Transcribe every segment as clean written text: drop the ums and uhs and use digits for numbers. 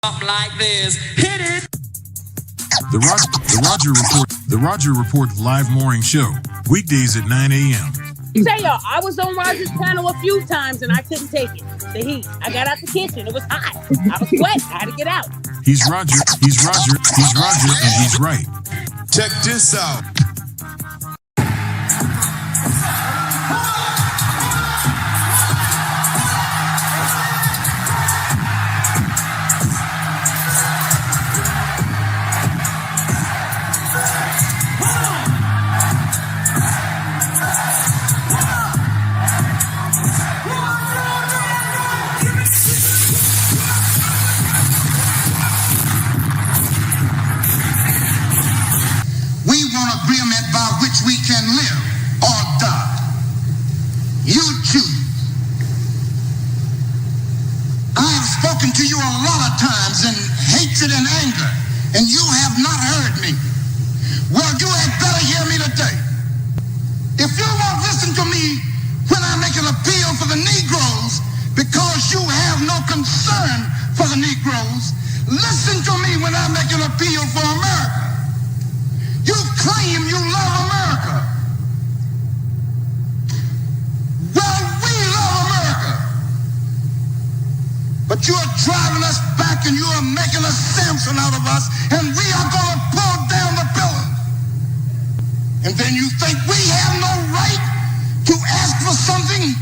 Like this. Hit it. The Roger Report live morning show. Weekdays at 9 a.m. Say y'all, I was on Roger's panel a few times and I couldn't take it. The heat. I got out the kitchen. It was hot. I was sweating. I had to get out. He's Roger, and he's right. Check this out. We can live or die. You choose. I have spoken to you a lot of times in hatred and anger, and you have not heard me. Well, you had better hear me today. If you won't listen to me when I make an appeal for the Negroes because you have no concern for the Negroes, listen to me when I make an appeal for America. You claim you love America. Well, we love America. But you are driving us back and you are making a Samson out of us, and we are going to pull down the pillars. And then you think we have no right to ask for something?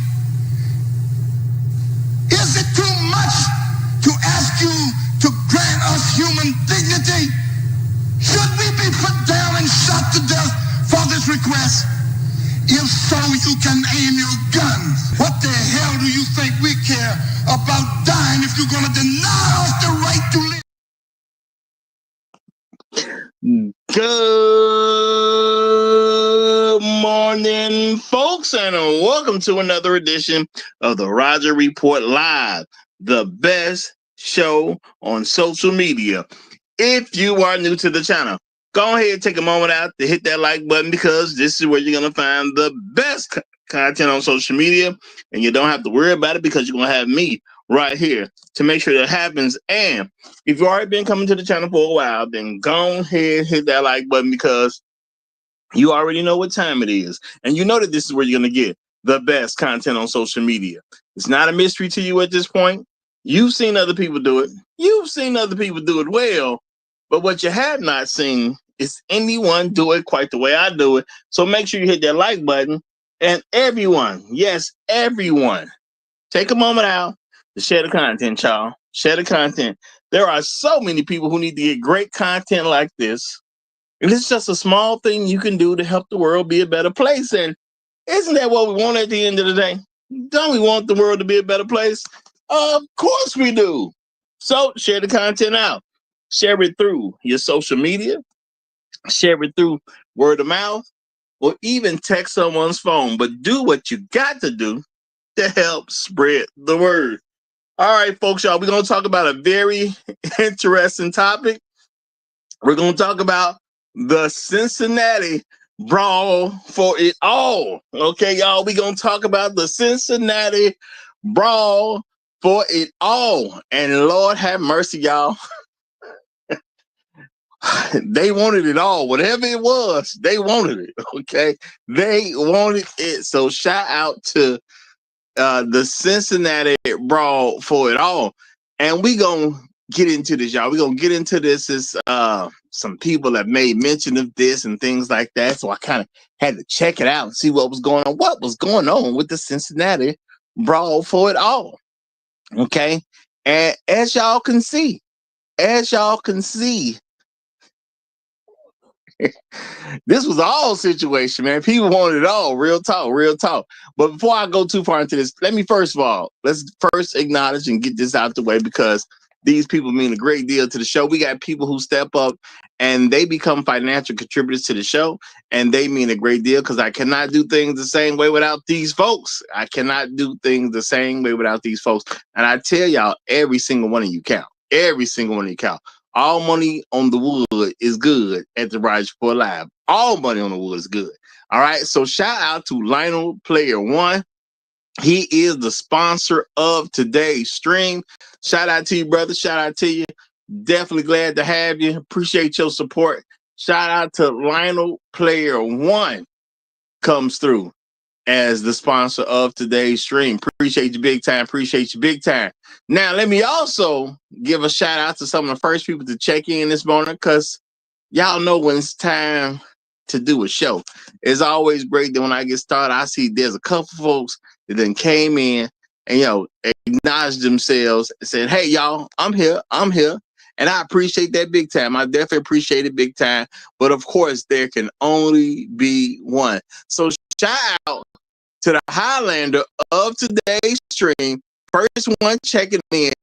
Is it too much to ask you to grant us human dignity? Should we be put down and shot to death for this request? If so, you can aim your guns. What the hell do you think we care about dying if you're going to deny us the right to live? Good morning, folks, and welcome to another edition of the Roger Report Live, the best show on social media. If you are new to the channel, go ahead and take a moment out to hit that like button, because this is where you're going to find the best content on social media, and you don't have to worry about it because you're going to have me right here to make sure that happens. And if you've already been coming to the channel for a while, then go ahead and hit that like button, because you already know what time it is, and you know that this is where you're going to get the best content on social media. It's not a mystery to you at this point. You've seen other people do it. You've seen other people do it well. But what you have not seen is anyone do it quite the way I do it. So make sure you hit that like button. And everyone, yes, everyone, take a moment out to share the content, y'all. Share the content. There are so many people who need to get great content like this. And it's just a small thing you can do to help the world be a better place. And isn't that what we want at the end of the day? Don't we want the world to be a better place? Of course we do. So share the content out. Share it through your social media, share it through word of mouth, or even text someone's phone. But do what you got to do to help spread the word. All right, folks, y'all, we're going to talk about a very interesting topic. We're going to talk about the Cincinnati Brawl for it all. Okay, y'all, we're going to talk about the Cincinnati Brawl for it all. And Lord have mercy, y'all. They wanted it all. Whatever it was, they wanted it. Okay, they wanted it. So shout out to the Cincinnati Brawl for it all. And we gonna get into this, y'all. We're gonna get into this. As some people have made mention of this and things like that. So I kind of had to check it out and see what was going on. What was going on with the Cincinnati Brawl for it all? Okay, and as y'all can see, this was all situation, man. People wanted it all. Real talk, real talk. But before I go too far into this, let me let's first acknowledge and get this out the way, because these people mean a great deal to the show. We got people who step up and they become financial contributors to the show, and they mean a great deal, because I cannot do things the same way without these folks. I cannot do things the same way without these folks. And I tell y'all, every single one of you count. Every single one of you count. All money on the wood is good at the Roger Report Live. All money on the wood is good. All right. So shout out to Lionel Player One. He is the sponsor of today's stream. Shout out to you, brother. Shout out to you. Definitely glad to have you. Appreciate your support. Shout out to Lionel Player One comes through as the sponsor of today's stream. Appreciate you big time. Appreciate you big time. Now, let me also give a shout out to some of the first people to check in this morning, because y'all know when it's time to do a show. It's always great that when I get started, I see there's a couple folks that then came in and, acknowledged themselves and said, hey, y'all, I'm here. And I appreciate that big time. I definitely appreciate it big time. But of course, there can only be one. So shout out to the Highlander of today's stream. First one checking in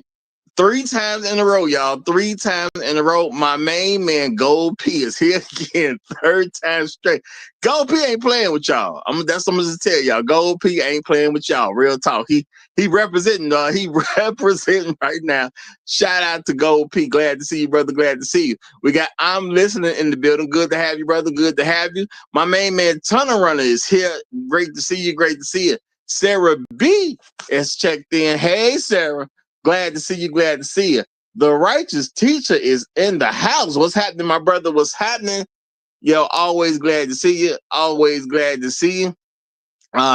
3 times in a row, y'all. 3 times in a row. My main man, Gold P, is here again. 3rd time straight. Gold P ain't playing with y'all. That's what I'm gonna tell y'all. Gold P ain't playing with y'all. Real talk. He representing. He representing right now. Shout out to Gold P. Glad to see you, brother. Glad to see you. We got I'm listening in the building. Good to have you, brother. Good to have you. My main man, Tunnel Runner, is here. Great to see you. Great to see you. Sarah B is checked in. Hey, Sarah. Glad to see you. Glad to see you. The Righteous Teacher is in the house. What's happening, my brother? What's happening? Always glad to see you. Always glad to see you.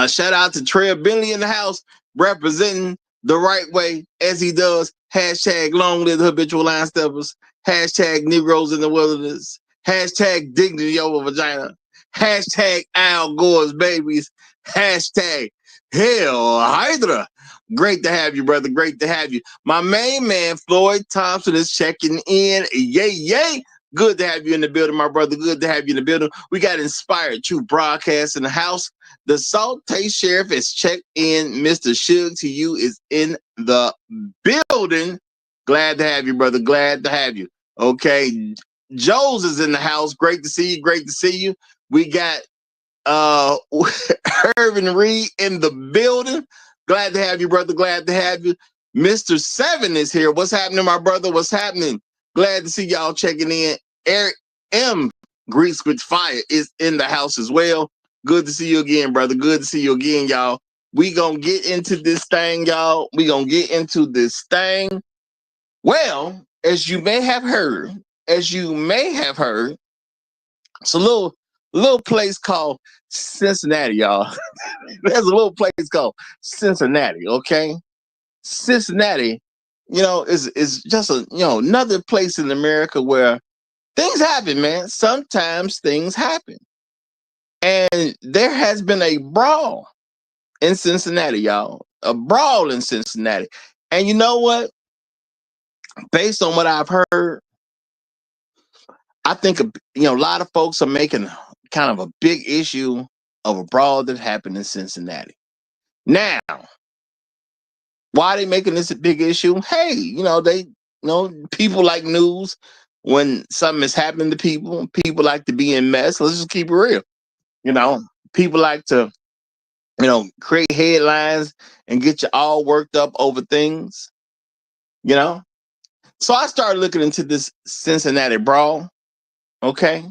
Shout out to Trey Bentley in the house, representing the right way as he does. Hashtag long live the habitual line steppers. Hashtag Negroes in the wilderness. Hashtag dignity over vagina. Hashtag Al Gore's babies. Hashtag Hell Hydra. Great to have you, brother. Great to have you. My main man, Floyd Thompson, is checking in. Yay, yay. Good to have you in the building, my brother. Good to have you in the building. We got Inspired True Broadcast in the house. The Salt Taste Sheriff is checked in. Mr. Suge to you is in the building. Glad to have you, brother. Glad to have you. Okay. Joe's is in the house. Great to see you. Great to see you. We got Irvin Reed in the building. Glad to have you, brother. Glad to have you. Mr. Seven is here. What's happening, my brother? What's happening? Glad to see y'all checking in. Eric M. Grease with Fire is in the house as well. Good to see you again, brother. Good to see you again, y'all. We gonna get into this thing, y'all. We gonna get into this thing. Well, as you may have heard, it's a little place called Cincinnati, y'all. There's a little place called Cincinnati, okay? Cincinnati, is just another place in America where things happen, man. Sometimes things happen. And there has been a brawl in Cincinnati, y'all. A brawl in Cincinnati. And you know what? Based on what I've heard, I think a lot of folks are making kind of a big issue of a brawl that happened in Cincinnati. Now, why are they making this a big issue? Hey, people like news. When something is happening to people, people like to be in mess. Let's just keep it real. People like to, create headlines and get you all worked up over things. So I started looking into this Cincinnati brawl. Okay.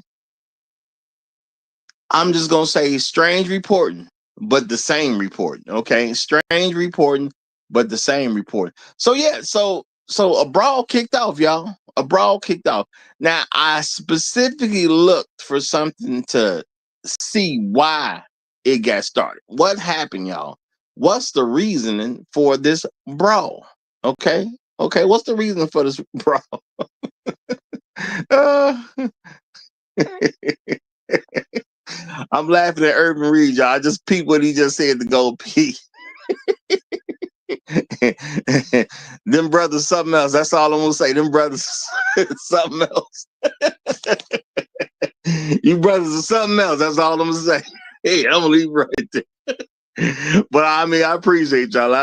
I'm just going to say strange reporting, but the same reporting. Okay. Strange reporting, but the same reporting. So yeah, so a brawl kicked off, y'all. A brawl kicked off. Now I specifically looked for something to see why it got started. What happened, y'all? What's the reasoning for this brawl? Okay. What's the reason for this brawl? I'm laughing at Urban Reed, y'all. I just peep what he just said to Gold P. Them brothers something else. That's all I'm gonna say. Them brothers something else. You brothers are something else. That's all I'm gonna say. Hey, I'm gonna leave right there. But I mean, I appreciate y'all.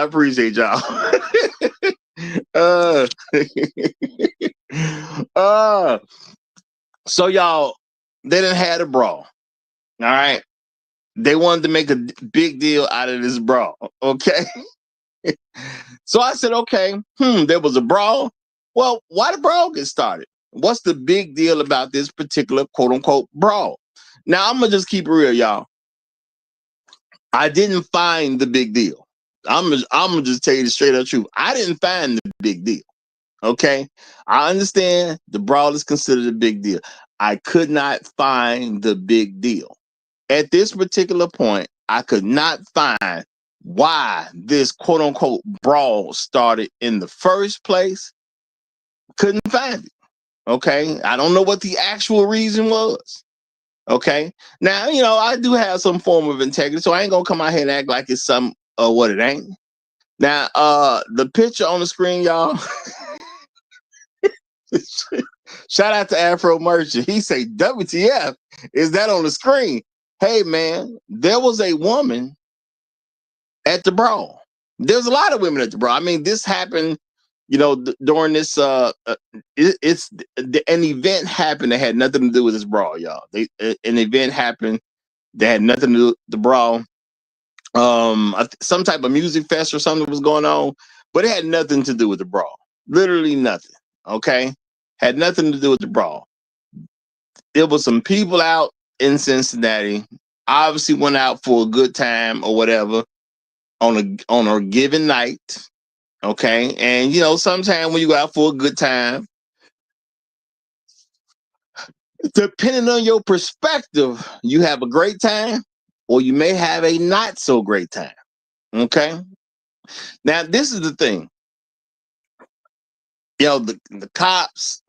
So y'all, they done had a brawl. All right. They wanted to make a big deal out of this brawl. Okay. So I said, okay, there was a brawl. Well, why the brawl get started? What's the big deal about this particular quote unquote brawl? Now I'm gonna just keep it real, y'all. I didn't find the big deal. I'm gonna just tell you the straight up truth. I didn't find the big deal. Okay, I understand the brawl is considered a big deal. I could not find the big deal. At this particular point, I could not find why this quote unquote brawl started in the first place. Couldn't find it. Okay, I don't know what the actual reason was. Okay, now, I do have some form of integrity, so I ain't gonna come out here and act like it's some what it ain't. Now, the picture on the screen, y'all. Shout out to Afro Merchant. He say, WTF, is that on the screen? Hey, man, there was a woman at the brawl. There's a lot of women at the brawl. I mean, this happened, during this, an event happened that had nothing to do with this brawl, y'all. An event happened that had nothing to do with the brawl. Some type of music fest or something was going on, but it had nothing to do with the brawl. Literally nothing. Okay, had nothing to do with the brawl. There was some people out in Cincinnati, obviously went out for a good time or whatever on a given night. Okay, and sometimes when you go out for a good time, depending on your perspective, you have a great time or you may have a not so great time. Okay, now this is the thing. The cops,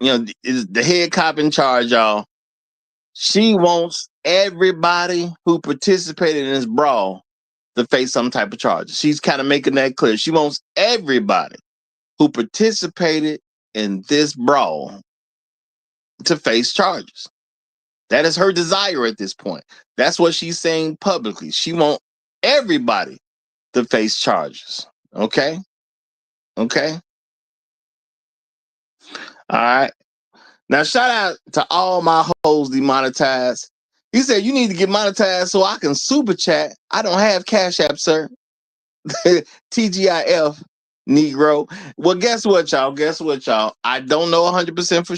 is the head cop in charge, y'all. She wants everybody who participated in this brawl to face some type of charges. She's kind of making that clear. She wants everybody who participated in this brawl to face charges. That is her desire at this point. That's what she's saying publicly. She wants everybody to face charges. Okay? Okay? All right. Now, shout out to all my hoes demonetized. He said, you need to get monetized so I can super chat. I don't have Cash App, sir. TGIF, Negro. Well, guess what, y'all? I don't know 100% for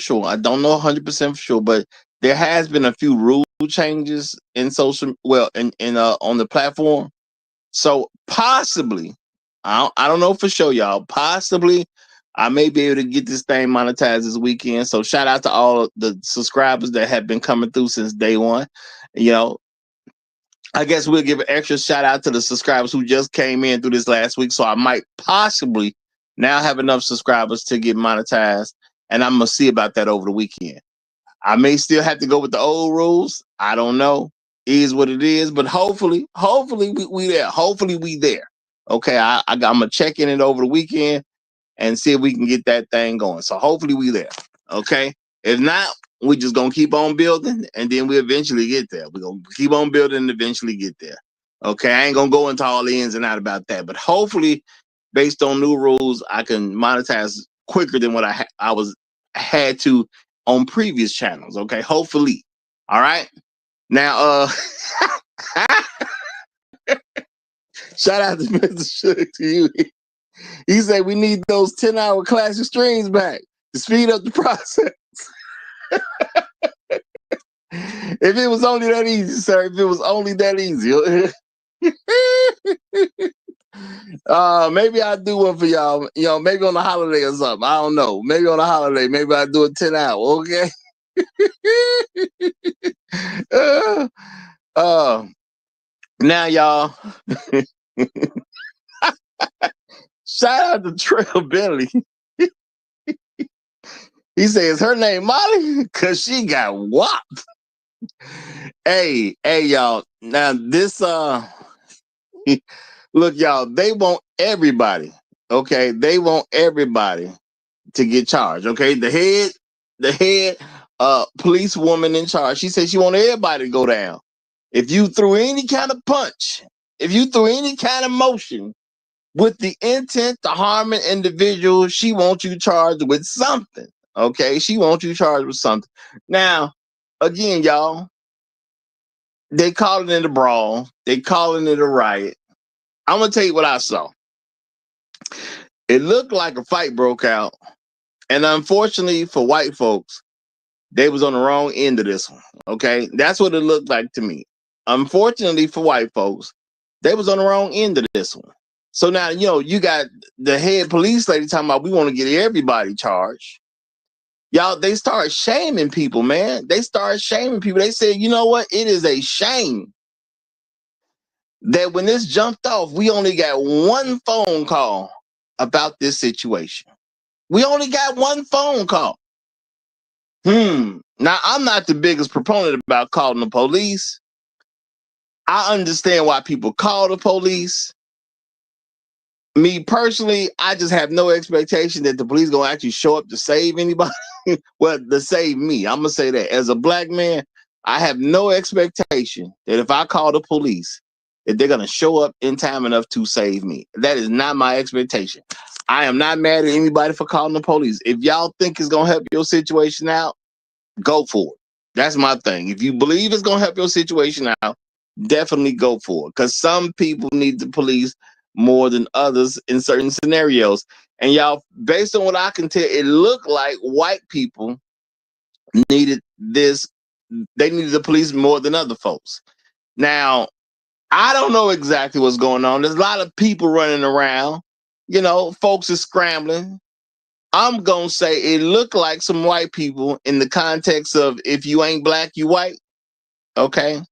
sure. But there has been a few rule changes in on the platform. So possibly, I don't know for sure, y'all. Possibly, I may be able to get this thing monetized this weekend. So shout out to all the subscribers that have been coming through since day one. I guess we'll give an extra shout out to the subscribers who just came in through this last week. So I might possibly now have enough subscribers to get monetized. And I'm going to see about that over the weekend. I may still have to go with the old rules. I don't know. It is what it is. But hopefully we there. Hopefully we there. Okay, I'm going to check in it over the weekend and see if we can get that thing going. So hopefully we there. Okay. If not, we just going to keep on building and then we eventually get there. We're going to keep on building and eventually get there. Okay. I ain't going to go into all the ins and out about that, but hopefully based on new rules, I can monetize quicker than what I had to on previous channels. Okay. Hopefully. All right. Now, shout out to Mr. Shook to you. He said we need those 10-hour classic streams back to speed up the process. If it was only that easy, sir. If it was only that easy. Maybe I'll do one for y'all. Maybe on a holiday or something. I don't know. Maybe on a holiday. Maybe I'll do a 10-hour. Okay. Now, y'all. Shout out to Trail Bentley. He says her name Molly because she got whopped. Hey, y'all. Now this look, y'all, they want everybody. Okay, they want everybody to get charged. Okay, the head police woman in charge. She said she want everybody to go down. If you threw any kind of punch, if you threw any kind of motion with the intent to harm an individual, she wants you charged with something. Okay, she wants you charged with something. Now, again, y'all, they calling it a brawl. They calling it a riot. I'm gonna tell you what I saw. It looked like a fight broke out, and unfortunately for white folks, they was on the wrong end of this one. Okay, that's what it looked like to me. Unfortunately for white folks, they was on the wrong end of this one. So now, you got the head police lady talking about we want to get everybody charged. Y'all, they start shaming people, man. They start shaming people. They said, you know what? It is a shame that when this jumped off, we only got one phone call about this situation. We only got one phone call. Now, I'm not the biggest proponent about calling the police. I understand why people call the police. Me personally, I just have no expectation that the police gonna actually show up to save anybody. Well, to save me. I'm gonna say that as a black man, I have no expectation that if I call the police, that they're gonna show up in time enough to save me. That is not my expectation. I am not mad at anybody for calling the police. If y'all think it's gonna help your situation out, go for it. That's my thing. If you believe it's gonna help your situation out, definitely go for it. Because some people need the police more than others in certain scenarios. And y'all, based on what I can tell, it looked like white people needed this. They needed the police more than other folks. Now, I don't know exactly what's going on. There's a lot of people running around. Folks are scrambling. I'm going to say it looked like some white people in the context of if you ain't black, you white. Okay.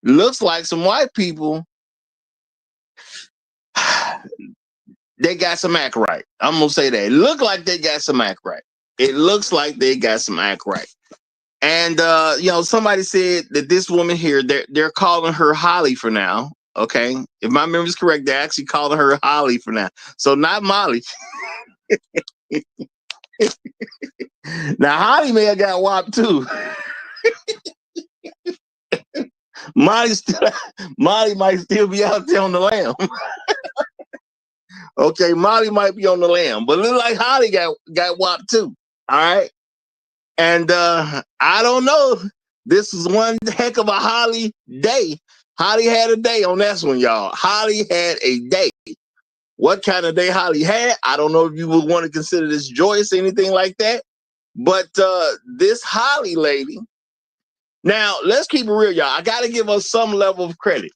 Looks like some white people, they got some act right. I'm going to say that. It looked like they got some act right. It looks like they got some act right. And, somebody said that this woman here, they're calling her Holly for now. Okay. If my memory is correct, they're actually calling her Holly for now. So not Molly. Now, Holly may have got whopped too. Molly might still be out there on the lam. Okay, Molly might be on the lam, but it look like Holly got whopped too. All right. And I don't know. This is one heck of a Holly day. Holly had a day on this one, y'all. Holly had a day. What kind of day Holly had? I don't know if you would want to consider this joyous or anything like that. But this Holly lady, now let's keep it real, y'all. I got to give her some level of credit.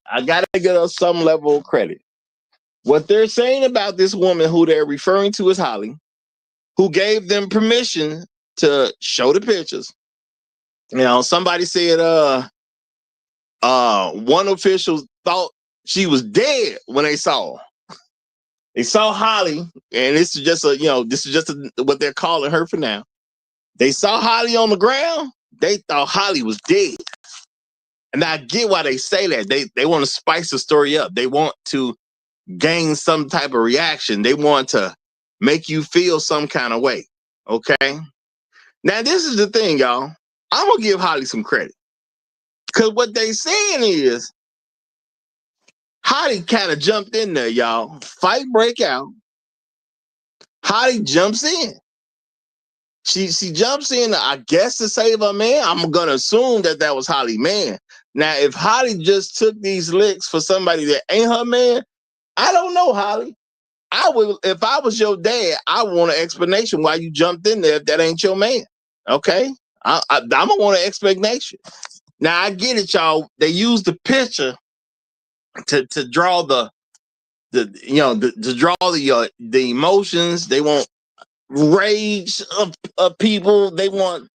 What they're saying about this woman who they're referring to as Holly, who gave them permission to show the pictures. Somebody said one official thought she was dead when they saw her. They saw Holly, and this is just what they're calling her for now. They saw Holly on the ground. They thought Holly was dead. And I get why they say that. They want to spice the story up. They want to gain some type of reaction. They want to make you feel some kind of way. Okay? Now, this is the thing, y'all. I'm going to give Holly some credit. Because what they saying is, Holly kind of jumped in there, y'all. Fight break out. Holly jumps in. She jumps in, I guess, to save her man. I'm going to assume that was Holly man. Now, if Holly just took these licks for somebody that ain't her man, I don't know, Holly. If I was your dad, I want an explanation why you jumped in there if that ain't your man. Okay? I'm going to want an explanation. Now, I get it, y'all. They use the picture to draw the emotions. They want rage of people. They want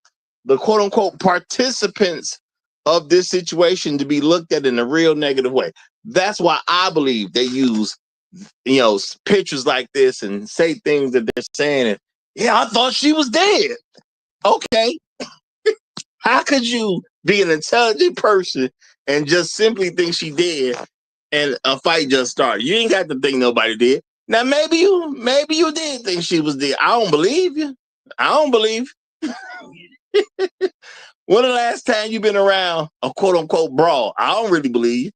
the quote unquote participants of this situation to be looked at in a real negative way. That's why I believe they use pictures like this and say things that they're saying. And, yeah, I thought she was dead. Okay. How could you be an intelligent person and just simply think she did and a fight just started? You ain't got to think nobody did. Now, maybe you did think she was dead. I don't believe you. When the last time you been around a quote unquote brawl? I don't really believe.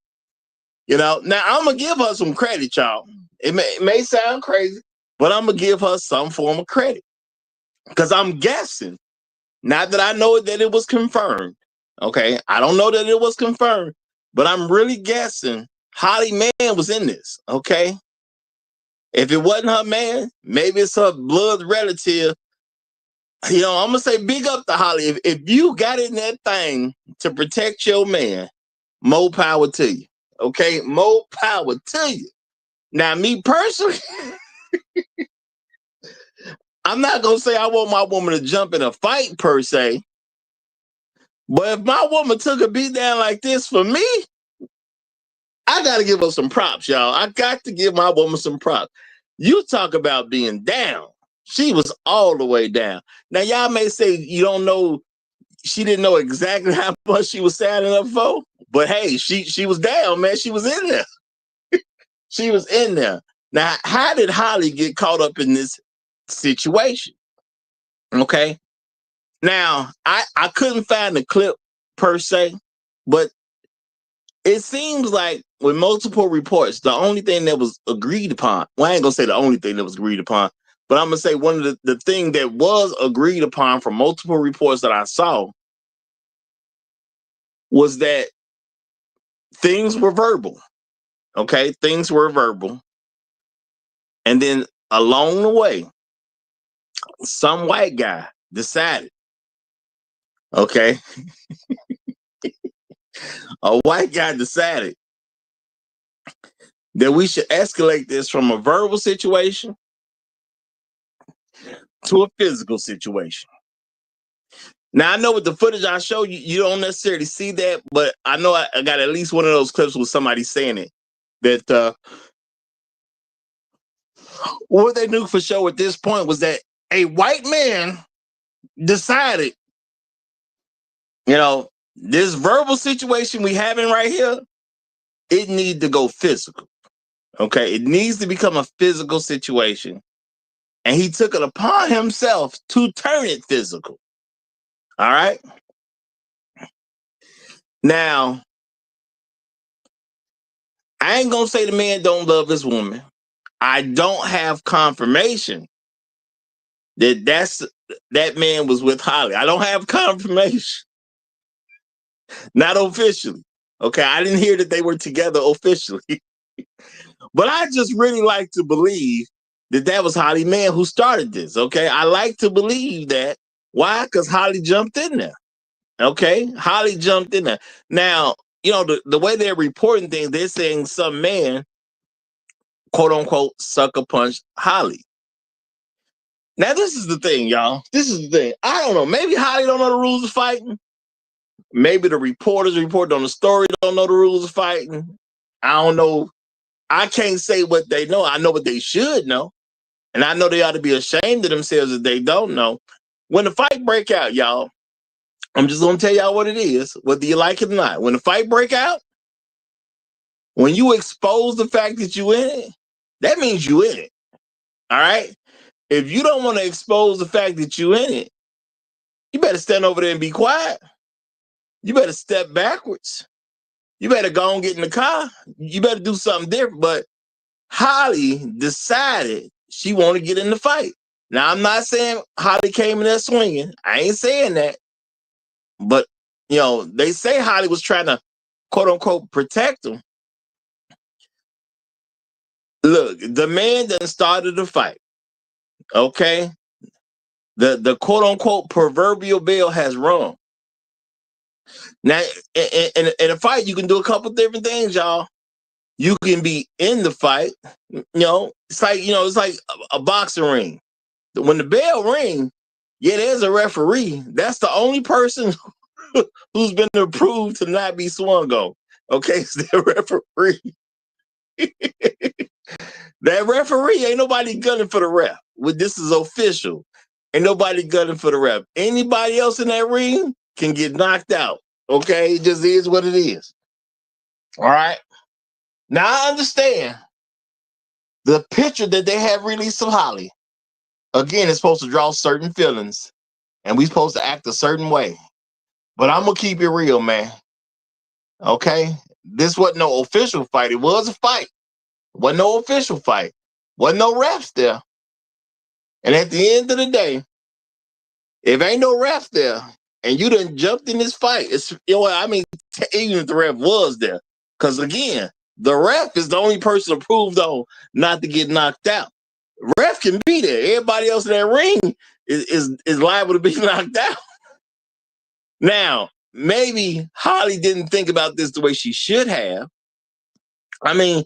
Now I'm going to give her some credit, y'all. It may sound crazy, but I'm going to give her some form of credit. Because I'm guessing, not that I know that it was confirmed. Okay. I don't know that it was confirmed, but I'm really guessing Holly man was in this. Okay. If it wasn't her man, maybe it's her blood relative. I'm going to say big up to Holly. If you got in that thing to protect your man, more power to you. Okay. More power to you. Now, me personally, I'm not gonna say I want my woman to jump in a fight per se, but if my woman took a beat down like this for me, I gotta give her some props, y'all. I got to give my woman some props. You talk about being down. She was all the way down. Now, y'all may say you don't know, she didn't know exactly how much she was signing up for, but hey, she was down, man. She was in there. She was in there. Now, how did Holly get caught up in this situation? Okay. Now, I couldn't find the clip per se, but it seems like with multiple reports, the only thing that was agreed upon, well, I ain't gonna say the only thing that was agreed upon, but I'm gonna say one of the thing that was agreed upon from multiple reports that I saw was that things were verbal. Okay, things were verbal. And then along the way, some white guy decided, okay, a white guy decided that we should escalate this from a verbal situation to a physical situation. Now, I know with the footage I show you, you don't necessarily see that, but I know I got at least one of those clips with somebody saying it, that what they knew for sure at this point was that a white man decided, this verbal situation we having right here, it needs to go physical. Okay, it needs to become a physical situation. And he took it upon himself to turn it physical. All right. Now, I ain't gonna say the man don't love his woman. I don't have confirmation that man was with Holly. I don't have confirmation. Not officially. Okay, I didn't hear that they were together officially. But I just really like to believe that was Holly man who started this. Okay, I like to believe that. Why? Because Holly jumped in there. Okay, Holly jumped in there. Now, the way they're reporting things, they're saying some man, quote unquote, sucker punched Holly. Now, this is the thing, y'all. This is the thing. I don't know. Maybe Holly don't know the rules of fighting. Maybe the reporters reporting on the story don't know the rules of fighting. I don't know. I can't say what they know. I know what they should know. And I know they ought to be ashamed of themselves if they don't know. When the fight break out, y'all, I'm just going to tell y'all what it is, whether you like it or not. When the fight break out, when you expose the fact that you in it, that means you in it. All right? If you don't want to expose the fact that you in it, you better stand over there and be quiet. You better step backwards. You better go and get in the car. You better do something different. But Holly decided she wanted to get in the fight. Now, I'm not saying Holly came in there swinging. I ain't saying that. But, they say Holly was trying to, quote unquote, protect him. Look, the man done started the fight. Okay? The quote unquote proverbial bell has rung. Now, in a fight, you can do a couple different things, y'all. You can be in the fight. It's like a boxing ring. When the bell rings, yeah, there's a referee. That's the only person who's been approved to not be swung on. Okay, it's the referee. That referee, ain't nobody gunning for the ref. This is official. Ain't nobody gunning for the ref. Anybody else in that ring can get knocked out. Okay, it just is what it is. All right. Now I understand the picture that they have released of Holly. Again, it's supposed to draw certain feelings, and we supposed to act a certain way. But I'm gonna keep it real, man. Okay, this wasn't no official fight. It was a fight. It wasn't no official fight. Wasn't no refs there. And at the end of the day, if ain't no ref there, and you done jumped in this fight, it's even if the ref was there, because again, the ref is the only person approved on not to get knocked out. Ref can be there. Everybody else in that ring is liable to be knocked out. Now, maybe Holly didn't think about this the way she should have. I mean,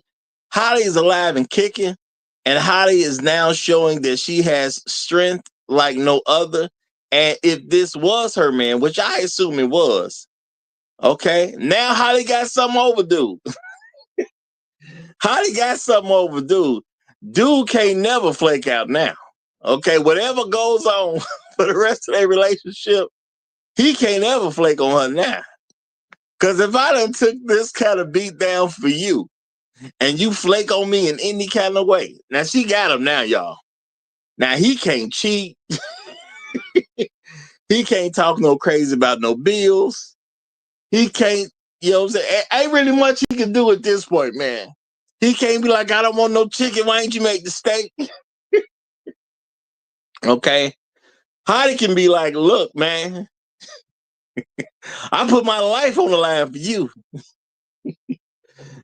Holly is alive and kicking, and Holly is now showing that she has strength like no other. And if this was her man, which I assume it was, okay, now Holly got something overdue. Holly got something overdue. Dude can't never flake out now. Okay, whatever goes on for the rest of their relationship, he can't ever flake on her now. Because if I done took this kind of beat down for you, and you flake on me in any kind of way, now she got him now, y'all. Now he can't cheat. He can't talk no crazy about no bills. He can't, you know what I'm saying? Ain't really much he can do at this point, man. He can't be like, I don't want no chicken. Why ain't you make the steak? Okay. Holly can be like, look, man, I put my life on the line for you.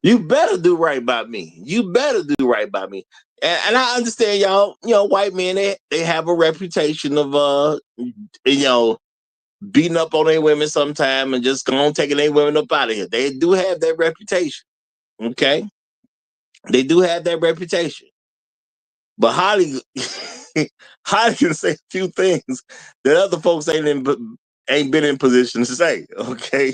You better do right by me. You better do right by me. And I understand, y'all, you know, white men, they have a reputation of, you know, beating up on their women sometime and just going taking their women up out of here. They do have that reputation. Okay. They do have that reputation. But Holly, Holly can say a few things that other folks ain't been in position to say. Okay.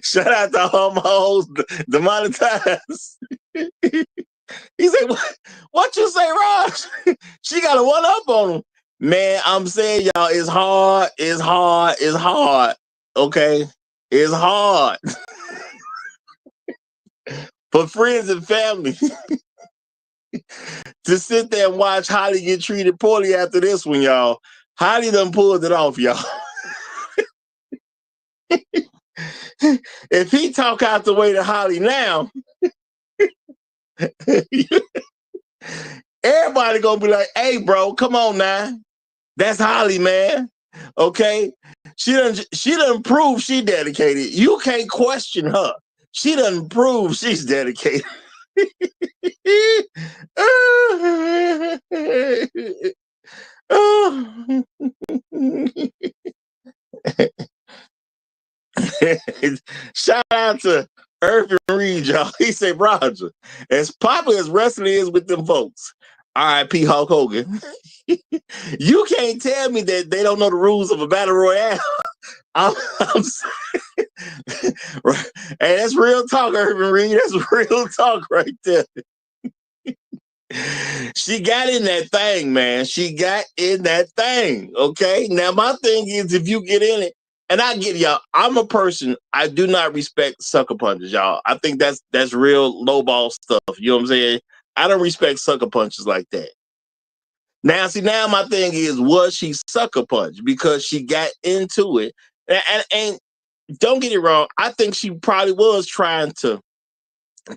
Shout out to all my hoes, demonetized. He said, what you say, Raj? She got a one up on him. Man, I'm saying, y'all, it's hard. Okay? It's hard. For friends and family to sit there and watch Holly get treated poorly after this one, y'all. Holly done pulled it off, y'all. If he talk out the way to Holly now, everybody gonna be like, hey, bro, come on now. That's Holly, man. Okay? She done proved she dedicated. You can't question her. She done proved she's dedicated. Shout out to Irvin Reed, y'all. He said, Roger, as popular as wrestling is with them folks, R.I.P. Hulk Hogan, you can't tell me that they don't know the rules of a battle royale. I'm hey, that's real talk, Irvin Reed. That's real talk right there. She got in that thing, man. She got in that thing. Okay. Now, my thing is, if you get in it, and I get y'all, I'm a person, I do not respect sucker punches, y'all. I think that's real lowball stuff. You know what I'm saying? I don't respect sucker punches like that. Now, see, now my thing is, was she sucker punch? Because she got into it. And don't get it wrong, I think she probably was trying to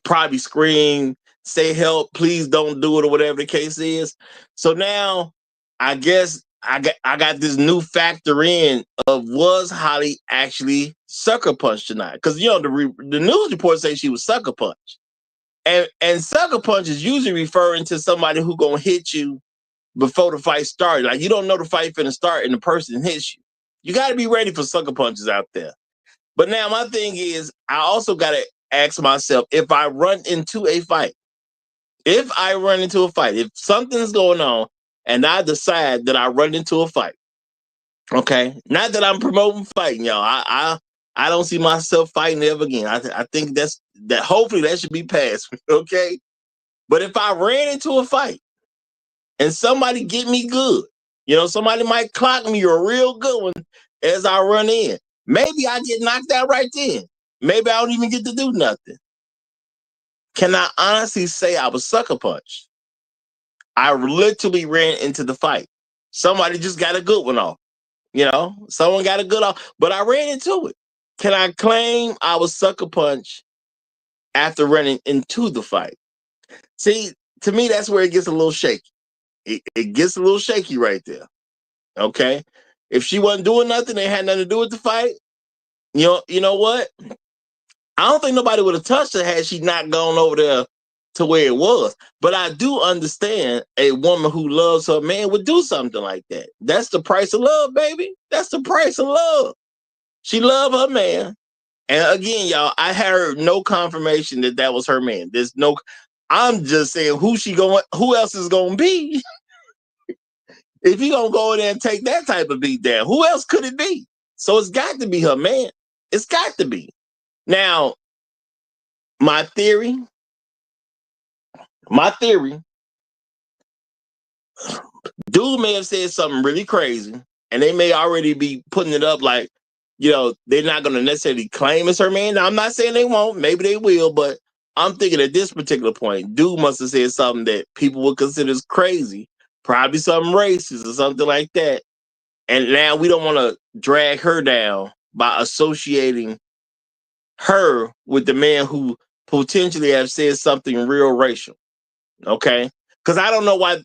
probably scream, say help, please don't do it, or whatever the case is. So now I guess I got this new factor in of, was Holly actually sucker punched tonight? Because, you know, the news report says she was sucker punched. And sucker punch is usually referring to somebody who gonna hit you before the fight started. Like, you don't know the fight finna start and the person hits you. You got to be ready for sucker punches out there. But now my thing is, I also got to ask myself, if I run into a fight, if something's going on and I decide that I run into a fight, okay, not that I'm promoting fighting, y'all. I don't see myself fighting ever again. I think that hopefully that should be past me, okay? But if I ran into a fight and somebody get me good, you know, somebody might clock me a real good one as I run in. Maybe I get knocked out right then. Maybe I don't even get to do nothing. Can I honestly say I was sucker punched? I literally ran into the fight. Somebody just got a good one off. You know, someone got a good off, but I ran into it. Can I claim I was sucker punched after running into the fight? See, to me, that's where it gets a little shaky. It gets a little shaky right there. Okay. If she wasn't doing nothing, they had nothing to do with the fight. You know what? I don't think nobody would have touched her had she not gone over there to where it was. But I do understand a woman who loves her man would do something like that. That's the price of love, baby. That's the price of love. She loved her man, And again, y'all, I heard no confirmation that was her man. There's no. I'm just saying who else is going to be if he gonna go in there and take that type of beat down? Who else could it be? So it's got to be her man. It's got to be. Now, my theory, dude may have said something really crazy, and they may already be putting it up like, they're not going to necessarily claim it's her man. Now, I'm not saying they won't. Maybe they will, but I'm thinking at this particular point, dude must have said something that people would consider as crazy, probably something racist or something like that. And now we don't want to drag her down by associating her with the man who potentially have said something real racial. Okay? Because I don't know why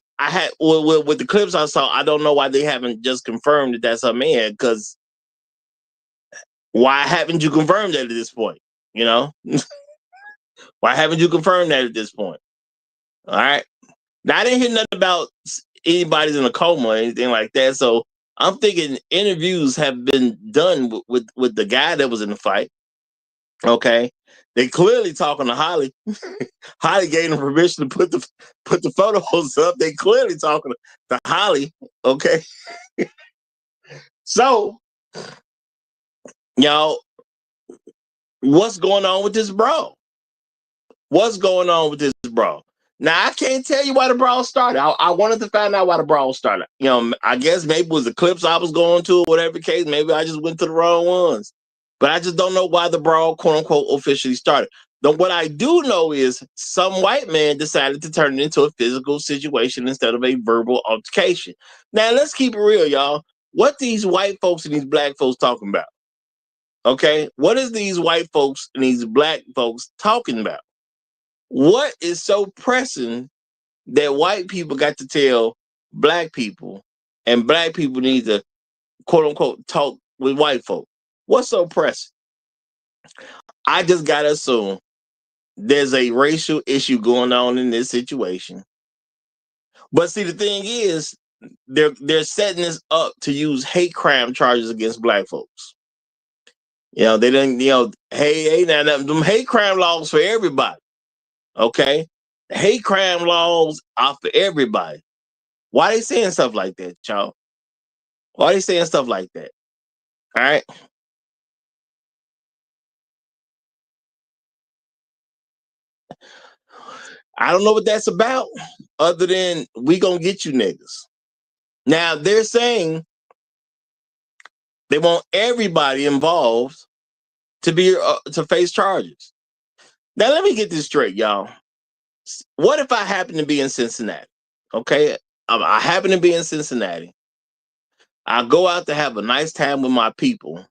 with the clips I saw, I don't know why they haven't just confirmed that that's her man. Because why haven't you confirmed that at this point? Why haven't you confirmed that at this point? All right. Now, I didn't hear nothing about anybody's in a coma or anything like that. So I'm thinking interviews have been done with the guy that was in the fight. Okay. They clearly talking to Holly. Holly gave them permission to put the photos up. They clearly talking to Holly. Okay. So, y'all, what's going on with this brawl? What's going on with this brawl? Now, I can't tell you why the brawl started. I wanted to find out why the brawl started. I guess maybe it was the clips I was going to or whatever the case. Maybe I just went to the wrong ones. But I just don't know why the brawl, quote unquote, officially started. What I do know is some white man decided to turn it into a physical situation instead of a verbal altercation. Now, let's keep it real, y'all. What these white folks and these black folks talking about? Okay? What is these white folks and these black folks talking about? What is so pressing that white people got to tell black people and black people need to, quote unquote, talk with white folk? What's so pressing? I just got to assume there's a racial issue going on in this situation. But see, the thing is, they're setting this up to use hate crime charges against black folks. They didn't, hey, now them hate crime laws for everybody. Okay? Hate crime laws are for everybody. Why they saying stuff like that, y'all? Why they saying stuff like that? All right? I don't know what that's about other than we gonna get you niggas. Now, they're saying they want everybody involved to face charges. Now, let me get this straight, y'all. What if I happen to be in Cincinnati? Okay? I happen to be in Cincinnati. I go out to have a nice time with my people.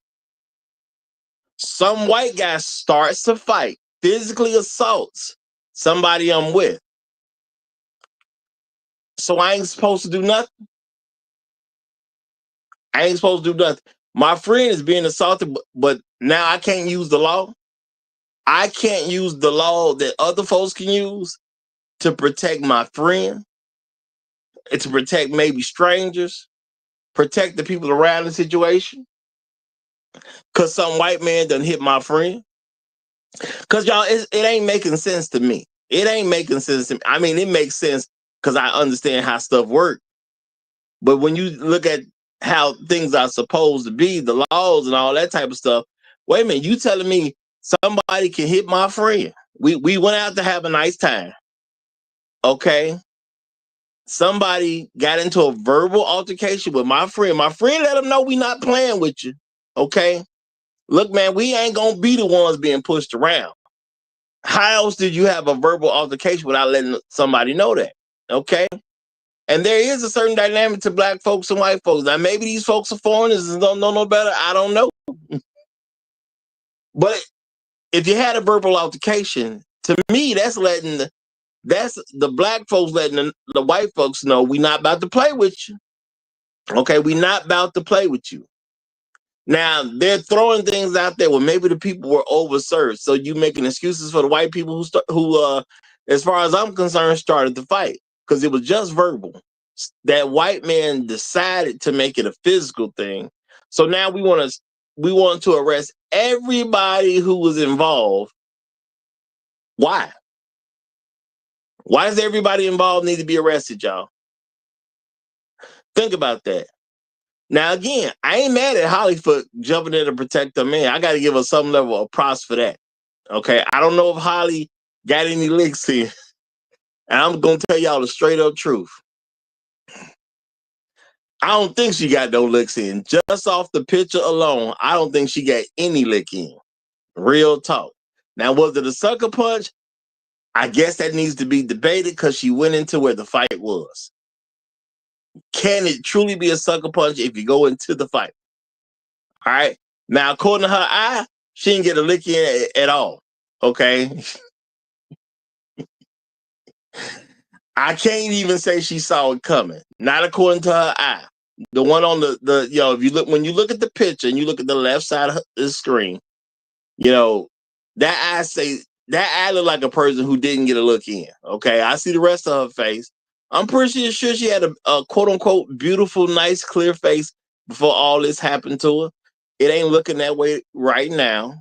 Some white guy starts to fight, physically assaults somebody I'm with. So I ain't supposed to do nothing. I ain't supposed to do nothing. My friend is being assaulted, but now I can't use the law. I can't use the law that other folks can use to protect my friend, and to protect maybe strangers, protect the people around the situation. Because some white man done hit my friend. Because, y'all, it ain't making sense to me. It ain't making sense to me. I mean, it makes sense because I understand how stuff works. But when you look at how things are supposed to be, the laws and all that type of stuff, wait a minute, you telling me somebody can hit my friend? We went out to have a nice time. Okay? Somebody got into a verbal altercation with my friend. My friend let him know we not playing with you. Okay? Look, man, we ain't gonna be the ones being pushed around. How else did you have a verbal altercation without letting somebody know that? Okay? And there is a certain dynamic to black folks and white folks. Now, maybe these folks are foreigners and don't know no better. I don't know. But if you had a verbal altercation, to me, that's the black folks letting the white folks know we not about to play with you. Okay, we not about to play with you. Now, they're throwing things out there where maybe the people were overserved. So you making excuses for the white people who as far as I'm concerned, started the fight. Because it was just verbal. That white man decided to make it a physical thing. So now we want to we want to arrest everybody who was involved. Why? Why does everybody involved need to be arrested, y'all? Think about that. Now, again, I ain't mad at Holly for jumping in to protect her man. I got to give her some level of props for that. Okay, I don't know if Holly got any licks in. And I'm going to tell y'all the straight up truth. I don't think she got no licks in. Just off the picture alone, I don't think she got any lick in. Real talk. Now, was it a sucker punch? I guess that needs to be debated because she went into where the fight was. Can it truly be a sucker punch if you go into the fight? All right. Now, according to her eye, she didn't get a lick in at all. Okay. I can't even say she saw it coming. Not according to her eye. The one on the if you look, when you look at the picture and you look at the left side of the screen, that eye looked like a person who didn't get a look in. Okay. I see the rest of her face. I'm pretty sure she had a quote unquote beautiful, nice, clear face before all this happened to her. It ain't looking that way right now.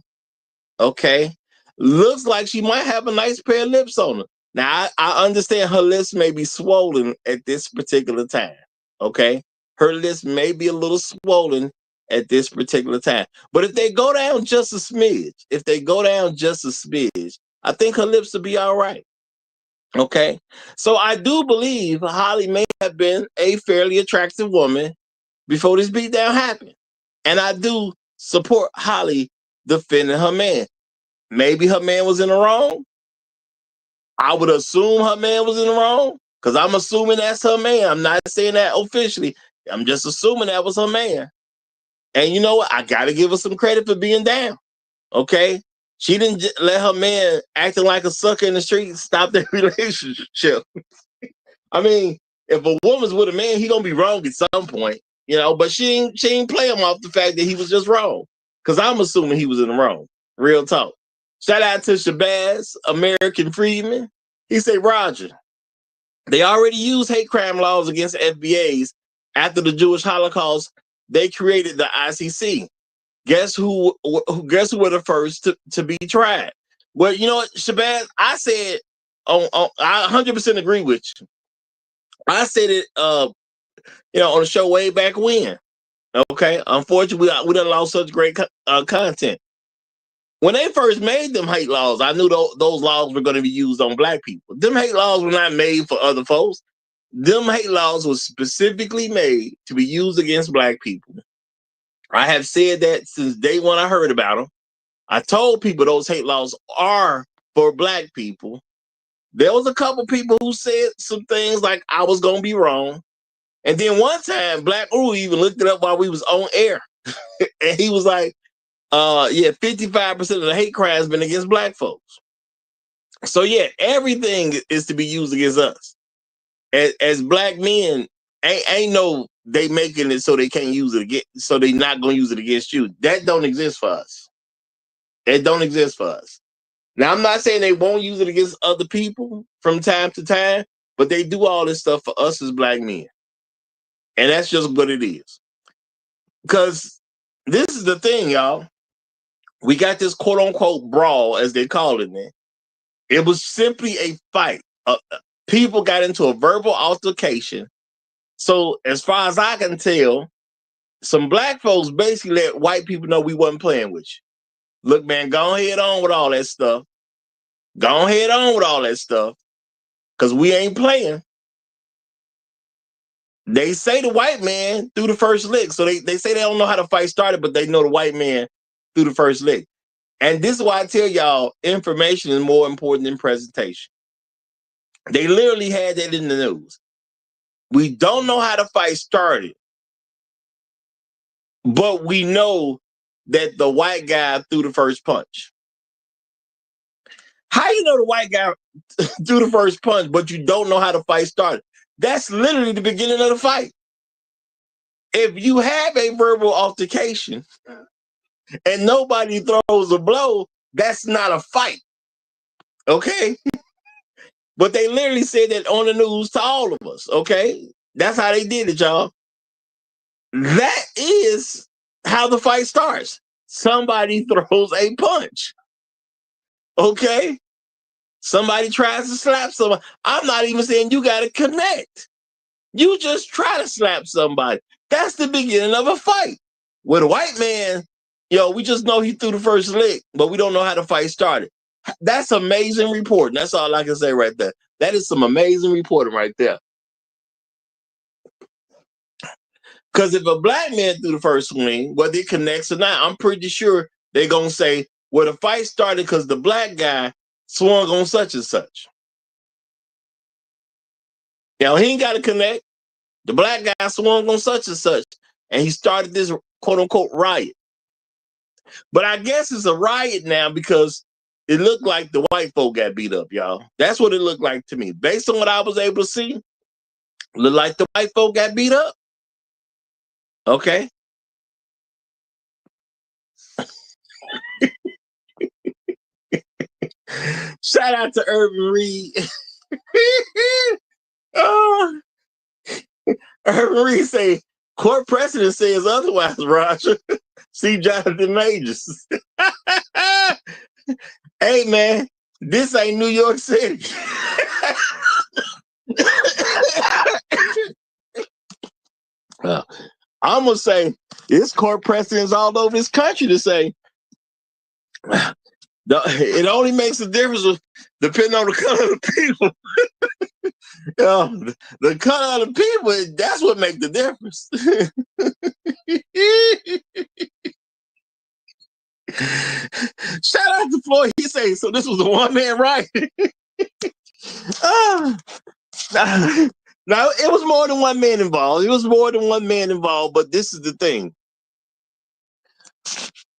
Okay. Looks like she might have a nice pair of lips on her. Now, I understand her lips may be swollen at this particular time. Okay. Her lips may be a little swollen at this particular time. But if they go down just a smidge, I think her lips will be all right. Okay. So I do believe Holly may have been a fairly attractive woman before this beatdown happened. And I do support Holly defending her man. Maybe her man was in the wrong. I would assume her man was in the wrong because I'm assuming that's her man. I'm not saying that officially. I'm just assuming that was her man. And you know what? I got to give her some credit for being down. Okay. She didn't let her man acting like a sucker in the street stop their relationship. I mean, if a woman's with a man, he gonna be wrong at some point, but she ain't play him off the fact that he was just wrong. Because I'm assuming he was in the wrong. Real talk. Shout out to Shabazz, American Freedman. He said, Roger, they already use hate crime laws against FBAs. After the Jewish Holocaust, they created the ICC. Guess who were the first to be tried? Well, you know what, Shabazz, I said, I 100% agree with you. I said it, on the show way back when. Okay, unfortunately, we done lost such great content. When they first made them hate laws, I knew those laws were going to be used on black people. Them hate laws were not made for other folks. Them hate laws were specifically made to be used against black people. I have said that since day one I heard about them. I told people those hate laws are for black people. There was a couple people who said some things like I was going to be wrong. And then one time, Black Uru even looked it up while we was on air. And he was like, 55% of the hate crimes been against black folks. So yeah, everything is to be used against us. As black men, ain't no they making it so they can't use it again, so they not gonna use it against you. That don't exist for us. It don't exist for us. Now, I'm not saying they won't use it against other people from time to time, but they do all this stuff for us as black men. And that's just what it is. Because this is the thing, y'all. We got this quote unquote brawl, as they call it, man. It was simply a fight. People got into a verbal altercation. So as far as I can tell, some black folks basically let white people know we wasn't playing with you. Look, man, go ahead on with all that stuff. Go ahead on with all that stuff. Because we ain't playing. They say the white man threw the first lick. So they say they don't know how the fight started, but they know the white man threw the first lick. And this is why I tell y'all, information is more important than presentation. They literally had that in the news. We don't know how the fight started, but we know that the white guy threw the first punch. How you know the white guy threw the first punch, but you don't know how the fight started? That's literally the beginning of the fight. If you have a verbal altercation and nobody throws a blow, that's not a fight. Okay? But they literally said that on the news to all of us. Okay? That's how they did it, y'all. That is how the fight starts. Somebody throws a punch. Okay? Somebody tries to slap somebody. I'm not even saying you got to connect. You just try to slap somebody. That's the beginning of a fight. With a white man, we just know he threw the first lick, but we don't know how the fight started. That's amazing reporting. That's all I can say right there. That is some amazing reporting right there. Because if a black man threw the first swing, whether it connects or not, I'm pretty sure they're going to say, well, the fight started because the black guy swung on such and such. He ain't got to connect. The black guy swung on such and such, and he started this quote-unquote riot. But I guess it's a riot now because it looked like the white folk got beat up, y'all. That's what it looked like to me. Based on what I was able to see, it looked like the white folk got beat up. Okay. Shout out to Urban Reed. Urban Reed say, court precedent says otherwise, Roger. See Jonathan Majors. Hey, man, this ain't New York City. I'm going to say it's court precedents all over this country to say it only makes a difference depending on the color of the people. The color of the people, that's what makes the difference. Shout out to Floyd. He say, so this was a one-man riot. Now, it was more than one man involved. But this is the thing.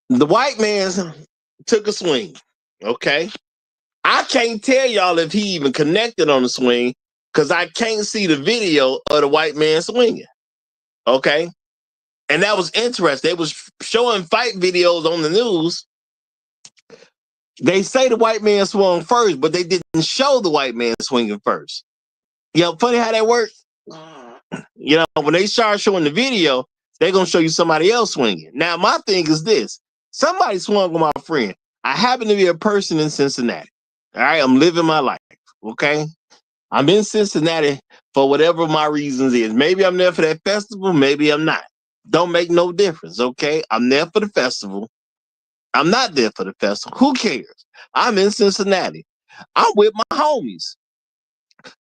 The white man took a swing, okay? I can't tell y'all if he even connected on the swing because I can't see the video of the white man swinging, okay? And that was interesting. They was showing fight videos on the news. They say the white man swung first, but they didn't show the white man swinging first. Funny how that works. When they start showing the video, they're going to show you somebody else swinging. Now, my thing is this. Somebody swung on my friend. I happen to be a person in Cincinnati. All right, I'm living my life, okay? I'm in Cincinnati for whatever my reasons is. Maybe I'm there for that festival. Maybe I'm not. Don't make no difference, okay? I'm there for the festival. I'm not there for the festival. Who cares? I'm in Cincinnati. I'm with my homies.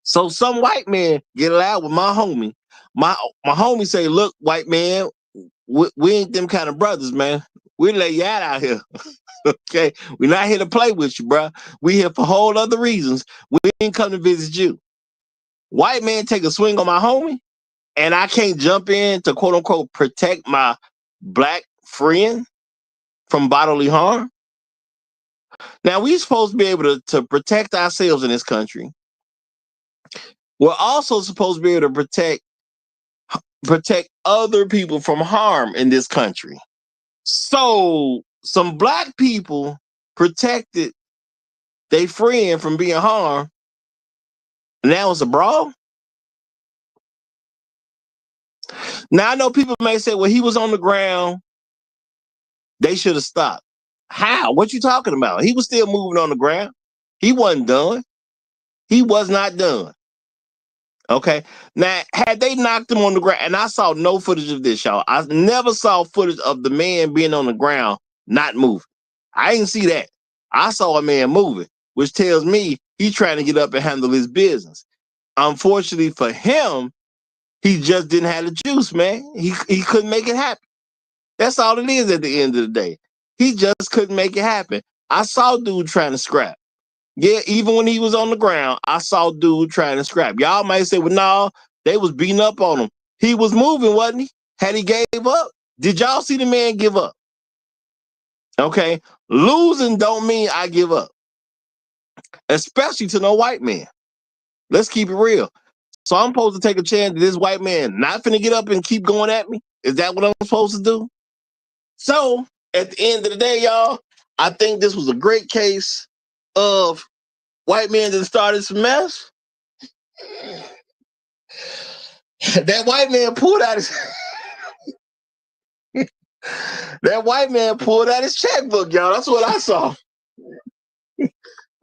So some white man get loud with my homie. My homie say, look, white man, we ain't them kind of brothers, man. We lay you out here. Okay? We're not here to play with you, bro. We here for whole other reasons. We ain't come to visit you. White man take a swing on my homie, and I can't jump in to quote unquote protect my black friend from bodily harm. Now, we supposed to be able to protect ourselves in this country. We're also supposed to be able to protect other people from harm in this country. So some black people protected their friend from being harmed. And that was a brawl. Now I know people may say, well, he was on the ground. They should have stopped. How? What you talking about? He was still moving on the ground. He wasn't done. He was not done. Okay. Now, had they knocked him on the ground, and I saw no footage of this, y'all. I never saw footage of the man being on the ground not moving. I didn't see that. I saw a man moving, which tells me he's trying to get up and handle his business. Unfortunately for him, he just didn't have the juice, man. He couldn't make it happen. That's all it is at the end of the day. He just couldn't make it happen. I saw dude trying to scrap. Yeah, even when he was on the ground, I saw dude trying to scrap. Y'all might say, well, no, they was beating up on him. He was moving, wasn't he? Had he gave up? Did y'all see the man give up? Okay, losing don't mean I give up, especially to no white man. Let's keep it real. So I'm supposed to take a chance that this white man not finna get up and keep going at me? Is that what I'm supposed to do? So at the end of the day, y'all, I think this was a great case of white man that started some mess. That white man pulled out his That white man pulled out his checkbook, y'all. That's what I saw.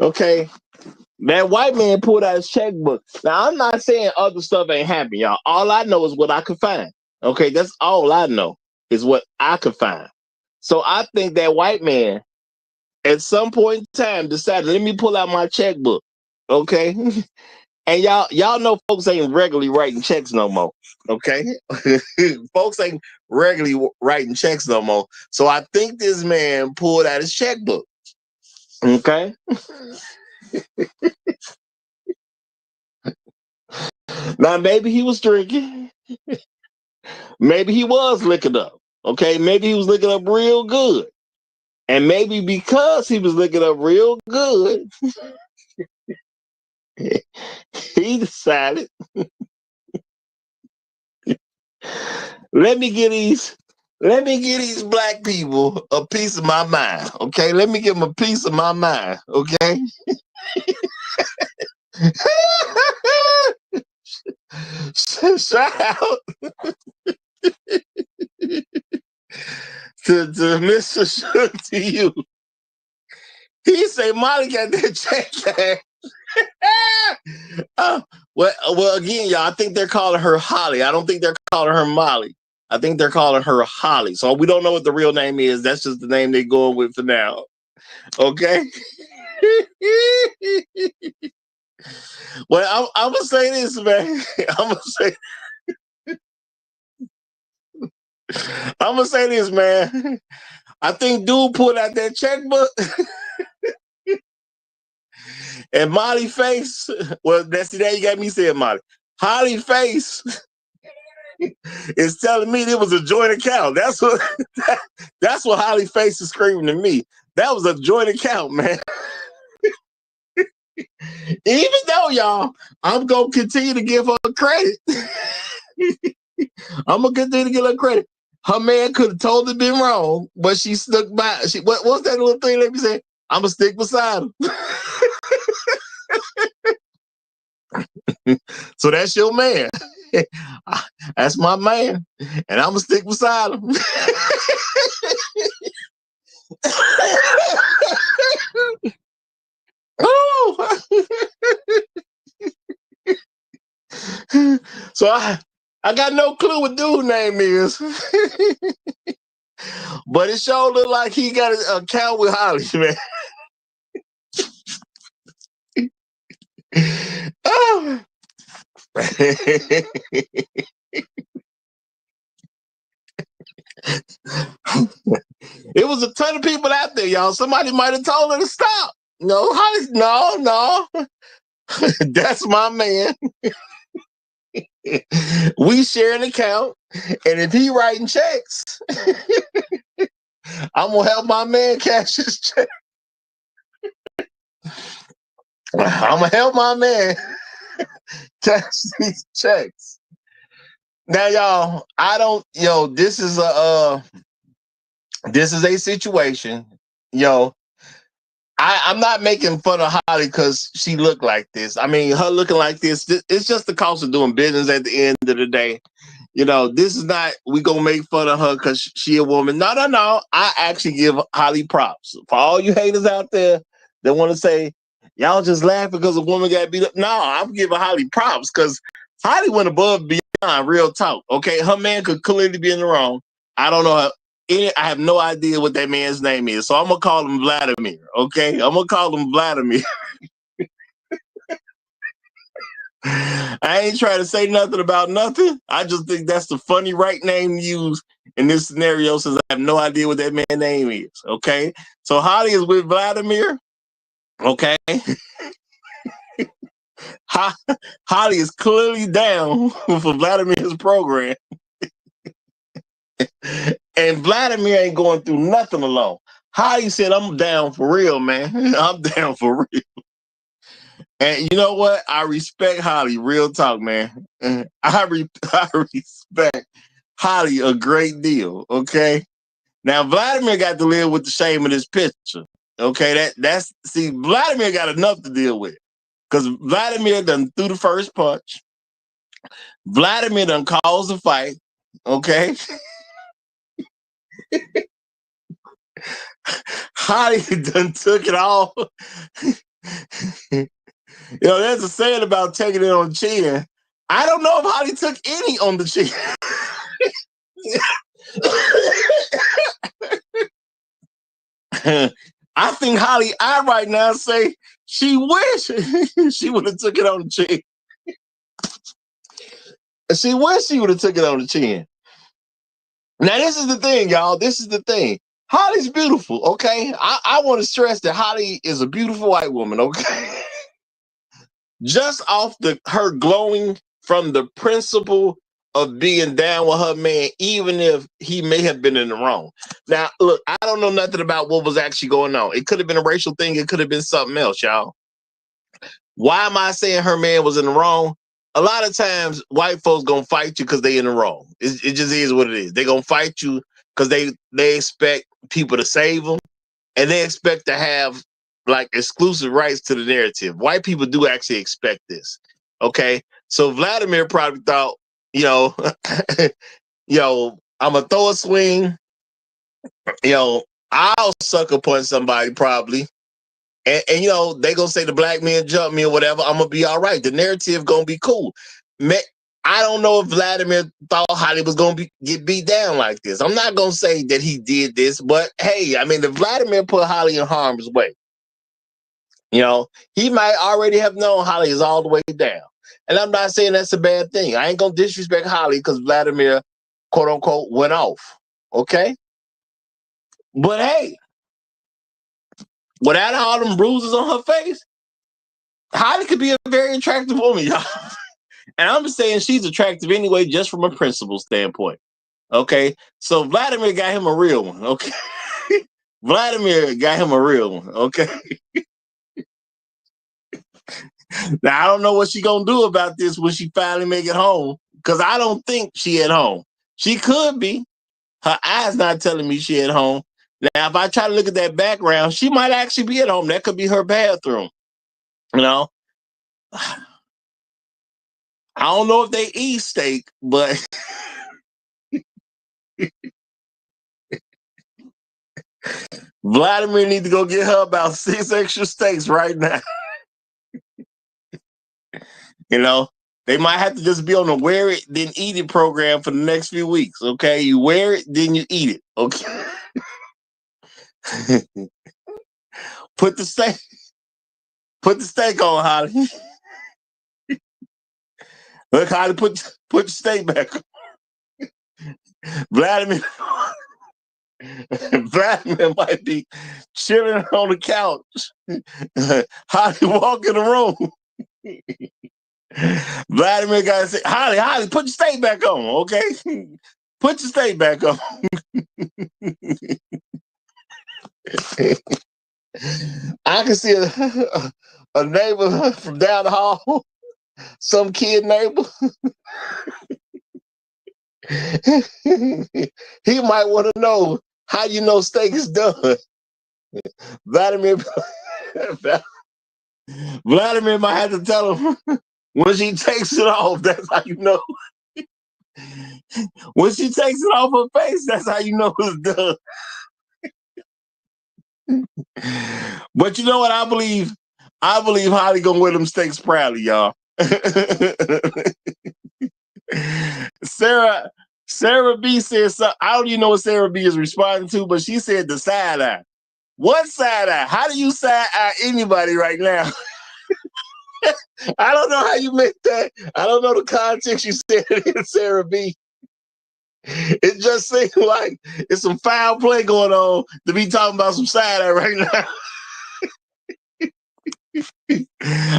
Okay. That white man pulled out his checkbook. Now, I'm not saying other stuff ain't happening, y'all. All I know is what I could find. Okay, that's all I know is what I could find. So I think that white man at some point in time decided, let me pull out my checkbook. Okay. And y'all know folks ain't regularly writing checks no more. Okay. Folks ain't regularly writing checks no more. So I think this man pulled out his checkbook. Okay. Now maybe he was drinking. Maybe he was licking up. Okay. Maybe he was licking up real good. And maybe because he was licking up real good, he decided, let me get these black people a piece of my mind. Okay. Let me give them a piece of my mind. Okay. Shout out to Mr. Shook to you. He say Molly got that check. Well, again, y'all, I think they're calling her Holly. I don't think they're calling her Molly. I think they're calling her Holly. So we don't know what the real name is. That's just the name they're going with for now. Okay. Well, I'm gonna say this, man. I'm gonna say this, man. I think dude pulled out that checkbook. And Molly face, well, that's today you got me saying Molly. Holly face is telling me it was a joint account. That's what Holly face is screaming to me. That was a joint account, man. Even though, y'all, I'm gonna continue to give her credit. I'm gonna continue to give her credit. Her man could have totally been wrong, but she stuck by. What's that little thing? Let me say, I'm gonna stick beside him. So that's your man. That's my man. And I'm going to stick beside him. Oh. So I got no clue what dude's name is. But it sure look like he got an account with Holly, man. Oh. It was a ton of people out there, y'all. Somebody might have told her to stop. No, no. That's my man. We share an account, and if he writing checks, I'm gonna help my man cash his check. I'm gonna help my man cash these checks. Now, y'all, this is a situation, I'm not making fun of Holly because she looked like this. I mean, her looking like this, it's just the cost of doing business at the end of the day. This is not, we gonna make fun of her because she a woman. No. I actually give Holly props. For all you haters out there that want to say, y'all just laugh because a woman got beat up. No, I'm giving Holly props because Holly went above and beyond, real talk. Okay, her man could clearly be in the wrong. I don't know how. I have no idea what that man's name is, so I'm gonna call him Vladimir. Okay, I'm gonna call him Vladimir. I ain't trying to say nothing about nothing. I just think that's the funny right name to use in this scenario, since I have no idea what that man's name is. Okay, so Holly is with Vladimir. Okay, Holly is clearly down for Vladimir's program. And Vladimir ain't going through nothing alone. Holly said, I'm down for real, man. I'm down for real. And you know what? I respect Holly, real talk, man. I respect Holly a great deal, okay? Now, Vladimir got to live with the shame of this picture, okay? See, Vladimir got enough to deal with because Vladimir done threw the first punch. Vladimir done caused a fight, okay? Holly done took it all. There's a saying about taking it on the chin. I don't know if Holly took any on the chin. I think Holly I right now say she wish she would have took it on the chin. She wish she would have took it on the chin. Now, this is the thing, y'all. This is the thing. Holly's beautiful, okay? I want to stress that Holly is a beautiful white woman, okay? Just off her glowing from the principle of being down with her man, even if he may have been in the wrong. Now, look, I don't know nothing about what was actually going on. It could have been a racial thing. It could have been something else, y'all. Why am I saying her man was in the wrong? A lot of times, white folks gonna fight you because they in the wrong. It just is what it is. They gonna fight you because they expect people to save them, and they expect to have like exclusive rights to the narrative. White people do actually expect this. Okay, so Vladimir probably thought, I'm gonna throw a swing. I'll sucker punch somebody probably. And they gonna say the black man jumped me or whatever. I'm gonna be all right. The narrative gonna be cool. I don't know if Vladimir thought Holly was gonna get beat down like this. I'm not gonna say that he did this, but hey, I mean, if Vladimir put Holly in harm's way, he might already have known Holly is all the way down. And I'm not saying that's a bad thing. I ain't gonna disrespect Holly because Vladimir, quote unquote, went off. Okay, but hey. Without all them bruises on her face, Holly could be a very attractive woman, y'all. And I'm just saying she's attractive anyway, just from a principle standpoint. Okay, so Vladimir got him a real one. Okay, Vladimir got him a real one. Okay. Now I don't know what she gonna do about this when she finally make it home, because I don't think she at home. She could be. Her eyes not telling me she at home. Now, if I try to look at that background, she might actually be at home. That could be her bathroom. I don't know if they eat steak, but Vladimir needs to go get her about 6 extra steaks right now. They might have to just be on the wear it, then eat it program for the next few weeks. Okay, you wear it, then you eat it. Okay. Put the steak on, Holly. Look, Holly, put the steak back on. Vladimir might be chilling on the couch. Holly walk in the room. Vladimir got to say, Holly, put your steak back on, okay? Put your steak back on. I can see a neighbor from down the hall, some kid neighbor. He might want to know how you know steak is done. Vladimir might have to tell him when she takes it off, that's how you know. When she takes it off her face, that's how you know it's done. But you know what I believe? I believe Holly gonna wear them steaks proudly, y'all. Sarah B said something. I don't even know what Sarah B is responding to, but she said the side eye. What side eye? How do you side eye anybody right now? I don't know how you make that. I don't know the context you said it in, Sarah B. It just seems like it's some foul play going on to be talking about some side eye right now.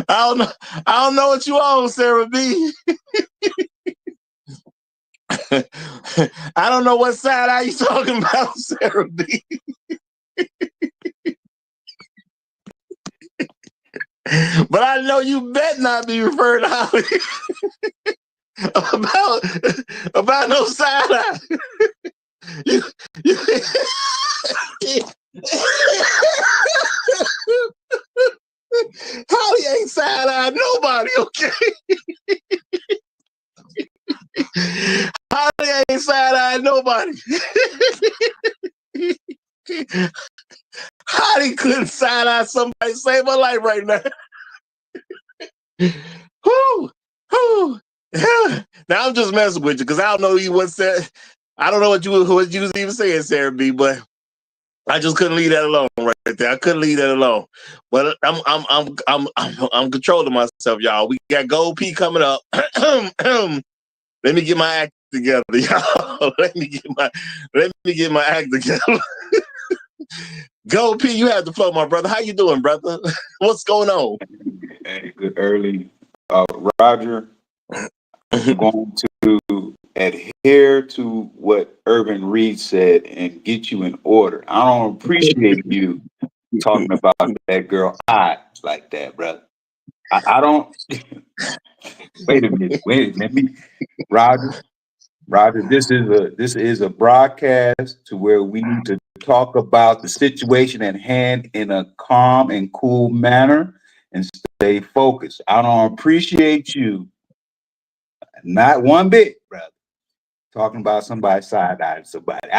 I don't know what you on, Sarah B. I don't know what side eye you talking about, Sarah B. But I know you bet not be referring to Holly about no side eye. Holly ain't side eye nobody, okay? Holly ain't side eye nobody. Hottie couldn't side eye somebody save my life right now. Whoo, whoo. Now I'm just messing with you because I don't know you what said. I don't know what you was even saying, Sarah B, but I just couldn't leave that alone right there. I couldn't leave that alone. But I'm controlling myself, y'all. We got Gold P coming up. Let me get my act together, y'all. Let me get my act together. Gold P, you have the flow, my brother. How you doing, brother? What's going on? Hey, good early. Roger, I'm going to adhere to what Urban Reed said and get you in order. I don't appreciate you talking about that girl like that, brother. I don't. Wait a minute. Let me, Roger. This is a broadcast to where we need to talk about the situation at hand in a calm and cool manner and stay focused. I don't appreciate you, not one bit, brother, talking about somebody side-eyeing somebody.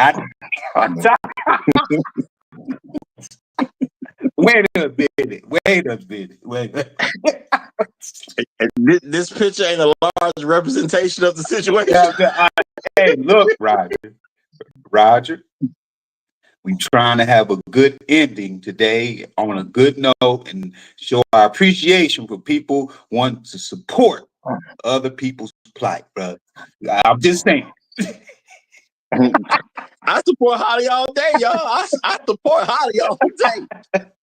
Wait a minute. This picture ain't a large representation of the situation. Hey, look, Roger. We trying to have a good ending today on a good note and show our appreciation for people wanting to support other people's plight, brother. I'm just saying. I support Holly all day, y'all. I support Holly all day.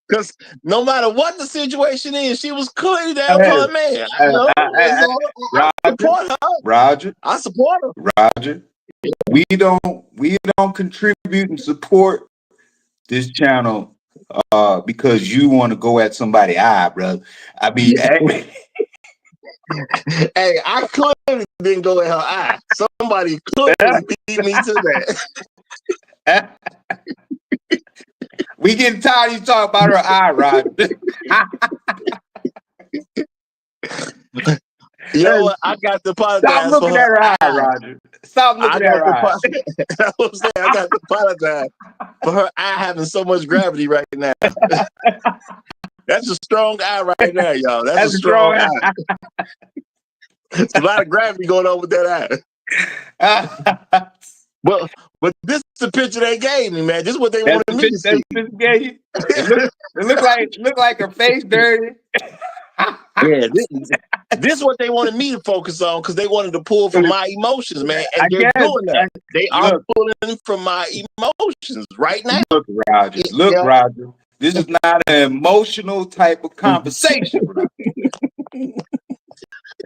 Because no matter what the situation is, she was clearly there for her man. I support her. Roger. I support her. Roger. We don't contribute and support this channel because you want to go at somebody's eye, brother. I mean, hey, I clearly didn't go at her eye. Somebody clearly beat me to that. We getting tired of you talking about her eye, Roger. You know what? I got to apologize. Stop looking at her eye, Roger. Stop looking at her eye. I got to apologize for her eye having so much gravity right now. That's a strong eye right now, y'all. That's a strong eye. There's a lot of gravity going on with that eye. But this is the picture they gave me, man. This is what they wanted me to see. It look like her face dirty. Yeah, this is what they wanted me to focus on because they wanted to pull from my emotions, man. And they're doing that. They are pulling from my emotions right now. Look, Roger. This is not an emotional type of conversation, Roger.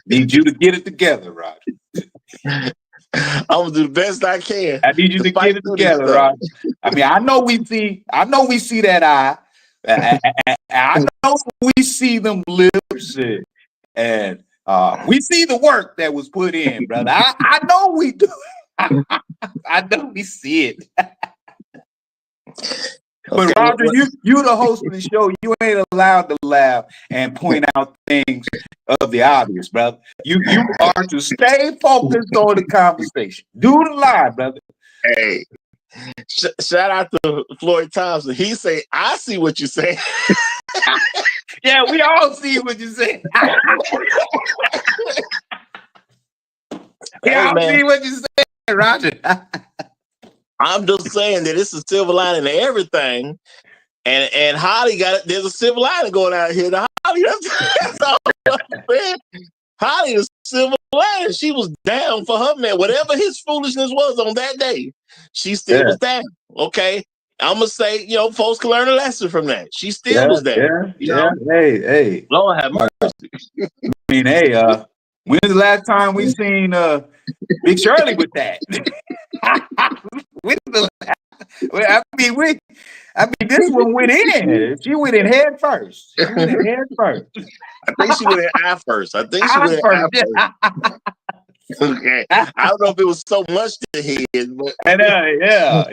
Need you to get it together, Roger. I'm gonna do the best I can. I need you to get it together, Roger. I mean, I know we see that eye. I know we see them lips and we see the work that was put in, brother. I know we do. I know we see it. But okay, Roger, you the host of the show. You ain't allowed to laugh and point out things of the obvious, brother. You are to stay focused on the conversation. Do the live, brother. Hey, shout out to Floyd Thompson. He say, "I see what you say." Yeah, we all see what you say. Hey, I see what you say, Roger. I'm just saying that it's a silver lining to everything, and Holly there's a silver lining going out here. The Holly, that's all I'm saying. Holly is silver lining. She was down for her man. Whatever his foolishness was on that day, she still was down. Okay, I'm gonna say, folks can learn a lesson from that. She still was there. Yeah. Hey. Lord have mercy. I mean, hey, when's the last time we seen Big Shirley with that? I mean, this one went in. She went in head first. I think she went in eye first. Okay. I don't know if it was so much to head, but yeah.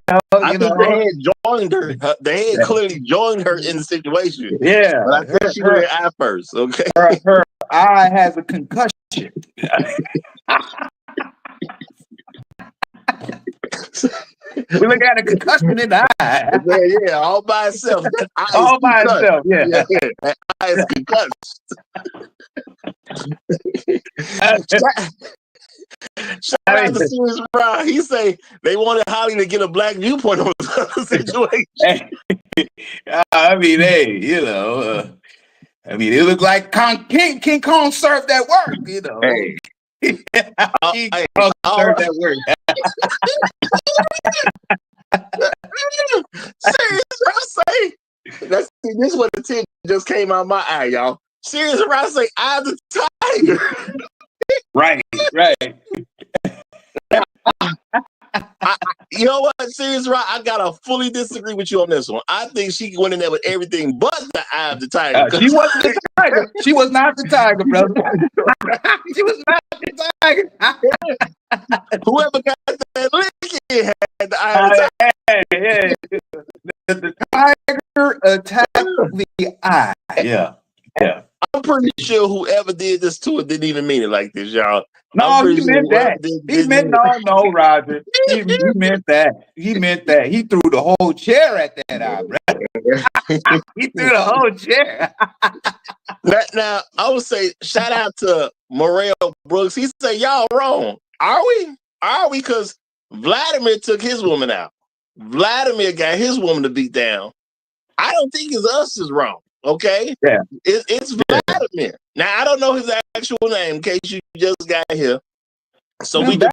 I think the head joined her. The head clearly joined her in the situation. Yeah. But I think she went in eye first. Okay. Her eye has a concussion. We look at a concussion in the eye. Yeah, all by itself. All by itself, yeah. That eye is concussed. Shout out to Serious Rob. He say they wanted Holly to get a black viewpoint on the situation. I mean, hey, you know, it looked like King Kong served that work, you know. Hey. King Kong served that work. Serious Rob say, this is what the tear just came out of my eye, y'all. Serious Rob say, I'm the tiger. Right. You know what, Serious Rock? I gotta fully disagree with you on this one. I think she went in there with everything but the eye of the tiger. She wasn't the tiger. She was not the tiger, brother. She was not the tiger. Whoever got that lick had the eye of the tiger. Yeah. The tiger attacked the eye. Yeah. I'm pretty sure whoever did this to it didn't even mean it like this, y'all. No, he meant that. He meant no, Roger. He meant that. He meant that. He threw the whole chair at that eye, bro. He threw the whole chair. Now, I would say shout out to Morel Brooks. He said, y'all wrong. Are we? Because Vladimir took his woman out. Vladimir got his woman to beat down. I don't think it's us is wrong. Okay? Yeah. It's Vladimir. Now, I don't know his actual name in case you just got here. So we just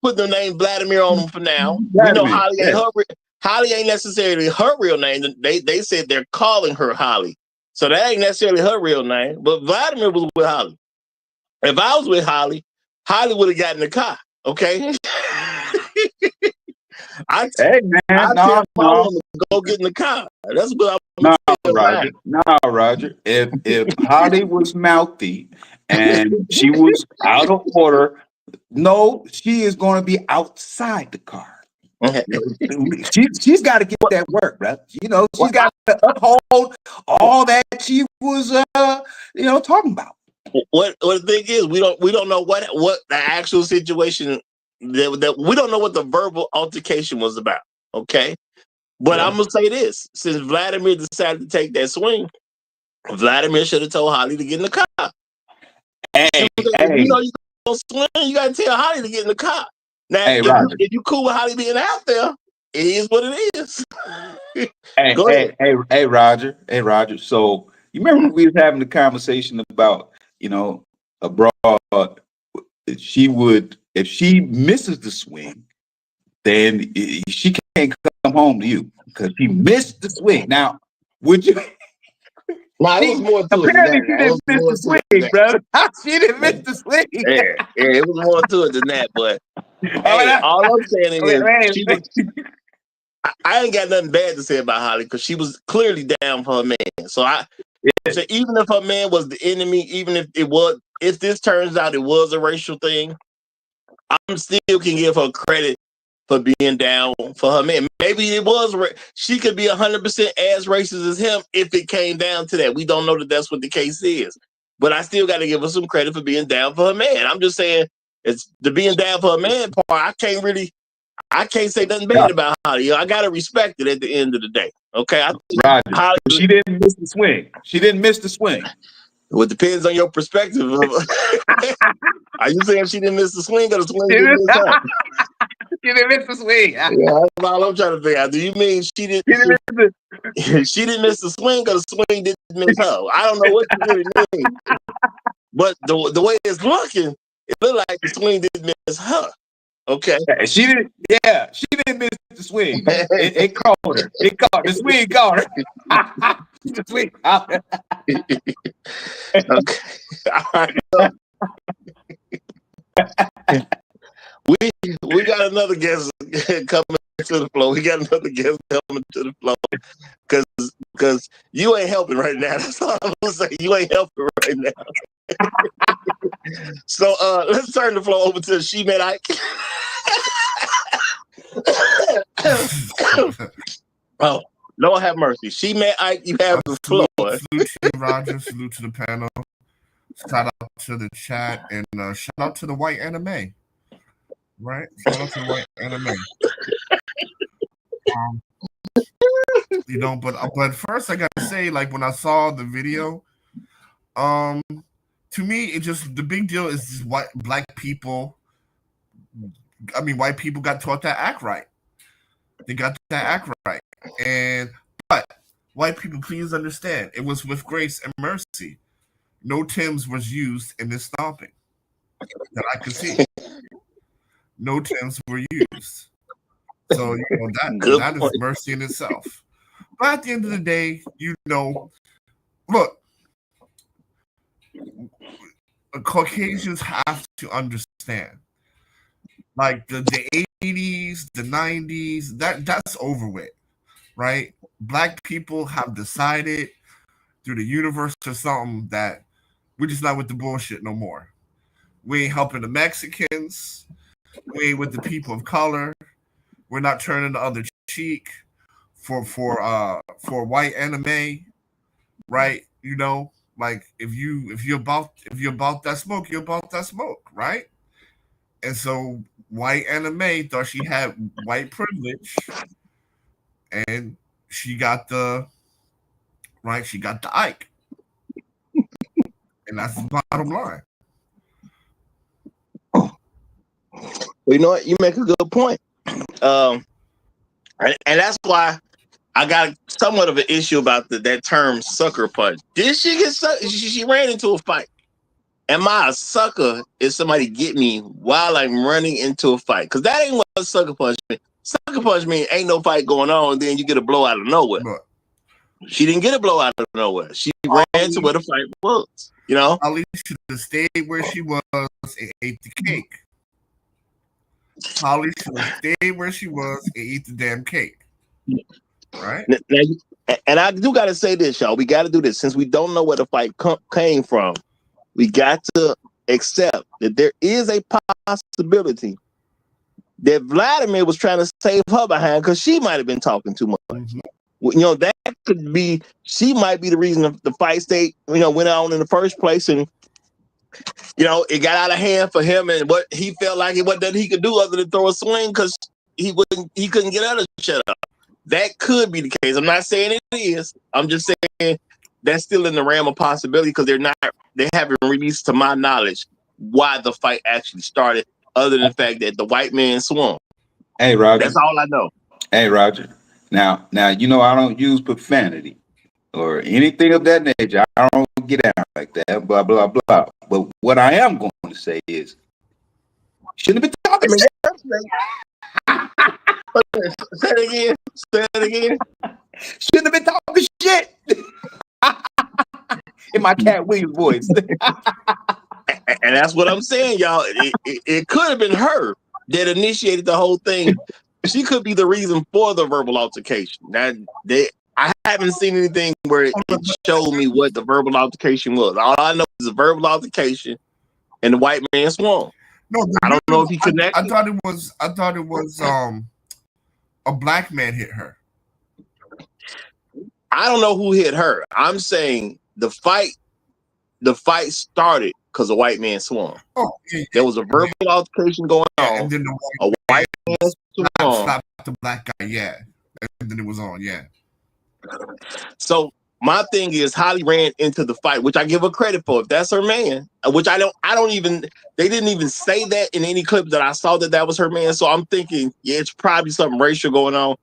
put the name Vladimir on him for now. Vladimir, we know Holly ain't necessarily her real name. They said they're calling her Holly. So that ain't necessarily her real name. But Vladimir was with Holly. If I was with Holly, Holly would have gotten the car. Okay? I tell my woman to go get in the car. That's what I'm Roger. No, Roger. If Holly was mouthy and she was out of order, no, she is going to be outside the car. She's got to get that work, bro. You know, she's got to uphold all that she was, talking about. What the thing is, we don't know what the actual situation that we don't know what the verbal altercation was about. Okay, but I'm gonna say this: since Vladimir decided to take that swing, Vladimir should have told Holly to get in the car. Hey, you know you gonna swing, you gotta tell Holly to get in the car. Now, if you cool with Holly being out there, it is what it is. Hey, Roger. So you remember we was having the conversation about, abroad. If she misses the swing, then she can't come home to you because she missed the swing. Now, would you? It was more to apparently she didn't miss the swing, bro. She didn't miss the swing. Yeah, it was more to it than that. But hey, all I'm saying is, I ain't got nothing bad to say about Holly because she was clearly down for her man. So so even if her man was the enemy, even if this turns out it was a racial thing, I'm still can give her credit for being down for her man. Maybe it was she could be 100% as racist as him if it came down to that. We don't know that that's what the case is, but I still got to give her some credit for being down for her man. I'm just saying it's the being down for her man part. I can't say nothing bad about Holly. I gotta respect it at the end of the day. Okay, Roger. Holly, she didn't miss the swing. Well, it depends on your perspective. Are you saying she didn't miss the swing or the swing didn't miss her? She didn't miss the swing. Yeah, that's all I'm trying to figure out. Do you mean she didn't miss the swing or the swing didn't miss her? I don't know what you really mean. But the way it's looking, it looked like the swing didn't miss her. Okay. She didn't miss the swing. It caught her. The swing caught her. The swing caught her. Okay. All right. We got another guest coming to the floor. We got another guest coming to the floor because you ain't helping right now. That's all I'm gonna say. You ain't helping right now. So let's turn the floor over to She Met Ike. Oh, Lord have mercy. She Met Ike. You have the floor. Salute to you, Roger. Salute to the panel. Shout out to the chat and shout out to the white anime. right? Shout out to the white anime. But first I gotta say, like when I saw the video, to me it just the big deal is just white people got taught that act right. They got that act right. But white people, please understand, it was with grace and mercy. No Tims was used in this stomping that I could see. No Tims were used. So that is mercy in itself. But at the end of the day, look, Caucasians have to understand. Like the 80s, the 90s, that's over with, right? Black people have decided through the universe or something that we're just not with the bullshit no more. We ain't helping the Mexicans. We ain't with the people of color. We're not turning the other cheek for white anime, right? Like if you're about that smoke, you're about that smoke, right? And so white anime thought she had white privilege, and she got the Ike, and that's the bottom line. Well, you know what? You make a good point. And that's why I got somewhat of an issue about that term sucker punch. Did she get she ran into a fight? Am I a sucker if somebody get me while I'm running into a fight? Because that ain't what a sucker punch means. Sucker punch means ain't no fight going on, then you get a blow out of nowhere. Right. She didn't get a blow out of nowhere. She ran to where the fight was. Ali should have stayed where she was and ate the cake. Holly should have stayed where she was and eat the damn cake. Right? And I do got to say this, y'all. We got to do this. Since we don't know where the fight came from, we got to accept that there is a possibility that Vladimir was trying to save her behind because she might have been talking too much. Mm-hmm. That could be, she might be the reason the fight state, went on in the first place. And, it got out of hand for him, and what he felt like it wasn't that he could do other than throw a swing because he couldn't get her to shut up. That could be the case. I'm not saying it is. I'm just saying that's still in the realm of possibility because they haven't released, to my knowledge, why the fight actually started, other than the fact that the white man swung. Hey, Roger. That's all I know. Hey, Roger. Now, I don't use profanity or anything of that nature. I don't get out like that, blah, blah, blah. But what I am going to say is, shouldn't have been talking shit. Say it again. Shouldn't have been talking shit. In my Cat Williams voice. And that's what I'm saying, y'all. It could have been her that initiated the whole thing. She could be the reason for the verbal altercation. I haven't seen anything where it showed me what the verbal altercation was. All I know is a verbal altercation, and the white man swung. No, I don't know if he connected. I thought it was a black man hit her. I don't know who hit her. I'm saying the fight started because a white man swung. Oh, yeah. There was a verbal altercation going on. And then a white man slapped the black guy, yeah. And then it was on, yeah. So my thing is, Holly ran into the fight, which I give her credit for. If that's her man, which they didn't even say that in any clip that I saw that was her man. So I'm thinking, yeah, it's probably something racial going on,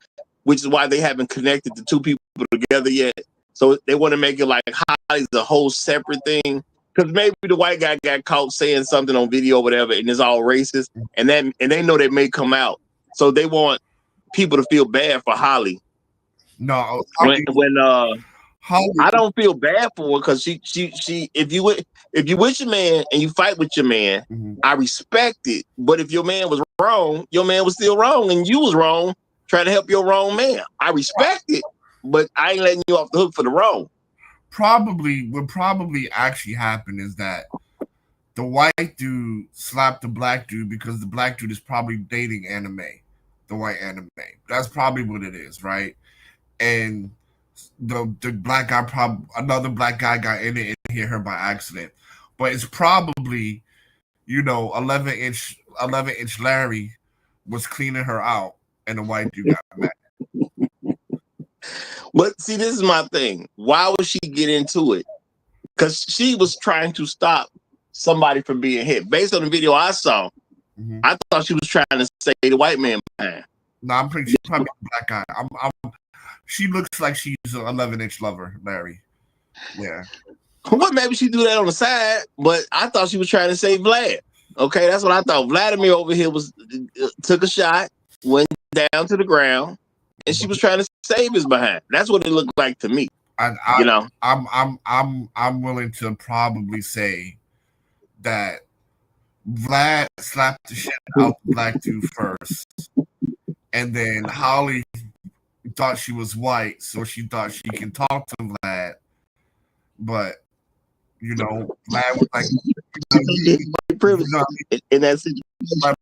which is why they haven't connected the two people together yet. So they want to make it like Holly's a whole separate thing. Because maybe the white guy got caught saying something on video or whatever, and it's all racist. And they know that may come out. So they want people to feel bad for Holly. No, Holly, I don't feel bad for her because she if you with your man and you fight with your man, mm-hmm. I respect it. But if your man was wrong, your man was still wrong, and you was wrong trying to help your wrong man. I respect it, but I ain't letting you off the hook for the wrong. What probably actually happened is that the white dude slapped the black dude because the black dude is probably dating the white anime. That's probably what it is, right? And the black guy, another black guy got in it and hit her by accident. But it's probably, 11-inch 11-inch Larry was cleaning her out, and the white dude got mad. But see, this is my thing. Why would she get into it? Because she was trying to stop somebody from being hit. Based on the video I saw, I thought she was trying to say the white man behind. No, I'm pretty sure she's probably a black guy. She looks like she's an 11-inch lover, Larry. Yeah. Well, maybe she do that on the side, but I thought she was trying to save Vlad. Okay, that's what I thought. Vladimir over here took a shot, went down to the ground, and she was trying to save his behind. That's what it looked like to me. I'm willing to probably say that Vlad slapped the shit out the black dude first, and then Holly thought she was white, so she thought she can talk to Vlad, but Vlad was like, in that situation.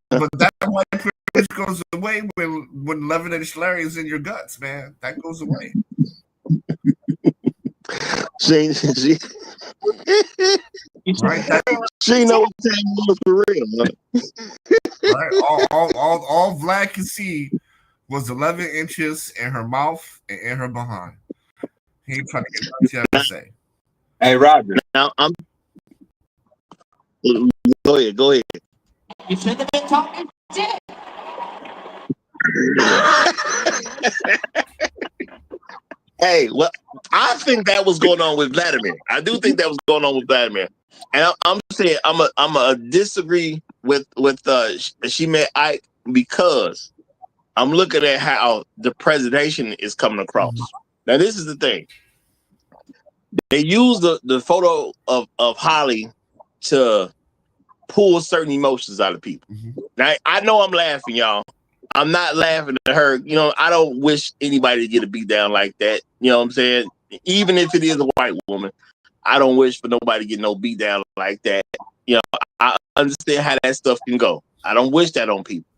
But that white privilege goes away when 11-inch Larry is in your guts, man. That goes away. She Right? She know what time was for real. Right? All Vlad could see was 11 inches in her mouth and in her behind. He ain't trying to get nothing to say. Hey, Roger. Now go ahead. You should have been talking shit. Hey, well, I think that was going on with Vladimir. I do think that was going on with Vladimir, and I'm saying I'm a disagree with she met Ike because I'm looking at how the presentation is coming across. Now, this is the thing. They use the photo of Holly to pull certain emotions out of people. Now, I know I'm laughing, y'all. I'm not laughing at her. I don't wish anybody to get a beat down like that. You know what I'm saying? Even if it is a white woman, I don't wish for nobody to get no beat down like that. I understand how that stuff can go. I don't wish that on people.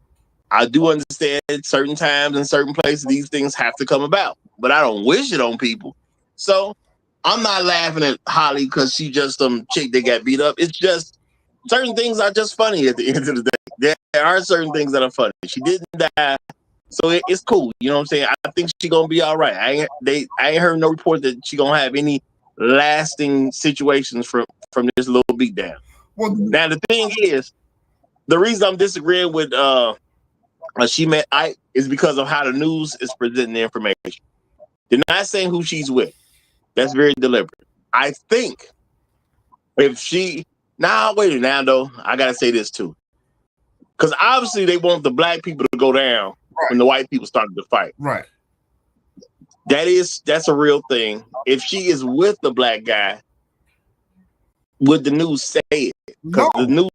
I do understand at certain times and certain places these things have to come about, but I don't wish it on people. So I'm not laughing at Holly because she just some chick that got beat up. It's just certain things are just funny at the end of the day. There are certain things that are funny. She didn't die, so it's cool. You know what I'm saying? I think she's gonna be all right. I ain't heard no report that she gonna have any lasting situations from this little beat down. Well, now the thing is, the reason I'm disagreeing with she met Ike is because of how the news is presenting the information. They're not saying who she's with. That's very deliberate. I think if she wait a minute now though, I gotta say this too. Because obviously they want the black people to go down when the white people started to fight. Right. That's a real thing. If she is with the black guy, would the news say it? Because the news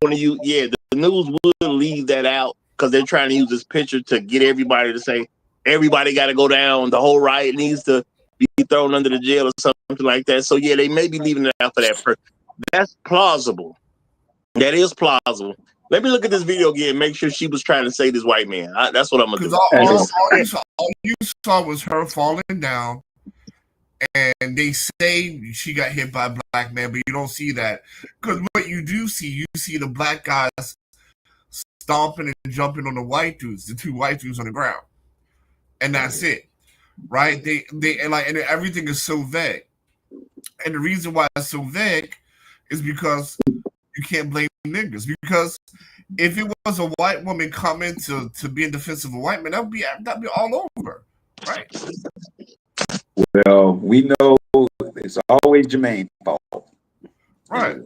want to use, the news would leave that out because they're trying to use this picture to get everybody to say everybody got to go down. The whole riot needs to be thrown under the jail or something like that. So they may be leaving it out for that person. That's plausible. That is plausible. Let me look at this video again. Make sure she was trying to say this white man. That's what I'm gonna do. All you saw was her falling down, and they say she got hit by a black man, but you don't see that because what you do see, you see the black guys stomping and jumping on the white dudes, the two white dudes on the ground, and that's it, right? They and everything is so vague, and the reason why it's so vague is because you can't blame niggas, because if it was a white woman coming to be in defense of a white man, that'd be all over, right? Well, we know it's always Jermaine's fault, right?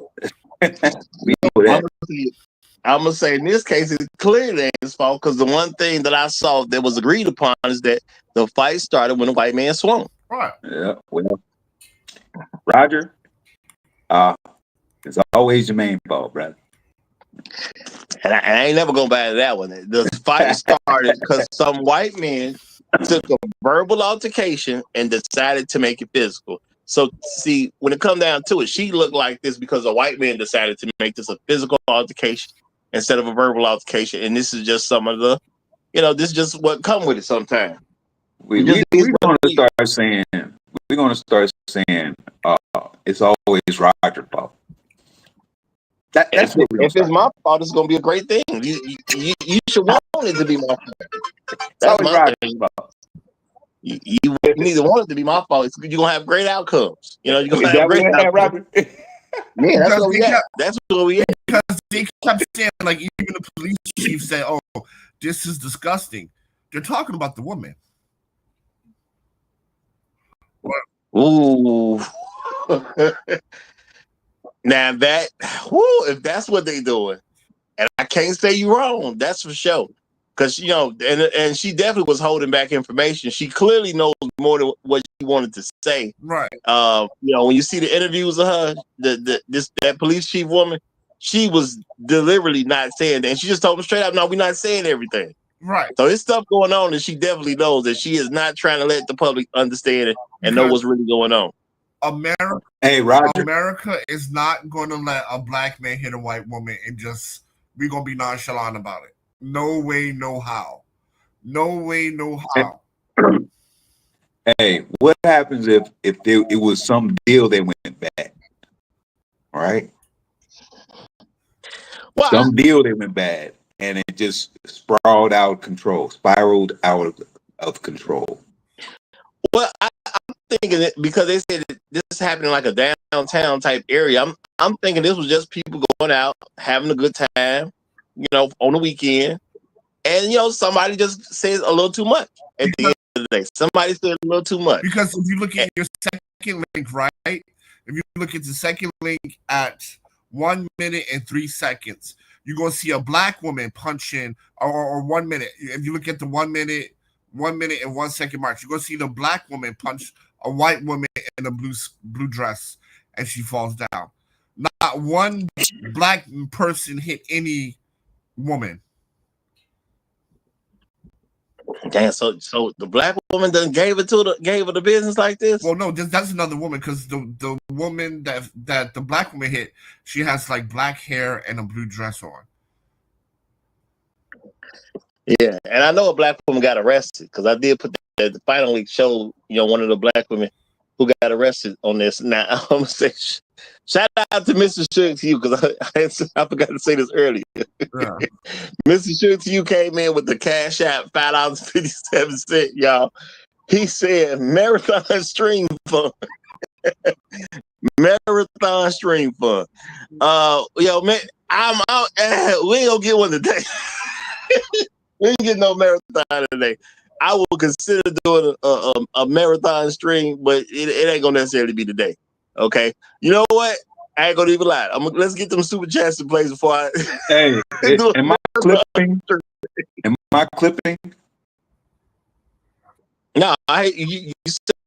We know that. I'm gonna say in this case it's clearly his fault because the one thing that I saw that was agreed upon is that the fight started when the white man swung. Right. Yeah. Well, Roger, it's always Jermaine's fault, brother. And I ain't never gonna buy that one. The fight started because some white man took a verbal altercation and decided to make it physical. So, see, when it come down to it, she looked like this because a white man decided to make this a physical altercation instead of a verbal altercation. And this is just some of the, this is just what come with it sometimes. We're going to start saying, it's always Roger's fault. That's what if it's my fault, it's gonna be a great thing. You should want it to be my fault. That's my thing. You need to want it to be my fault. You're gonna have great outcomes. You know, you're gonna have great outcomes. Robert? Yeah, that's where we at. That's where we at. Because they kept saying, like, even the police chief said, "Oh, this is disgusting." They're talking about the woman. Ooh. Now that, if that's what they doing, and I can't say you wrong, that's for sure. Because, you know, and she definitely was holding back information. She clearly knows more than what she wanted to say. Right. You know, when you see the interviews of her, that police chief woman, she was deliberately not saying that. And she just told them straight up, no, we're not saying everything. Right. So there's stuff going on, and she definitely knows that she is not trying to let the public understand it and know what's really going on. America is not going to let a black man hit a white woman and just, we're going to be nonchalant about it. No way, no how. No way, no how. Hey, what happens if it was some deal that went bad? All right? Well, some deal that went bad, and it just spiraled out of control. Well, I'm thinking that because they said that this is happening like a downtown type area. I'm thinking this was just people going out having a good time, you know, on the weekend, and you know somebody just says a little too much at the end of the day. Somebody said a little too much. Because if you look at your second link, right? If you look at the second link at 1 minute and 3 seconds, you're gonna see a black woman punching, or 1 minute. If you look at the 1 minute and 1 second mark, you're gonna see the black woman punch a white woman in a blue dress, and she falls down. Not one black person hit any woman. Damn, so the black woman done gave her the business like this? Well, no, that's another woman, because the woman that the black woman hit, she has like black hair and a blue dress on. Yeah, and I know a black woman got arrested because I did put that finally show, you know, one of the black women who got arrested on this. Now I'm gonna say shout out to Mr. Sugar to you, because I forgot to say this earlier. Yeah. Mr. Sugar to you came in with the cash app $5.57, y'all. He said marathon stream fund. Marathon stream fund. Yo, man, I'm out. We ain't gonna get one today. We ain't getting no marathon today. I will consider doing a marathon stream, but it ain't gonna necessarily be today. Okay, you know what? I ain't gonna even lie. Let's get them super chats in place before I. Hey, am I clipping? Am I clipping? No, you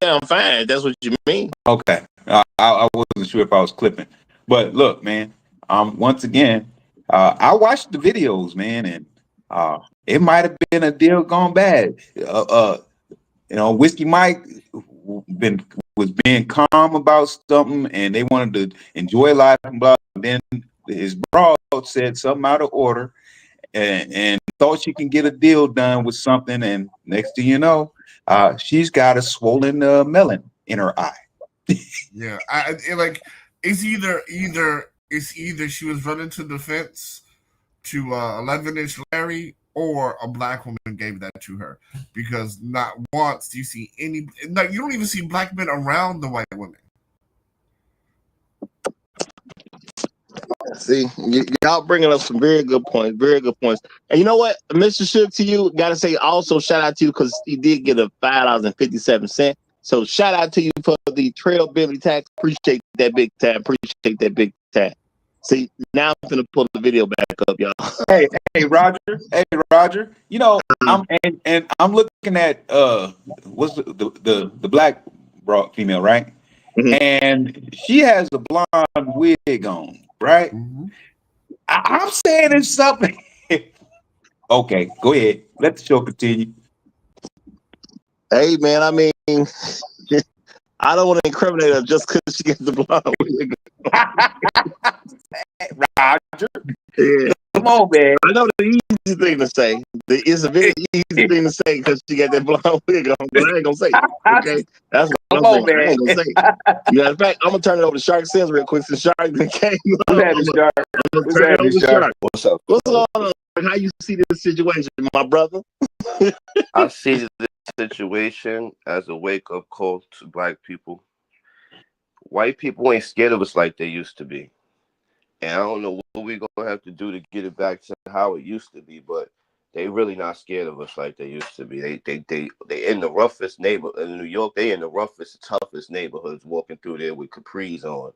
sound fine. That's what you mean. Okay, I wasn't sure if I was clipping, but look, man. Once again, I watched the videos, man, and it might have been a deal gone bad. You know, Whiskey Mike was being calm about something, and they wanted to enjoy life and blah. Then his Brawl said something out of order, and thought she can get a deal done with something, and next thing you know, she's got a swollen melon in her eye. Yeah, it's either she was running to defense to 11-inch Larry, or a black woman gave that to her, because not once do you see any. No, you don't even see black men around the white women. See, y'all bringing up some very good points. Very good points. And you know what, Mr. Shook, to you, gotta say also shout out to you because he did get a $5.57. So shout out to you for the trailability tax. Appreciate that big time. Appreciate that big time. See, now I'm gonna pull the video back up, y'all. Hey, Roger. Hey, Roger. You know, I'm looking at what's the black female, right? Mm-hmm. And she has a blonde wig on, right? Mm-hmm. I'm saying it's something. Okay, go ahead. Let the show continue. Hey, man, I mean, I don't want to incriminate her just because she gets the blonde wig. Roger, yeah. Come on, man. I know the easy thing to say, It's a very easy thing to say because she got that blonde wig on, but I ain't gonna say it. Okay, that's what I'm saying. I ain't gonna say it. Yeah, in fact, I'm gonna turn it over to Shark Sims real quick. Since Shark came up, I'm gonna turn it over to Shark. What's up? What's going on? How you see this situation, my brother? I see this situation as a wake-up call to black people. White people ain't scared of us like they used to be. And I don't know what we're going to have to do to get it back to how it used to be, but they really not scared of us like they used to be. They in the roughest neighborhood in New York. They in the roughest, toughest neighborhoods, walking through there with capris on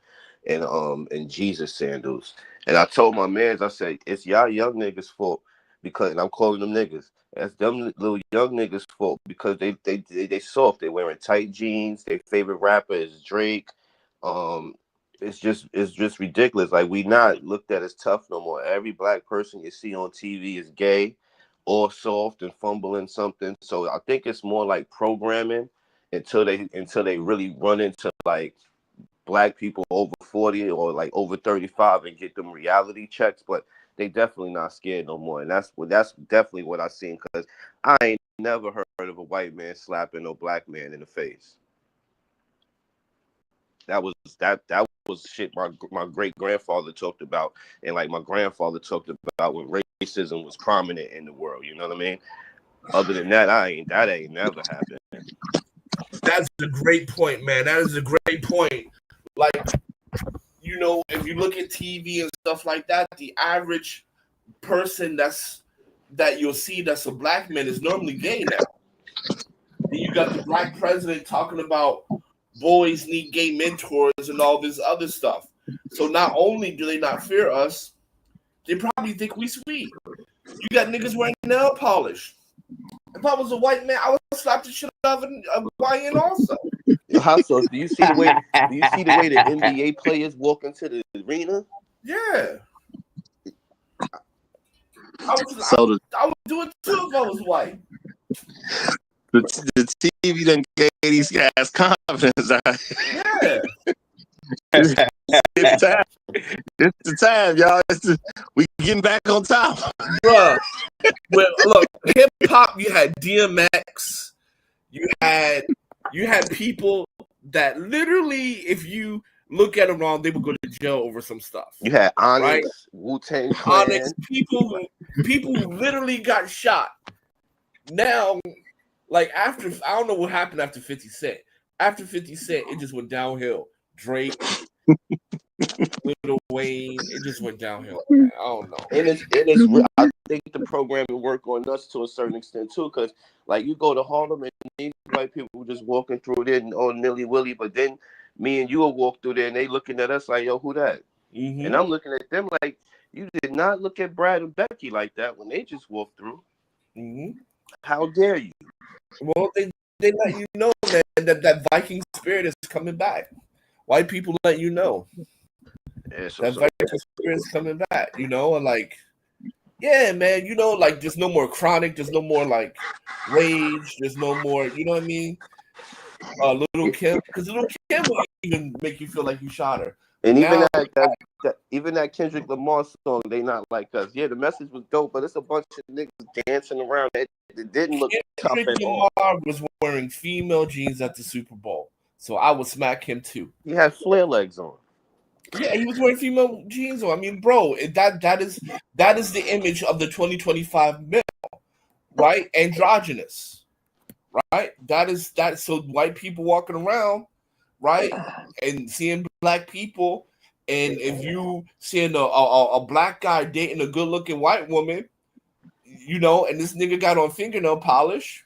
and Jesus sandals. And I told my mans, I said, it's y'all young niggas' fault because, and I'm calling them niggas. That's them little young niggas' fault because they soft. They wearing tight jeans. Their favorite rapper is Drake. It's just ridiculous. Like, we not looked at as tough no more. Every black person you see on TV is gay or soft and fumbling something. So I think it's more like programming until they really run into like black people over 40 or like over 35 and get them reality checks. But they definitely not scared no more. And that's definitely what I seen, because I ain't never heard of a white man slapping no black man in the face. That was shit my great grandfather talked about, and like my grandfather talked about when racism was prominent in the world. You know what I mean? Other than that, that ain't never happened. That's a great point, man. That is a great point. Like, you know, if you look at TV and stuff like that, the average person that you'll see that's a black man is normally gay now. And you got the black president talking about boys need gay mentors and all this other stuff. So not only do they not fear us, they probably think we sweet. You got niggas wearing nail polish. If I was a white man, I would slap the shit out of a Hawaiian also. So do you see the way the NBA players walk into the arena? Yeah. I would do it too if I was white. The TV done gave these guys confidence. Yeah. It's the time, y'all. We getting back on top. Bruh. Well, look, hip hop, you had DMX, you had people that literally, if you look at them wrong, they would go to jail over some stuff. You had Onyx, right? Wu-Tang Clan. Onyx, people who literally got shot. Now, like, after, I don't know what happened after 50 Cent. After 50 Cent, it just went downhill. Drake, Lil Wayne, it just went downhill. Man. I don't know. And I think the program will work on us to a certain extent too, because like you go to Harlem and these white people just walking through there and all nilly willy, but then me and you will walk through there and they looking at us like, yo, who that? Mm-hmm. And I'm looking at them like, you did not look at Brad and Becky like that when they just walked through. Mm-hmm. How dare you? Well, they let you know, man, that Viking spirit is coming back. White people let you know. Yeah, that Viking spirit is coming back, you know, and like, yeah, man, you know, like there's no more chronic, there's no more like rage, there's no more, you know what I mean? Little Kim, because Little Kim will even make you feel like you shot her. And even that Kendrick Lamar song, they not like us. Yeah, the message was dope, but it's a bunch of niggas dancing around that didn't look tough at all. Lamar was wearing female jeans at the Super Bowl, so I would smack him too. He had flare legs on. Yeah, he was wearing female jeans on. I mean, bro, that is the image of the 2025 male, right? Androgynous, right? That. So white people walking around, right, and seeing black people, and if you seeing a black guy dating a good-looking white woman, you know, and this nigga got on fingernail polish,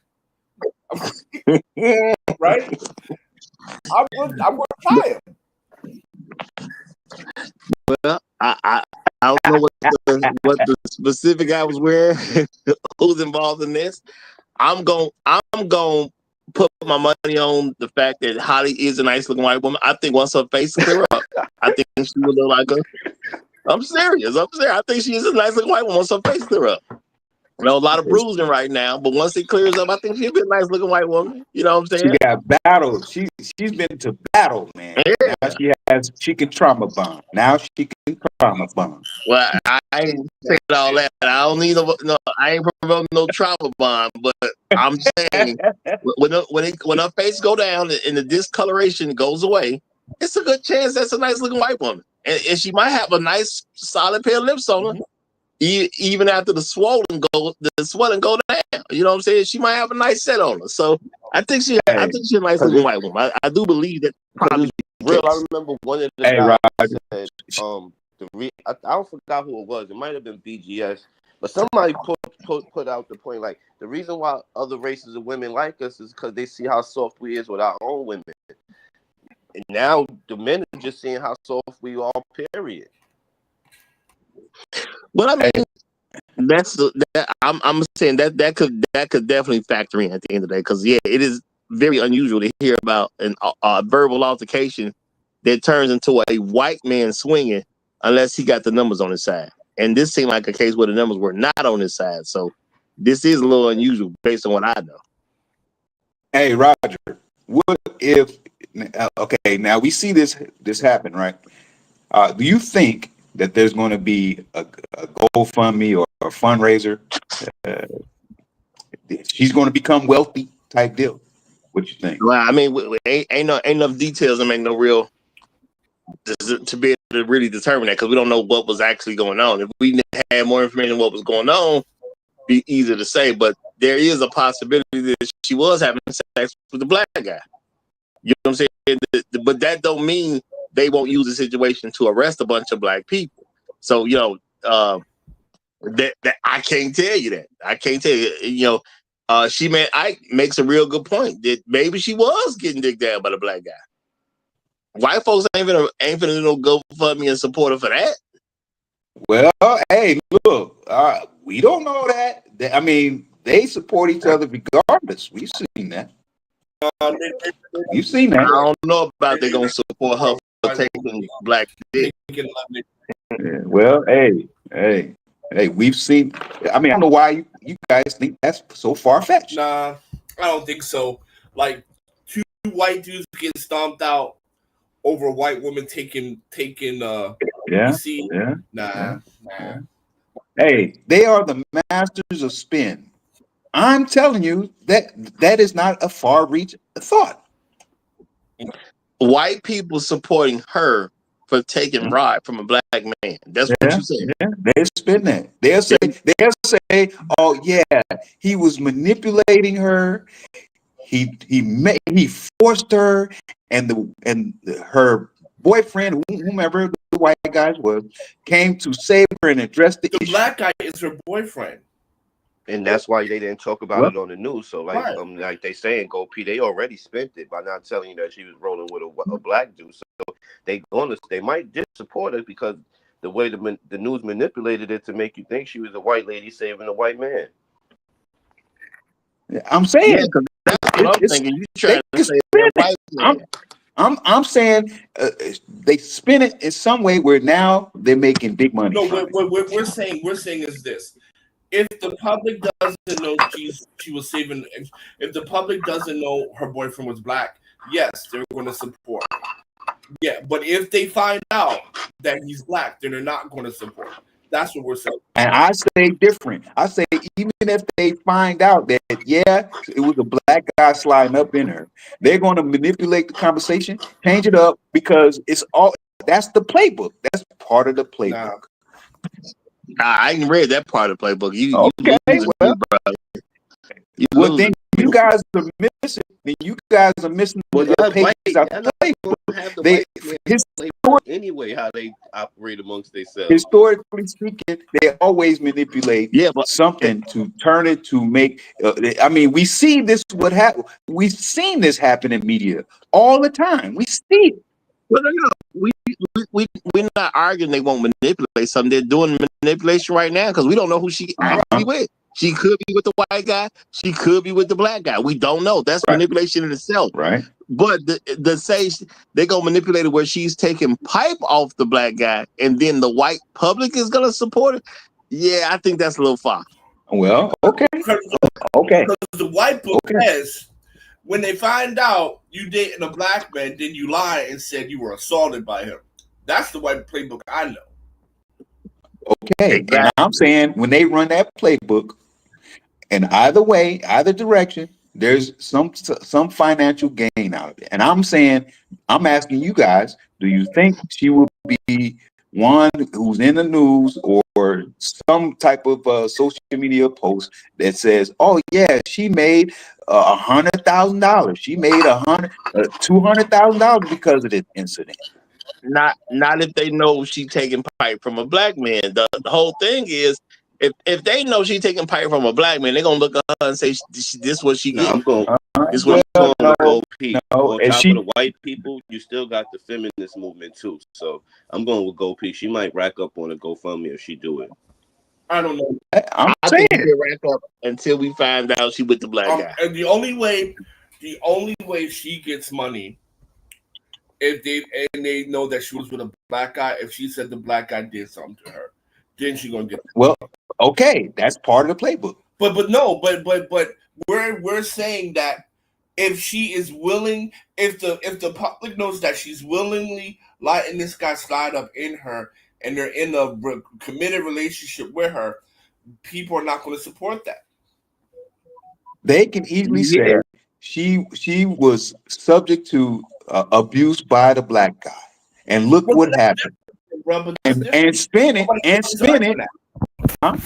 right? I'm gonna try him. Well, I don't know what the specific I was wearing, who's involved in this. I'm going put my money on the fact that Holly is a nice looking white woman. I think once her face clear up, I think she will look like her. I'm serious. I think she is a nice looking white woman once her face clear up. You know, a lot of bruising right now, but once it clears up, I think she'll be a nice looking white woman. You know what I'm saying? She got battle. She's been to battle, man. Yeah. Now she can trauma bond. Now she can trauma bond. Well, I ain't saying all that. I don't need I ain't promoting no trauma bond, but I'm saying when her face go down and the discoloration goes away, it's a good chance that's a nice looking white woman, and she might have a nice solid pair of lips on her. Even after the swelling go down, you know what I'm saying? She might have a nice set on her. So I think she's a nice looking white woman. I do believe that. Probably real. I remember one of the guys said, I don't forgot who it was. It might have been BGS, but somebody put out the point like the reason why other races of women like us is because they see how soft we is with our own women, and now the men are just seeing how soft we are. Period. But I mean, I'm saying that could definitely factor in at the end of the day, because it is very unusual to hear about a verbal altercation that turns into a white man swinging unless he got the numbers on his side. And this seemed like a case where the numbers were not on his side. So this is a little unusual based on what I know. Hey, Roger, what if? Okay, now we see this happen, right? Do you think that there's going to be a GoFundMe or a fundraiser? She's going to become wealthy type deal. What you think? Well, I mean, ain't enough details to make no real to be able to really determine that, because we don't know what was actually going on. If we had more information on what was going on, it'd be easier to say. But there is a possibility that she was having sex with the black guy. You know what I'm saying? But that don't mean they won't use the situation to arrest a bunch of black people. So, you know, that I can't tell you that. I can't tell you. You know, Ike makes a real good point that maybe she was getting dicked down by the black guy. White folks ain't finna no GoFundMe and support her for that. Well, hey, look, we don't know that. I mean, they support each other regardless. We've seen that. You've seen that. I don't know about they gonna support her for taking black dick. Yeah, well, hey, we've seen. I mean, I don't know why you guys think that's so far-fetched. Nah, I don't think so. Like, two white dudes get stomped out over a white woman taking Nah. Hey, they are the masters of spin. I'm telling you that is not a far-reach thought. White people supporting her for taking ride from a black man. That's what you said. Yeah, they spin that. They'll say, oh yeah, he was manipulating her. He forced her, and her boyfriend, whomever the white guy was, came to save her and address the issue. Black guy is her boyfriend. And that's why they didn't talk about it on the news. So like they saying, Go P, they already spent it by not telling you that she was rolling with a black dude. So they might just support it because the way the news manipulated it to make you think she was a white lady saving a white man. I'm saying that's what I'm thinking. You trying to say a white man. I'm saying they spin it in some way where now they're making big money. No, what we're saying is this. If the public doesn't know she was saving, if the public doesn't know her boyfriend was black, yes, they're going to support. Yeah, but if they find out that he's black, then they're not going to support. That's what we're saying. And I say different. I say even if they find out that it was a black guy sliding up in her, they're going to manipulate the conversation, change it up, because that's the playbook. That's part of the playbook. I ain't read that part of the playbook. You then you guys are missing. Then you guys are missing the pages out the playbook. Anyway, how they operate amongst themselves. Historically speaking, they always manipulate something to turn it to make. I mean, we see this. What happened? We've seen this happen in media all the time. We see it. Well, no, we're not arguing they won't manipulate something. They're doing manipulation right now because we don't know who she actually with. She could be with the white guy. She could be with the black guy. We don't know. That's manipulation in itself. Right. But the say they're going to manipulate it where she's taking pipe off the black guy and then the white public is going to support it. Yeah, I think that's a little far. Well, okay. Because the white book says when they find out you dating a black man, then you lie and said you were assaulted by him. That's the white playbook I know. Okay, exactly. And I'm saying when they run that playbook, and either way, either direction, there's some financial gain out of it. And I'm saying, I'm asking you guys, do you think she will be one who's in the news or some type of social media post that says, "Oh yeah, she made $100,000. She made $200,000 because of this incident." Not if they know she taking pipe from a black man. The whole thing is, if they know she taking pipe from a black man, they're gonna look at her and say, "This what she get." I'm going. This what with GoP. On and top of the white people, you still got the feminist movement too. So I'm going with GoP. She might rack up on a GoFundMe if she do it. I don't know. I think she can rack up until we find out she with the black guy. And the only way she gets money, if they know that she was with a black guy, if she said the black guy did something to her, then she gonna get. Well, okay, that's part of the playbook. But we're saying that if she is willing, if the public knows that she's willingly letting this guy slide up in her, and they're in a committed relationship with her, people are not going to support that. They can easily say she was subject to abuse by the black guy, and look what happened. And spin it. Huh?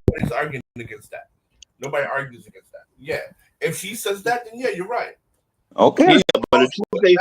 Nobody's arguing against that. Nobody argues against that. Yeah. If she says that, then yeah, you're right. Okay. Yeah, but if she say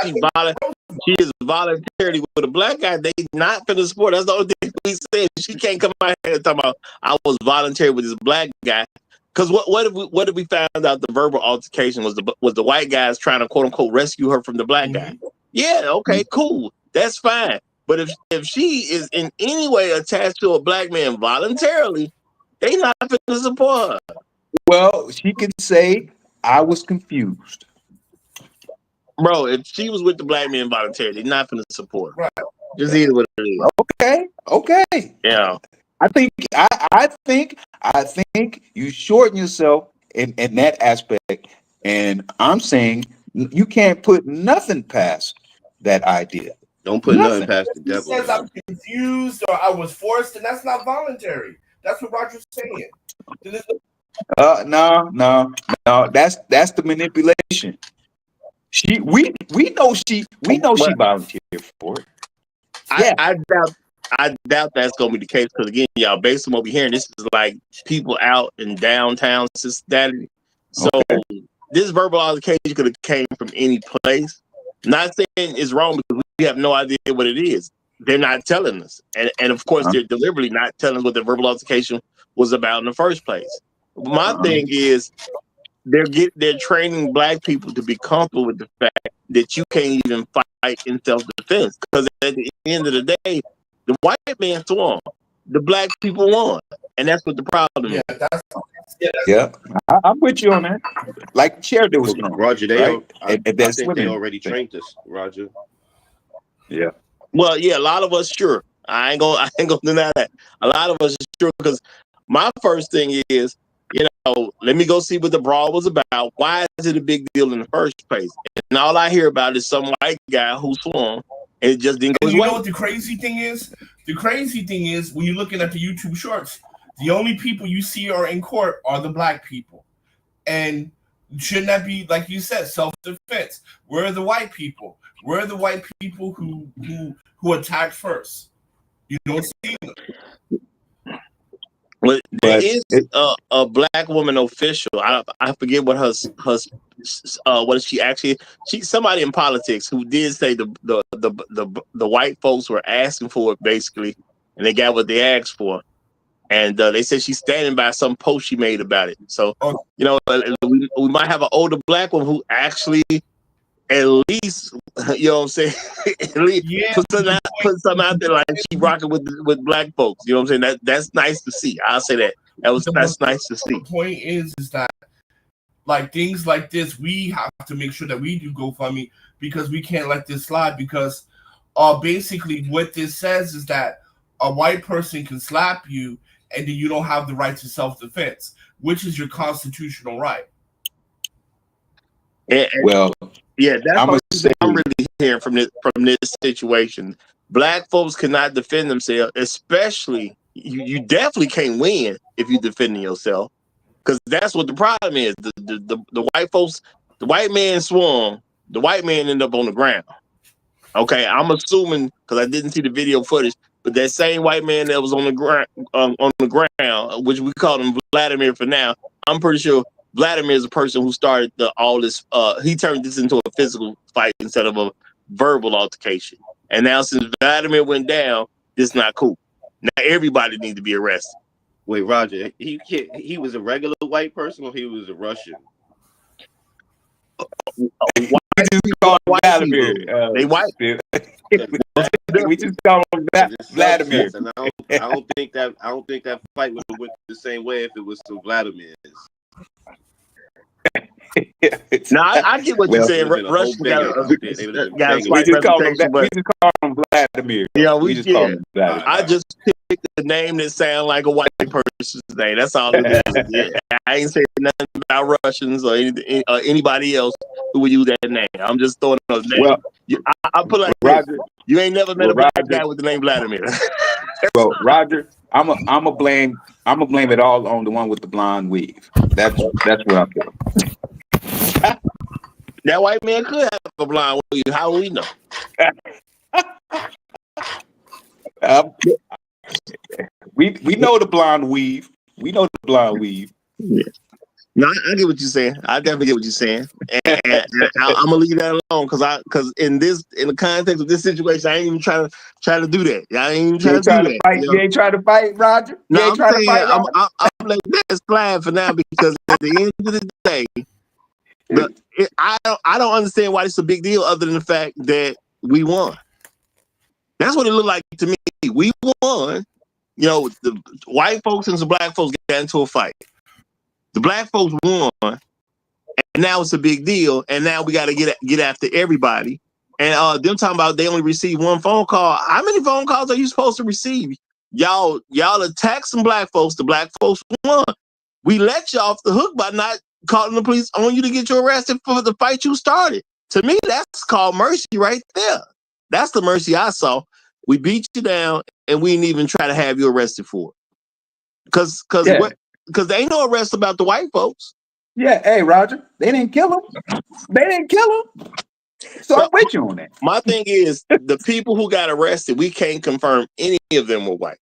she is voluntarily with a black guy, they not finna support. That's the only thing we said. She can't come out here and talk about I was voluntary with this black guy. Because what if we found out the verbal altercation was the white guys trying to quote unquote rescue her from the black guy? Yeah, okay, cool. That's fine. But if she is in any way attached to a black man voluntarily, they not finna support her. Well, she can say I was confused. Bro, if she was with the black man voluntarily, they're not finna support her. Right. Just either what it is. Okay. Yeah. I think you shorten yourself in that aspect, and I'm saying you can't put nothing past that idea. Don't put nothing past the devil. Says I'm confused or I was forced, and that's not voluntary. That's what Roger's saying. No. That's the manipulation. We know she volunteered for it. I doubt that's gonna be the case because again, y'all, based on what we're hearing, this is like people out in downtown Cincinnati. So this verbal altercation could have came from any place. Not saying it's wrong because we have no idea what it is. They're not telling us, and of course they're deliberately not telling us what the verbal altercation was about in the first place. My thing is they're training black people to be comfortable with the fact that you can't even fight in self-defense because at the end of the day, the white man won, the black people won, and that's what the problem is. Yeah, I'm with you on that. Like Sheridan was wrong, Roger. I think they already trained us, Roger. Yeah. Well, yeah, a lot of us sure. I ain't gonna deny that. A lot of us are sure because my first thing is, let me go see what the brawl was about. Why is it a big deal in the first place? And all I hear about is some white guy who swung and it just didn't go his way. You know what the crazy thing is? The crazy thing is when you're looking at the YouTube shorts, the only people you see are in court are the black people. And shouldn't that be, like you said, self-defense? Where are the white people? Where are the white people who attacked first? You don't see them. Well, there is a black woman official. I forget what her what she actually somebody in politics who did say the white folks were asking for it basically, and they got what they asked for, and they said she's standing by some post she made about it. So we might have an older black one who actually at least what I'm saying at least put something out there like she rocking with black folks. You know what I'm saying? That's nice to see. I'll say that. That's nice to see. The point is that like things like this, we have to make sure that we do GoFundMe because we can't let this slide because basically what this says is that a white person can slap you and then you don't have the right to self-defense, which is your constitutional right. Well, yeah, that's I'm what say I'm really hearing from this situation. Black folks cannot defend themselves, especially you definitely can't win if you're defending yourself, because that's what the problem is. The white folks, the white man swung, the white man ended up on the ground. Okay, I'm assuming because I didn't see the video footage, but that same white man that was on the ground, which we call him Vladimir for now, I'm pretty sure Vladimir is the person who started all this. He turned this into a physical fight instead of a verbal altercation. And now since Vladimir went down, this is not cool. Now everybody needs to be arrested. Wait, Roger, he was a regular white person or he was a Russian? just call him Vladimir. They white. We just call him Vladimir. And I don't think that fight would have went the same way if it was some Vladimirs. No, I get what you're saying. Russian got a slight reputation, but we just call him Vladimir. Yeah, we just call him Vladimir. I just picked the name that sounds like a white person's name. That's all it is. Yeah. I ain't saying nothing about Russians or anybody else who would use that name. I'm just throwing those names. Well, I put like Roger, you ain't never met a black guy with the name Vladimir. Well, Roger, I'm a blame it all on the one with the blonde weave. That's what I feel. That white man could have a blonde weave. How will we know? We know the blonde weave. We know the blonde weave. Yeah. No, I get what you're saying. I definitely get what you're saying, and I'm gonna leave that alone because in the context of this situation, I ain't even trying to do that. I ain't even trying to do that. Fight. You ain't trying to fight, Roger. No, I'm saying I'm letting that slide for now because at the end of the day, I don't understand why it's a big deal other than the fact that we won. That's what it looked like to me. We won. You know, the white folks and some black folks got into a fight. The black folks won, and now it's a big deal. And now we got to get after everybody. And them talking about they only received one phone call. How many phone calls are you supposed to receive? Y'all attacked some black folks. The black folks won. We let you off the hook by not calling the police on you to get you arrested for the fight you started. To me, that's called mercy right there. That's the mercy I saw. We beat you down, and we didn't even try to have you arrested for it. Because there ain't no arrest about the white folks. Yeah, hey, Roger, they didn't kill him. So I'm with you on that. My thing is, the people who got arrested, we can't confirm any of them were white.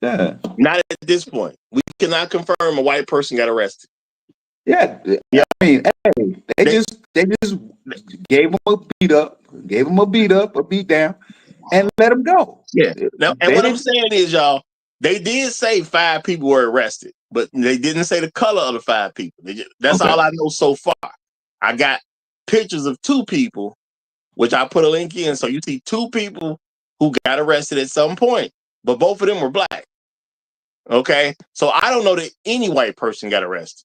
Yeah. Not at this point. We cannot confirm a white person got arrested. Yeah. I mean, hey, they just gave him a beat up, a beat down, and let him go. Yeah. Now, and what I'm saying is, y'all, they did say 5 people were arrested, but they didn't say the color of the 5 people. That's all I know so far. I got pictures of 2 people, which I put a link in. So you see 2 people who got arrested at some point, but both of them were black. Okay. So I don't know that any white person got arrested.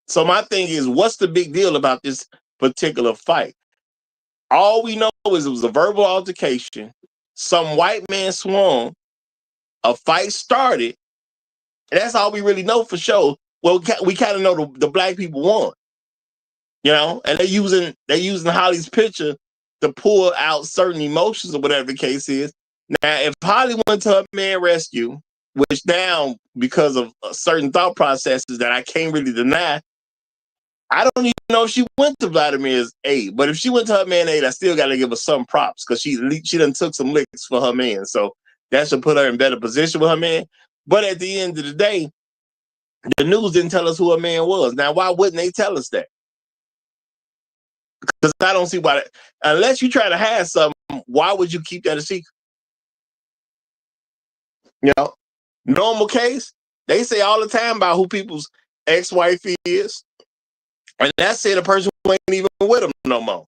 So my thing is, what's the big deal about this particular fight? All we know is it was a verbal altercation. Some white man swung. A fight started, and that's all we really know for sure. Well, we kind of know the black people won, you know, and they're using Holly's picture to pull out certain emotions or whatever the case is. Now, if Holly went to her man rescue, which now because of certain thought processes that I can't really deny, I don't even know if she went to Vladimir's aid. But if she went to her man aid, I still got to give her some props because she done took some licks for her man. So that should put her in better position with her man. But at the end of the day, the news didn't tell us who her man was. Now, why wouldn't they tell us that? Because I don't see why. Unless you try to hide something, why would you keep that a secret? You know, normal case, they say all the time about who people's ex-wife is. And that's it, a person who ain't even with them no more.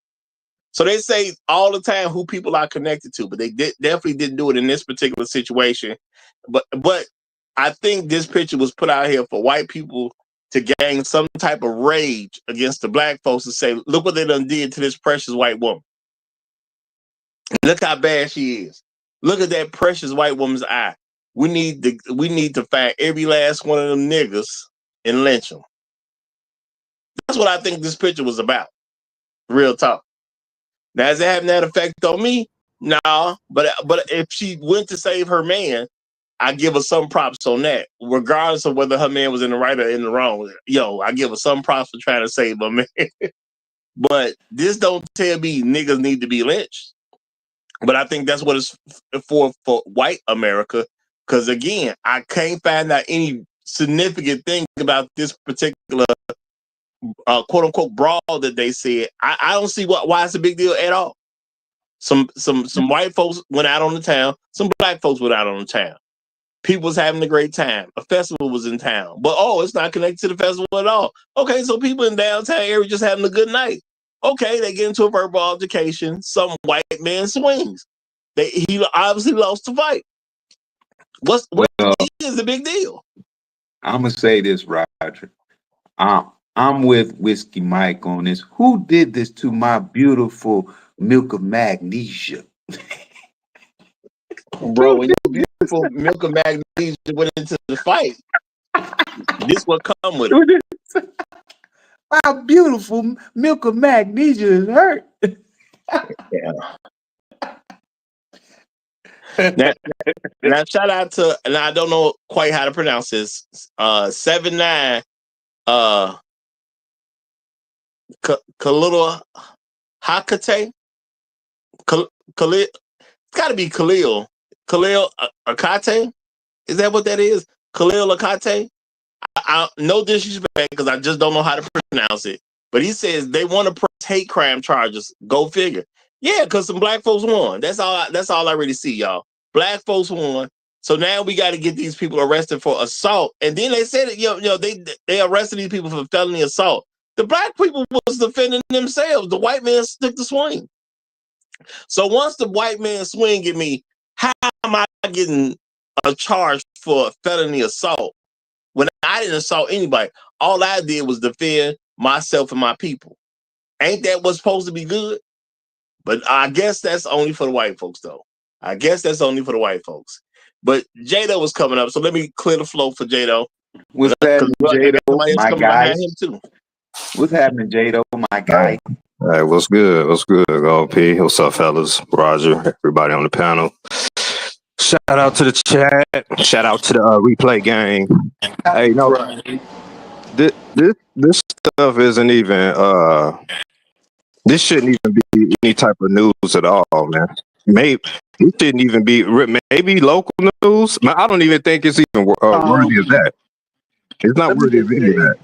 So they say all the time who people are connected to, but they definitely didn't do it in this particular situation. But I think this picture was put out here for white people to gain some type of rage against the black folks to say, look what they done did to this precious white woman. Look how bad she is. Look at that precious white woman's eye. we need to find every last one of them niggas and lynch them. That's what I think this picture was about. Real talk. Now, is it having that effect on me? Nah, but if she went to save her man, I give her some props on that, regardless of whether her man was in the right or in the wrong. Yo, I give her some props for trying to save her man. But this don't tell me niggas need to be lynched. But I think that's what it's for white America. Because again, I can't find out any significant thing about this particular quote unquote brawl that they said. I don't see why it's a big deal at all. Some white folks went out on the town. Some black folks went out on the town. People was having a great time. A festival was in town. But it's not connected to the festival at all. Okay, so people in downtown area just having a good night. Okay, they get into a verbal altercation. Some white man swings. He obviously lost the fight. What is the big deal? I'm gonna say this, Roger. I'm with Whiskey Mike on this. Who did this to my beautiful milk of magnesia? Bro, when your beautiful milk of magnesia went into the fight, this will come with it. My beautiful milk of magnesia is hurt. Yeah. Now shout out to, and I don't know quite how to pronounce this, 79 Khalil Hakate. Khalil, it's gotta be Khalil Akate. Is that what that is? Khalil Akate? I no disrespect because I just don't know how to pronounce it. But he says they want to press hate crime charges. Go figure. Yeah, because some black folks won. That's all I really see, y'all. Black folks won. So now we got to get these people arrested for assault. And then they said they arrested these people for felony assault. The black people was defending themselves. The white man stick to swing. So once the white man swing at me, how am I getting a charge for felony assault when I didn't assault anybody? All I did was defend myself and my people. Ain't that what's supposed to be good? But I guess that's only for the white folks, though. I guess that's only for the white folks. But Jado was coming up, so let me clear the flow for Jado. What's happening, Jado, my guy? What's happening, Jado, my guy? All right, what's good? What's good, OP? What's up, fellas? Roger, everybody on the panel. Shout out to the chat. Shout out to the replay gang. Hey, no, this stuff isn't even this shouldn't even be any type of news at all, man. Maybe it shouldn't even be maybe local news. I don't even think it's even worthy of that. It's not worthy of any of that.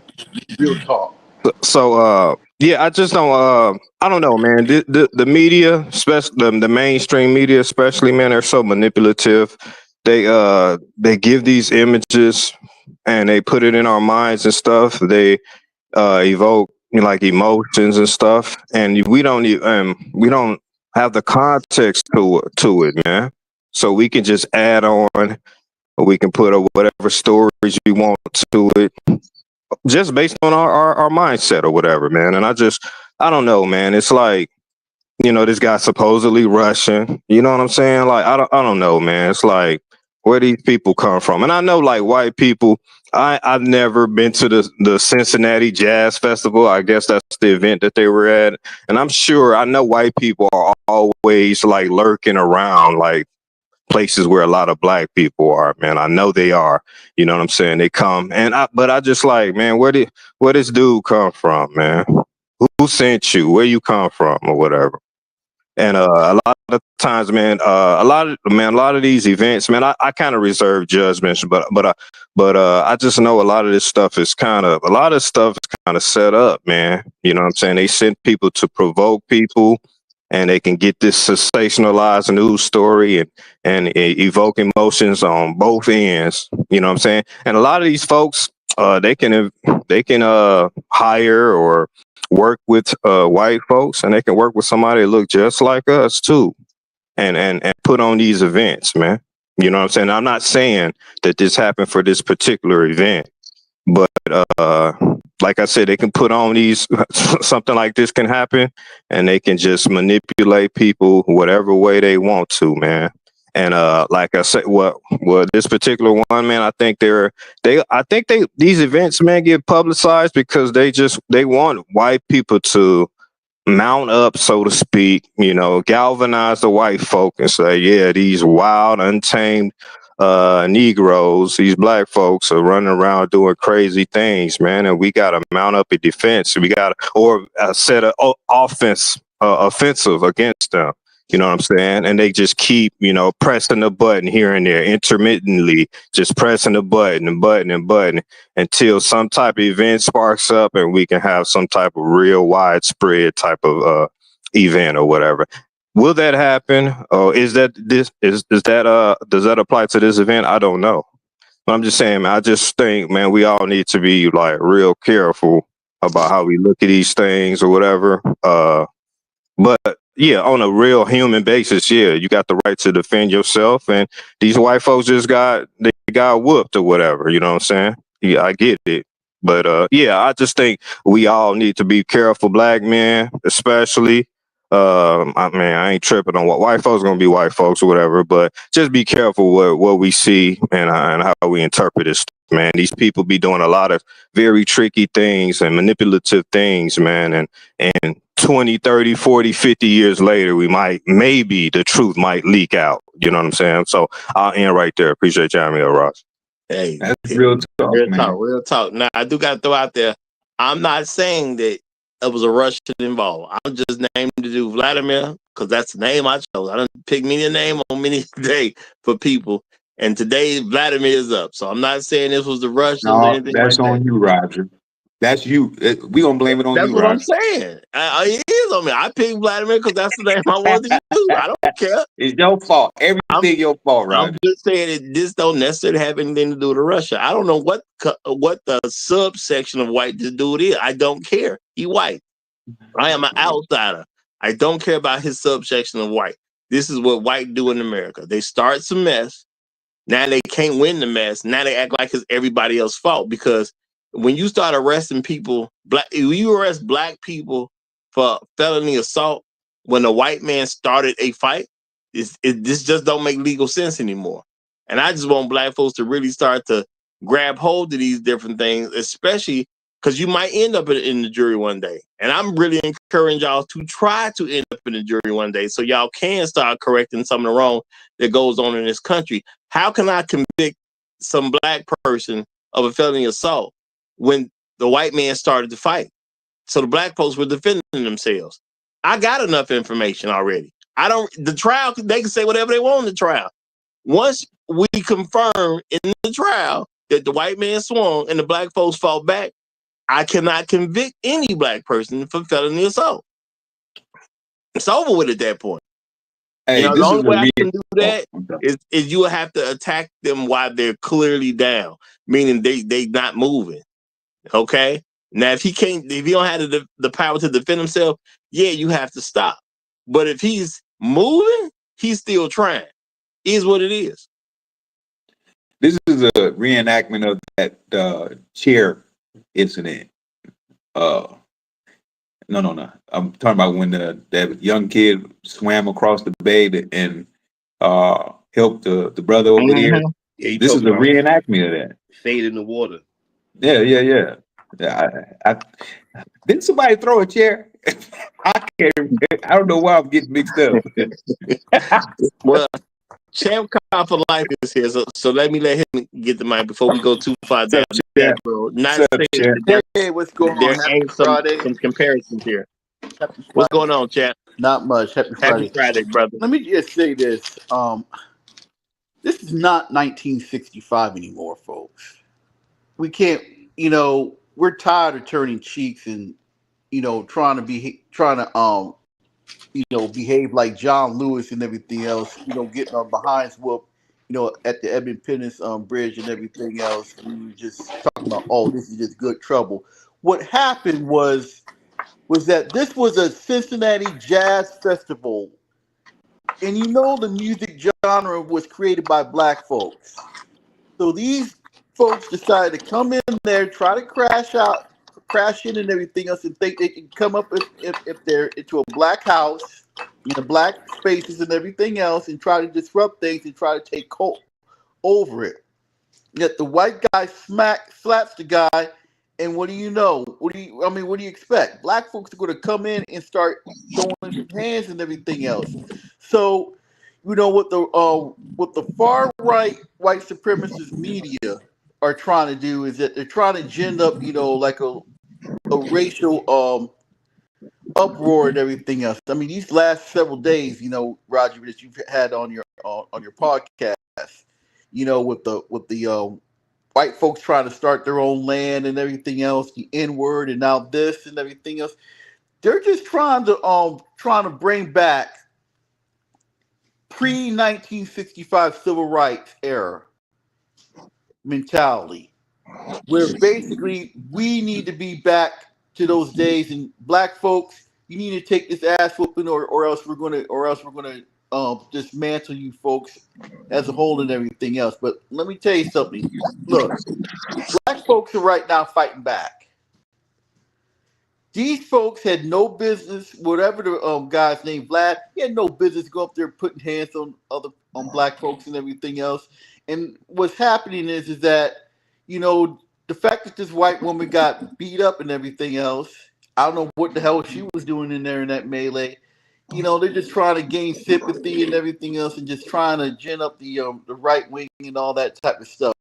Real talk. So yeah, I just don't I don't know, man. The media, especially the mainstream media, especially, man, they're so manipulative. They give these images and they put it in our minds and stuff. They evoke like emotions and stuff, and we don't have the context to it, man. So we can just add on, or we can put whatever stories you want to it, just based on our mindset or whatever, man. And I don't know, man. It's like, this guy supposedly Russian. You know what I'm saying? Like, I don't know, man. It's like, where these people come from. And I know, like, white people, I've never been to the Cincinnati Jazz Festival. I guess that's the event that they were at. And I know white people are always like lurking around like places where a lot of black people are, man. I know they are. You know what I'm saying? They come. But I just like, man, where this dude come from, man? Who sent you? Where you come from or whatever? And a lot of times, man, a lot of these events, man, I kind of reserve judgments, but I just know a lot of this stuff is kind of set up, man. You know what I'm saying? They send people to provoke people, and they can get this sensationalized news story and evoke emotions on both ends. You know what I'm saying? And a lot of these folks, they can hire or work with white folks, and they can work with somebody that look just like us too, and put on these events, man. You know what I'm saying? I'm not saying that this happened for this particular event, but like I said, they can put on these something like this can happen, and they can just manipulate people whatever way they want to, man. And like I said, well, this particular one, man, I think these events, man, get publicized because they want white people to mount up, so to speak, galvanize the white folk and say, yeah, these wild, untamed Negroes, these black folks are running around doing crazy things, man, and we got to mount up a defense. We got to, or set an offensive against them. You know what I'm saying? And they just keep, pressing the button here and there, intermittently, just pressing the button and button and button until some type of event sparks up and we can have some type of real widespread type of event or whatever. Will that happen? Or does that apply to this event? I don't know. But I'm just saying, man, I just think, man, we all need to be like real careful about how we look at these things or whatever. But yeah, on a real human basis, yeah, you got the right to defend yourself, and these white folks got whooped or whatever. You know what I'm saying? Yeah, I get it, but yeah, I just think we all need to be careful, black men especially. I ain't tripping on what white folks gonna be white folks or whatever, but just be careful what we see and how we interpret this. Man, these people be doing a lot of very tricky things and manipulative things, man, and 20, 30, 40, 50 years later, maybe the truth might leak out. You know what I'm saying? So I'll end right there. Appreciate you having me, Ross. Hey, That's real talk, man. Real talk. Now, I do got to throw out there, I'm not saying that it was a Russian involved. I'm just named to do Vladimir because that's the name I chose. I don't pick me a name on many day for people. And today, Vladimir is up. So I'm not saying this was the Russians or No, anything that's like on that. you, Roger. That's you. We gonna blame it on That's you, what Roger. I'm saying. It is on me. I picked Vladimir because that's the name I wanted to use. I don't care. It's your fault. Everything your fault, Roger. I'm just saying that this don't necessarily have anything to do with Russia. I don't know what the subsection of white this dude is. I don't care. He white. I am an outsider. I don't care about his subsection of white. This is what white do in America. They start some mess. Now they can't win the mess. Now they act like it's everybody else's fault because when you start arresting people, when you arrest black people for felony assault, when a white man started a fight, this just don't make legal sense anymore. And I just want black folks to really start to grab hold of these different things, especially because you might end up in the jury one day. And I'm really encouraging y'all to try to end up in the jury one day so y'all can start correcting some of the wrong that goes on in this country. How can I convict some black person of a felony assault when the white man started to fight? So the black folks were defending themselves. I got enough information already. The trial, they can say whatever they want in the trial. Once we confirm in the trial that the white man swung and the black folks fought back, I cannot convict any black person for felony assault. It's over with at that point. Hey, the only way I can do that is you will have to attack them while they're clearly down, meaning they not moving. Okay? Now, if he don't have the power to defend himself, yeah, you have to stop. But if he's moving, he's still trying. Is what it is. This is a reenactment of that chair incident. No. I'm talking about when that young kid swam across the bay and helped the brother over there. Yeah, this is a reenactment of that. Fade in the water. Yeah. Didn't somebody throw a chair? I don't know why I'm getting mixed up. Well, Champ Cop for Life is here, so let him get the mic before we go too far down that road. Not saying hey, what's going on? There ain't some comparisons here. What's going on, Champ? Not much. Happy Friday, brother. Let me just say this. This is not 1965 anymore, folks. We can't, we're tired of turning cheeks and, trying to behave like John Lewis and everything else, getting our behinds whooped, at the Edmund Pettus Bridge and everything else. We were just talking about, oh, this is just good trouble. What happened was that this was a Cincinnati jazz festival. And the music genre was created by black folks. So these folks decided to come in there, try to crash in and everything else, and think they can come up if they're into a black house, in the black spaces and everything else and try to disrupt things and try to take over it. Yet the white guy slaps the guy, and what do you know? What do you expect? Black folks are going to come in and start throwing hands and everything else. So, what the far right white supremacist media are trying to do is that they're trying to gin up, like a racial uproar and everything else. I mean, these last several days, Roger, that you've had on your podcast, with the white folks trying to start their own land and everything else, the N word and now this and everything else. They're just trying to bring back pre-1965 civil rights era mentality, where basically we need to be back to those days. And black folks, you need to take this ass whooping, or else we're gonna dismantle you folks as a whole and everything else. But let me tell you something. Look, black folks are right now fighting back. These folks had no business, whatever the guy's name, Vlad, he had no business going up there putting hands on black folks and everything else. And what's happening is that, the fact that this white woman got beat up and everything else, I don't know what the hell she was doing in there in that melee. They're just trying to gain sympathy and everything else, and just trying to gin up the right wing and all that type of stuff.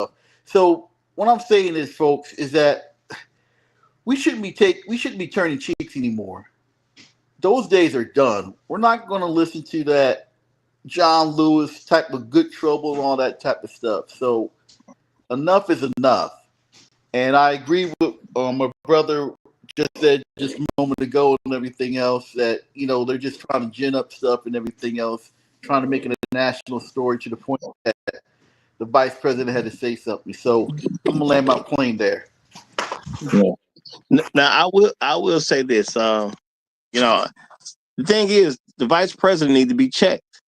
So what I'm saying is, folks, is that we shouldn't be turning cheeks anymore. Those days are done. We're not going to listen to that John Lewis type of good trouble and all that type of stuff. So enough is enough. And I agree with my brother just said just a moment ago and everything else, that they're just trying to gin up stuff and everything else, trying to make it a national story to the point that the vice president had to say something. So I'm gonna land my plane there. Yeah. Now I will say this. The thing is, the vice president needs to be checked.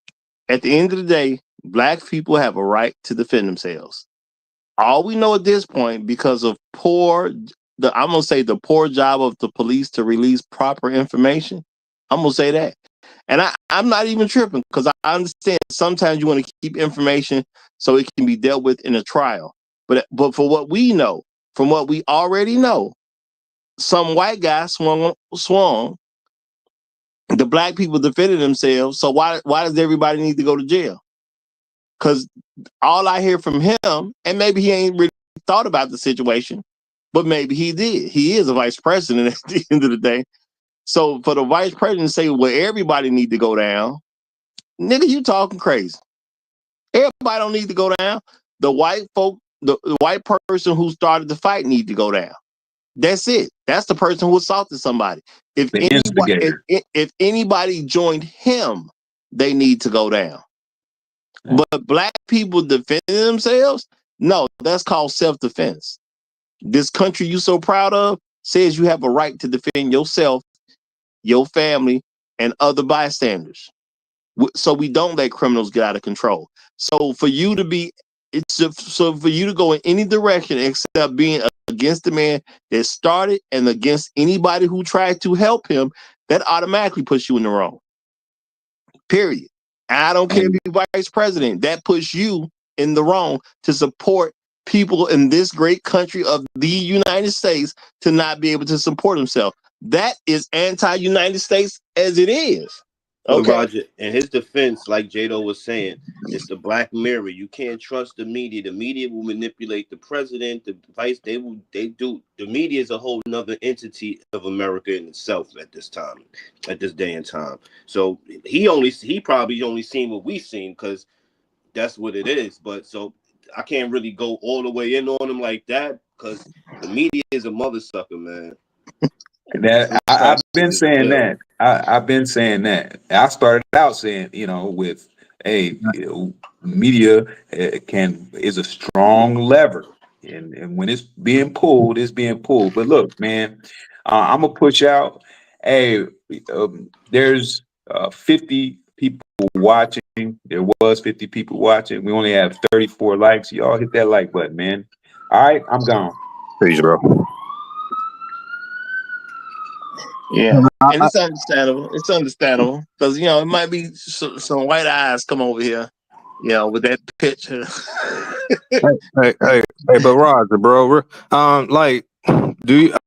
At the end of the day, black people have a right to defend themselves. All we know at this point, because of the poor job of the police to release proper information. I'm gonna say that. And I'm not even tripping, because I understand sometimes you want to keep information so it can be dealt with in a trial. But for what we know, from what we already know, some white guy swung. The black people defended themselves. So why does everybody need to go to jail? Because all I hear from him, and maybe he ain't really thought about the situation, but maybe he did. He is a vice president at the end of the day. So for the vice president to say, well, everybody need to go down, nigga, you talking crazy. Everybody don't need to go down. The white white person who started the fight need to go down. That's it. That's the person who assaulted somebody. If anybody joined him, they need to go down. But black people defending themselves, no, that's called self-defense. This country you so proud of says you have a right to defend yourself, your family, and other bystanders. So we don't let criminals get out of control. So for you to go in any direction except being against the man that started and against anybody who tried to help him, that automatically puts you in the wrong. Period. And I don't care if you're vice president, that puts you in the wrong to support people in this great country of the United States to not be able to support themselves. That is anti-United States as it is. Okay. Roger, in his defense, like Jado was saying, it's the black mirror. You can't trust the media. The media will manipulate the president, the vice. The media is a whole nother entity of America in itself at this day and time. So he probably only seen what we seen, because that's what it is. But so I can't really go all the way in on him like that, because the media is a mother sucker, man. I've been saying that. I've been saying that. I started out saying, with media is a strong lever, and when it's being pulled, it's being pulled. But look, man, I'm gonna push out. Hey, there's 50 people watching. There was 50 people watching. We only have 34 likes. Y'all hit that like button, man. All right, I'm gone. Peace, bro. Yeah, and it's understandable. It's understandable because it might be some white eyes come over here, with that picture. But Roger, bro, like,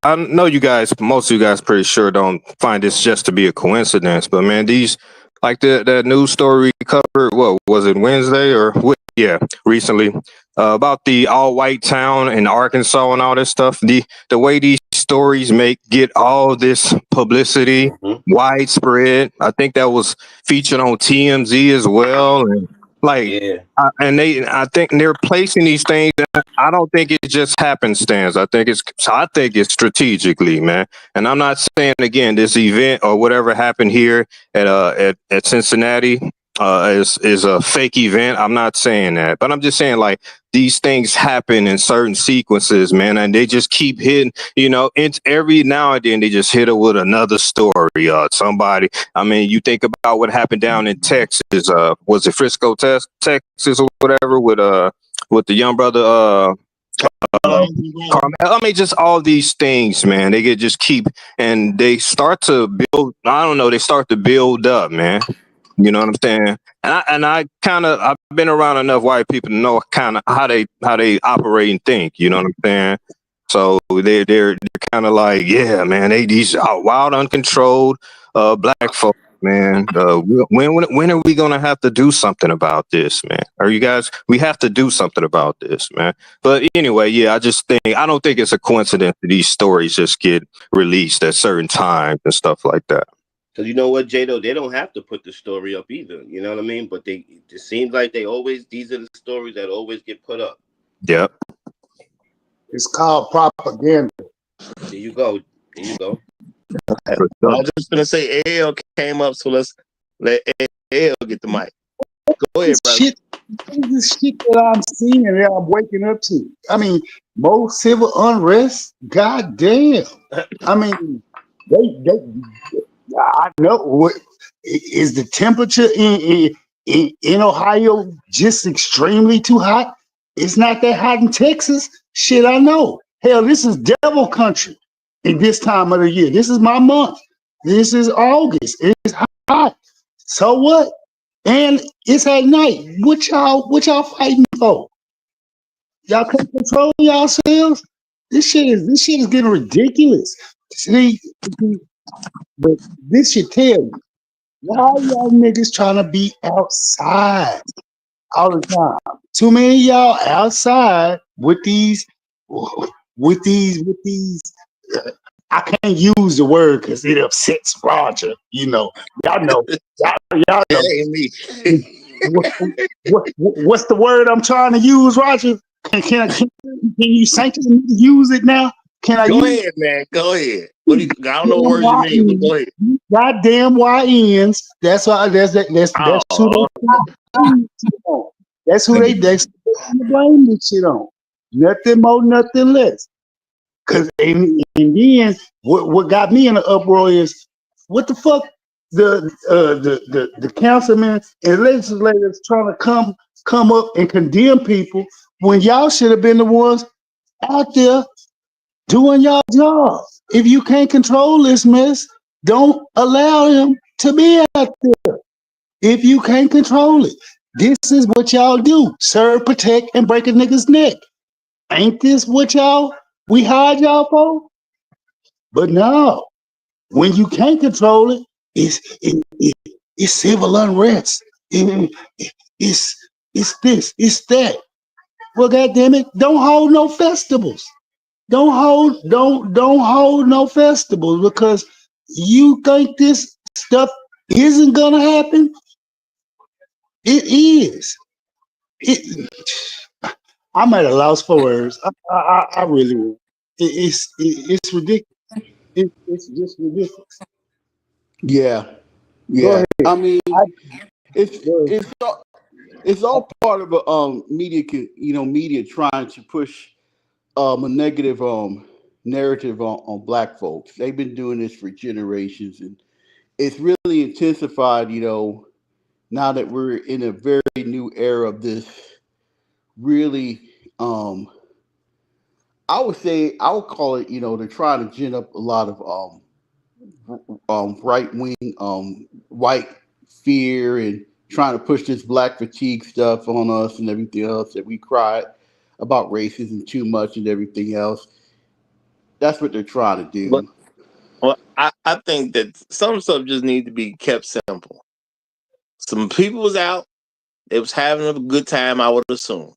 I know you guys, most of you guys, pretty sure don't find this just to be a coincidence, but man, these like that news story we covered. What was it, Wednesday or yeah, recently, about the all white town in Arkansas and all this stuff. The way these stories get all this publicity widespread. I think that was featured on TMZ as well, and like. Yeah. I think they're placing these things. I don't think it's just happenstance. I think it's strategically, man. And I'm not saying again this event or whatever happened here at Cincinnati is a fake event. I'm not saying that, but I'm just saying like these things happen in certain sequences, man, and they just keep hitting. It's every now and then they just hit it with another story. Somebody. I mean, you think about what happened down in Texas. Was it Frisco, Texas, or whatever, with the young brother. I mean, just all these things, man. They just keep and they start to build. I don't know. They start to build up, man. You know what I'm saying? I've been around enough white people to know kind of how they operate and think. You know what I'm saying? So they're kind of like, yeah, man. These are wild, uncontrolled black folks, man. When are we gonna have to do something about this, man? Are you guys? We have to do something about this, man. But anyway, yeah, I don't think it's a coincidence that these stories just get released at certain times and stuff like that. Because you know what, Jado, they don't have to put the story up either. You know what I mean? But it seems like these are the stories that always get put up. Yep. It's called propaganda. There you go. I was just gonna say AL came up, so let's let AL get the mic. Go ahead, brother. This shit that I'm seeing and that I'm waking up to. I mean, more civil unrest. God damn. I mean, I know what is the temperature in Ohio just extremely too hot. It's not that hot in Texas. Shit, I know. Hell, this is devil country in this time of the year. This is my month. This is August. It's hot. So what? And it's at night. What y'all fighting for? Y'all can't control yourselves? This shit is getting ridiculous. See, but this should tell you why y'all niggas trying to be outside all the time. Too many of y'all outside with these. I can't use the word because it upsets Roger. Y'all know. Y'all know. What's the word I'm trying to use, Roger? Can you sanction me to use it now? Can I? Go ahead, man. Go ahead. I don't know what words you mean, but go ahead. Goddamn YNs. That's why. That's who they blame this shit on. Nothing more, nothing less. Cause and then what got me in the uproar is what the fuck the councilmen and legislators trying to come up and condemn people when y'all should have been the ones out there doing y'all job. If you can't control this mess, don't allow them to be out there. If you can't control it, this is what y'all do: serve, protect, and break a nigga's neck. Ain't this what we hired y'all for? But no, when you can't control it, it's civil unrest. It's this, it's that. Well, goddamn it, don't hold no festivals. Don't hold no festivals because you think this stuff isn't gonna happen. It is. I'm at a loss for words. I really am. It's ridiculous. It's just ridiculous. Yeah. I mean, it's all part of a media trying to push a negative narrative on black folks. They've been doing this for generations, and it's really intensified. Now that we're in a very new era of this, really, I would call it, they're trying to gin up a lot of right wing white fear and trying to push this black fatigue stuff on us and everything else, that we cried about racism too much and everything else. That's what they're trying to But do. well, I think that some stuff just need to be kept simple. Some people was out, they was having a good time, I would assume.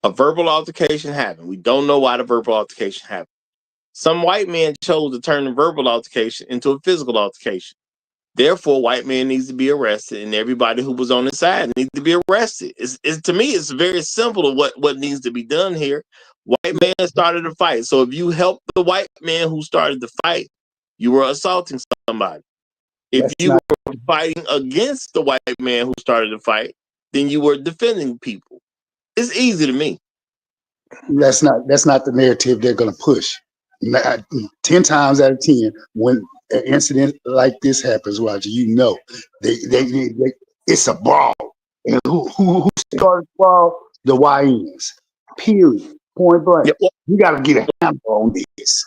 A verbal altercation happened. We don't know why the verbal altercation happened. Some white man chose to turn the verbal altercation into a physical altercation. Therefore, white man needs to be arrested, and everybody who was on his side needs to be arrested. It's to me, it's very simple of what needs to be done here. White man started a fight. So if you help the white man who started the fight, you were assaulting somebody. If That's you not were fighting against the white man who started the fight, then you were defending people. It's easy to me. that's not the narrative they're going to push. 10 times out of 10, when an incident like this happens, Roger, you know, they it's a brawl. And who started the brawl? The YNs. Period. Point blank. Yeah, You got to get a handle on this.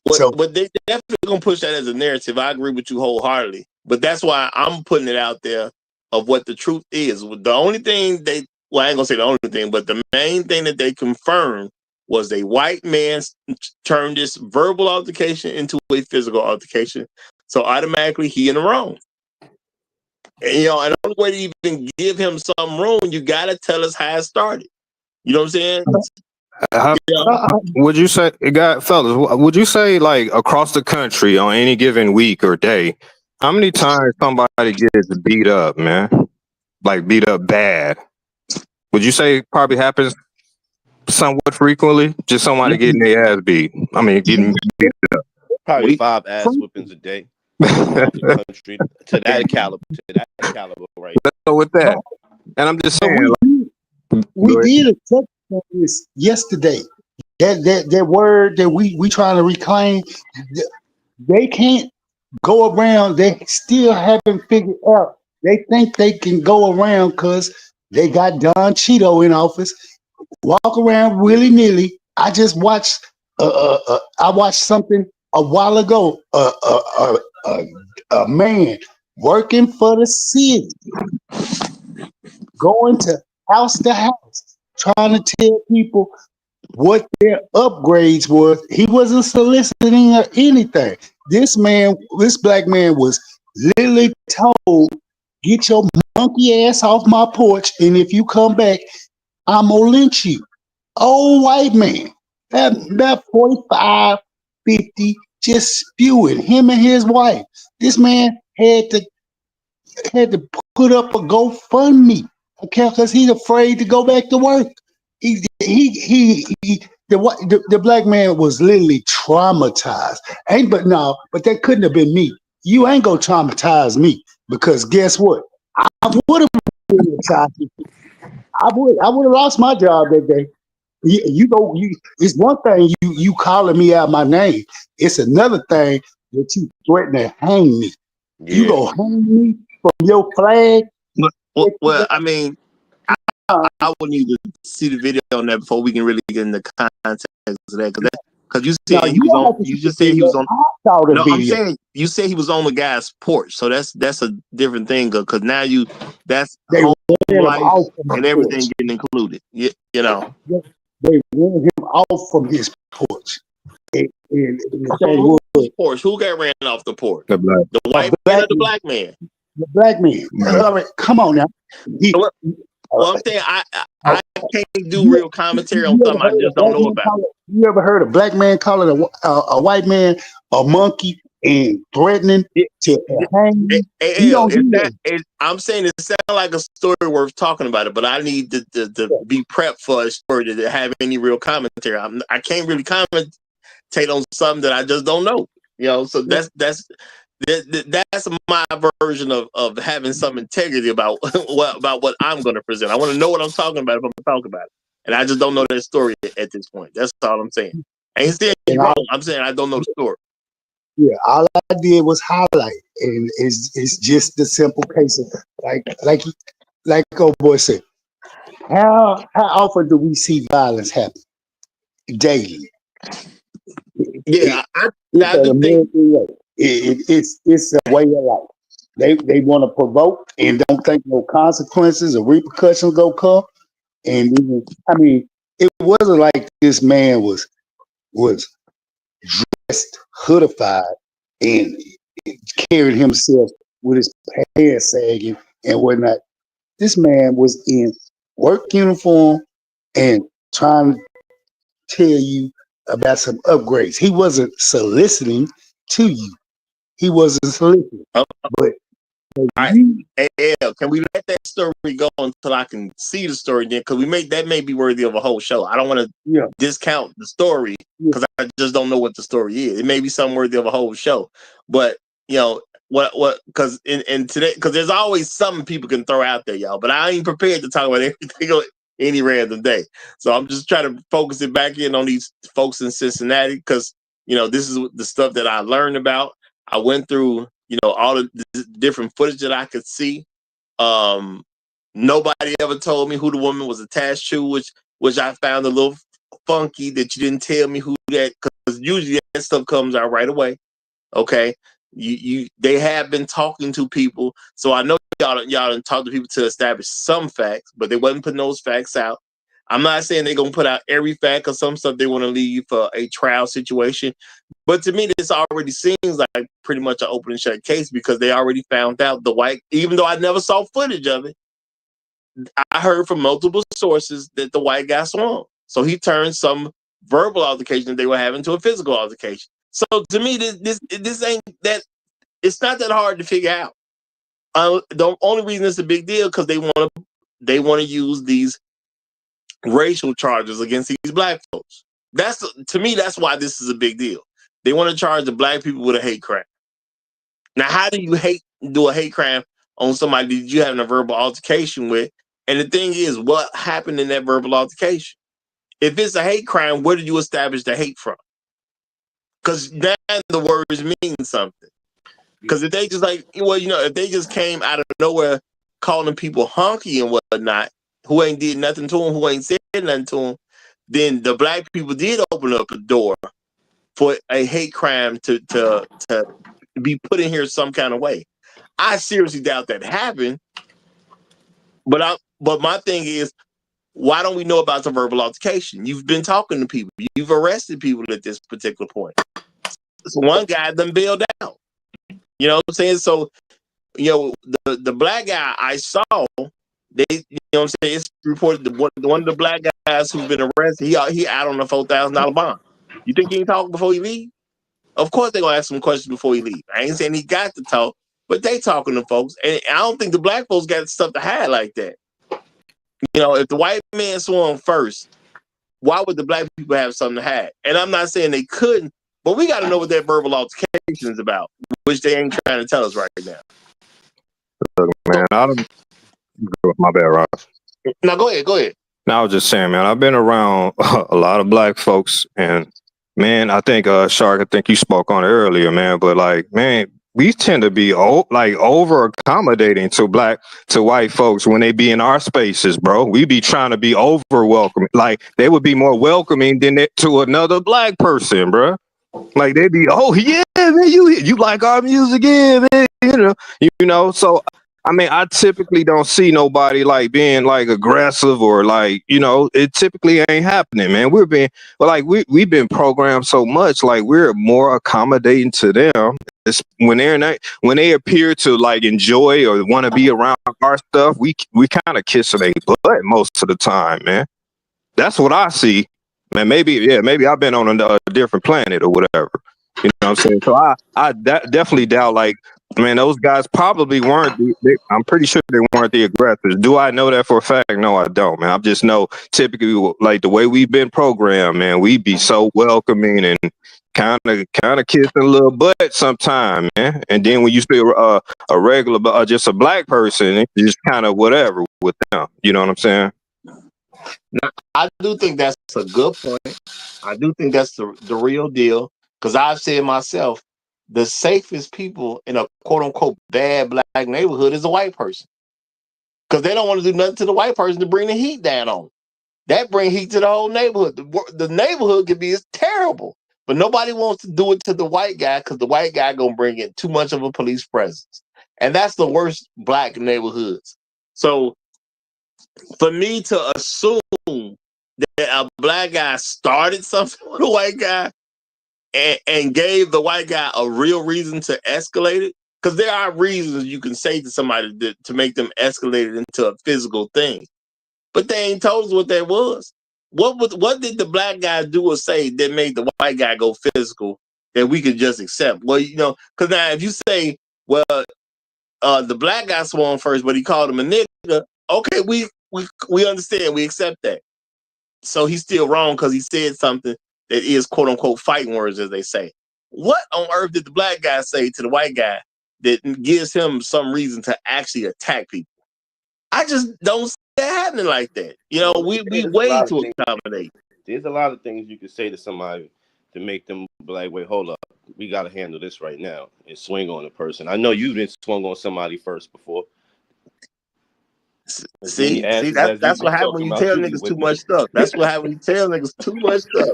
But they definitely gonna push that as a narrative. I agree with you wholeheartedly. But that's why I'm putting it out there of what the truth is. The only thing I ain't gonna say the only thing, but the main thing that they confirmed was a white man turned this verbal altercation into a physical altercation. So automatically he in the wrong. And, and the only way to even give him some room, you gotta tell us how it started. You know what I'm saying? Would you say, fellas, would you say, like, across the country on any given week or day, how many times somebody gets beat up, man? Like, beat up bad? Would you say it probably happens somewhat frequently? Just somebody getting their ass beat. I mean, getting beat up. Probably 5 ass whoopings a day. The country to that caliber, right? So with that, and I'm just saying, we did a touch on this yesterday. That word that we trying to reclaim, they can't go around. They still haven't figured out. They think they can go around because they got Don Cheeto in office. Walk around willy nilly. I just watched. I watched something a while ago. A man working for the city, going to house, trying to tell people what their upgrades were. He wasn't soliciting or anything. This black man was literally told, "Get your monkey ass off my porch, and if you come back, I'm gonna lynch you." Old white man, that 45, 50, just spewing. Him and his wife. This man had to put up a GoFundMe account because he's afraid to go back to work. The black man was literally traumatized. But that couldn't have been me. You ain't gonna traumatize me, because guess what? I would have been traumatized. I would have lost my job that day. It's one thing you calling me out my name. It's another thing that you threaten to hang me. Yeah. You go hang me from your flag? Well, I mean, I would need to see the video on that before we can really get into context of that. Because you said he was on. You just said he was on. No, I'm saying you said he was on the guy's porch. So that's a different thing. Because now that's home life and everything getting included. You know. They ran him off from his porch. Porch. Who got ran off the porch? The white man or the black man? The black man. All right, come on now. Well, I'm saying I can't do real commentary on something I just don't know about. You ever heard a black man calling a white man a monkey and threatening to hang you? I'm saying it sounds like a story worth talking about it, but I need to be prepped for a story to have any real commentary. I can't really commentate on something that I just don't know. So that's my version of having some integrity about what I'm going to present. I want to know what I'm talking about if I'm going to talk about it, and I just don't know that story at this point. That's all I'm saying. I ain't saying you're wrong. I'm saying I don't know the story. Yeah, all I did was highlight, and it's just the simple case of like old boy said. How often do we see violence happen? Daily. Yeah, It's an American way. It's a way of life. They want to provoke and don't think no consequences or repercussions go come. And I mean, it wasn't like this man was dressed hoodified and carried himself with his pants sagging and whatnot. This man was in work uniform and trying to tell you about some upgrades. He wasn't soliciting to you. He wasn't soliciting. Oh, But all right. Hey, L, can we let that story go until I can see the story then? Because that may be worthy of a whole show. I don't want to discount the story because I just don't know what the story is. It may be something worthy of a whole show. But what because in today, because there's always something people can throw out there, y'all. But I ain't prepared to talk about everything on any random day. So I'm just trying to focus it back in on these folks in Cincinnati because this is the stuff that I learned about. I went through all the different footage that I could see. Nobody ever told me who the woman was attached to, which I found a little funky that you didn't tell me who that, because usually that stuff comes out right away. Okay, they have been talking to people, so I know y'all done talk to people to establish some facts, but they wasn't putting those facts out. I'm not saying they're gonna put out every fact, or some stuff they want to leave for a trial situation. But to me, this already seems like pretty much an open and shut case because they already found out the white, even though I never saw footage of it, I heard from multiple sources that the white guy swung. So he turned some verbal altercation that they were having to a physical altercation. So to me, this ain't that, it's not that hard to figure out. The only reason it's a big deal because they want to use these racial charges against these black folks. To me, that's why this is a big deal. They want to charge the black people with a hate crime. Now, how do you do a hate crime on somebody that you having a verbal altercation with? And the thing is, what happened in that verbal altercation? If it's a hate crime, where did you establish the hate from? Because now the words mean something. Because if they just if they just came out of nowhere calling people honky and whatnot, who ain't did nothing to them, who ain't said nothing to them, then the black people did open up a door for a hate crime to be put in here some kind of way. I seriously doubt that happened. But my thing is, why don't we know about the verbal altercation? You've been talking to people. You've arrested people at this particular point. So one guy done bailed out. You know what I'm saying? So, the black guy I saw, they, what I'm saying, it's reported one of the black guys who's been arrested, he out on a $4,000 bond. You think he can talk before he leave? Of course they're gonna ask some questions before he leave. I ain't saying he got to talk, but they talking to folks, and I don't think the black folks got stuff to hide like that. If the white man swung first, why would the black people have something to hide? And I'm not saying they couldn't, but we got to know what that verbal altercation is about, which they ain't trying to tell us right now. Man, I don't. My bad, Ross. No, go ahead. No, I was just saying, man, I've been around a lot of black folks, and man, I think Shark, I think you spoke on it earlier, man. But man, we tend to be over accommodating to white folks when they be in our spaces, bro. We be trying to be over welcoming, like they would be more welcoming than to another black person, bro. Like they'd be, oh yeah, man, you like our music, yeah, man, So I mean, I typically don't see nobody being aggressive or it typically ain't happening, man. We've been programmed so much, we're more accommodating to them. It's when they appear to enjoy or want to be around our stuff, we kind of kiss their butt most of the time, man. That's what I see. Man, maybe I've been on a different planet or whatever. You know what I'm saying? So I definitely doubt man, those guys probably weren't. I'm pretty sure they weren't the aggressors. Do I know that for a fact? No, I don't, man. I just know typically the way we've been programmed, man. We be so welcoming and kind of kissing a little butt sometime, man. And then when you see a regular, just a black person, it's just kind of whatever with them. You know what I'm saying? Now, I do think that's a good point. I do think that's the real deal. Because I've said myself, the safest people in a quote unquote bad black neighborhood is a white person. Because they don't want to do nothing to the white person to bring the heat down on them. That bring heat to the whole neighborhood. The neighborhood could be terrible. But nobody wants to do it to the white guy because the white guy gonna bring in too much of a police presence, and that's the worst black neighborhoods. So for me to assume that a black guy started something with a white guy and gave the white guy a real reason to escalate it, because there are reasons you can say to somebody to make them escalate it into a physical thing, but they ain't told us what that was. What did the black guy do or say that made the white guy go physical that we could just accept? Well, because now if you say, well, the black guy swung first, but he called him a nigga, okay, we understand, we accept that. So he's still wrong because he said something that is quote unquote fighting words, as they say. What on earth did the black guy say to the white guy that gives him some reason to actually attack people? I just don't see that happening like that. We way to accommodate. There's a lot of things you can say to somebody to make them be like, wait, hold up. We got to handle this right now and swing on a person. I know you've been swung on somebody first before. See, that's what happens when you tell niggas too much stuff. That's what happens when you tell niggas too much stuff.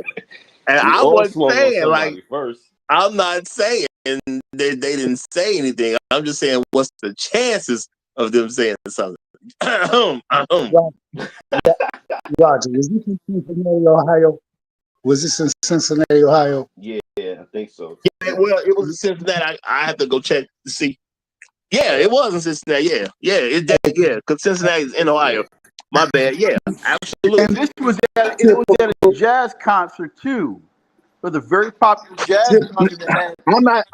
And I wasn't saying, like, first. I'm not saying that they didn't say anything. I'm just saying, what's the chances of them saying something? Roger, was this in Cincinnati, Ohio? Was this in Cincinnati, Ohio? Yeah, I think so. Yeah, well, it was in Cincinnati. I have to go check to see. Yeah, it was in Cincinnati. Yeah, because Cincinnati is in Ohio. My bad. Yeah, absolutely. And this was at a jazz concert too, for the very popular jazz concert. I'm not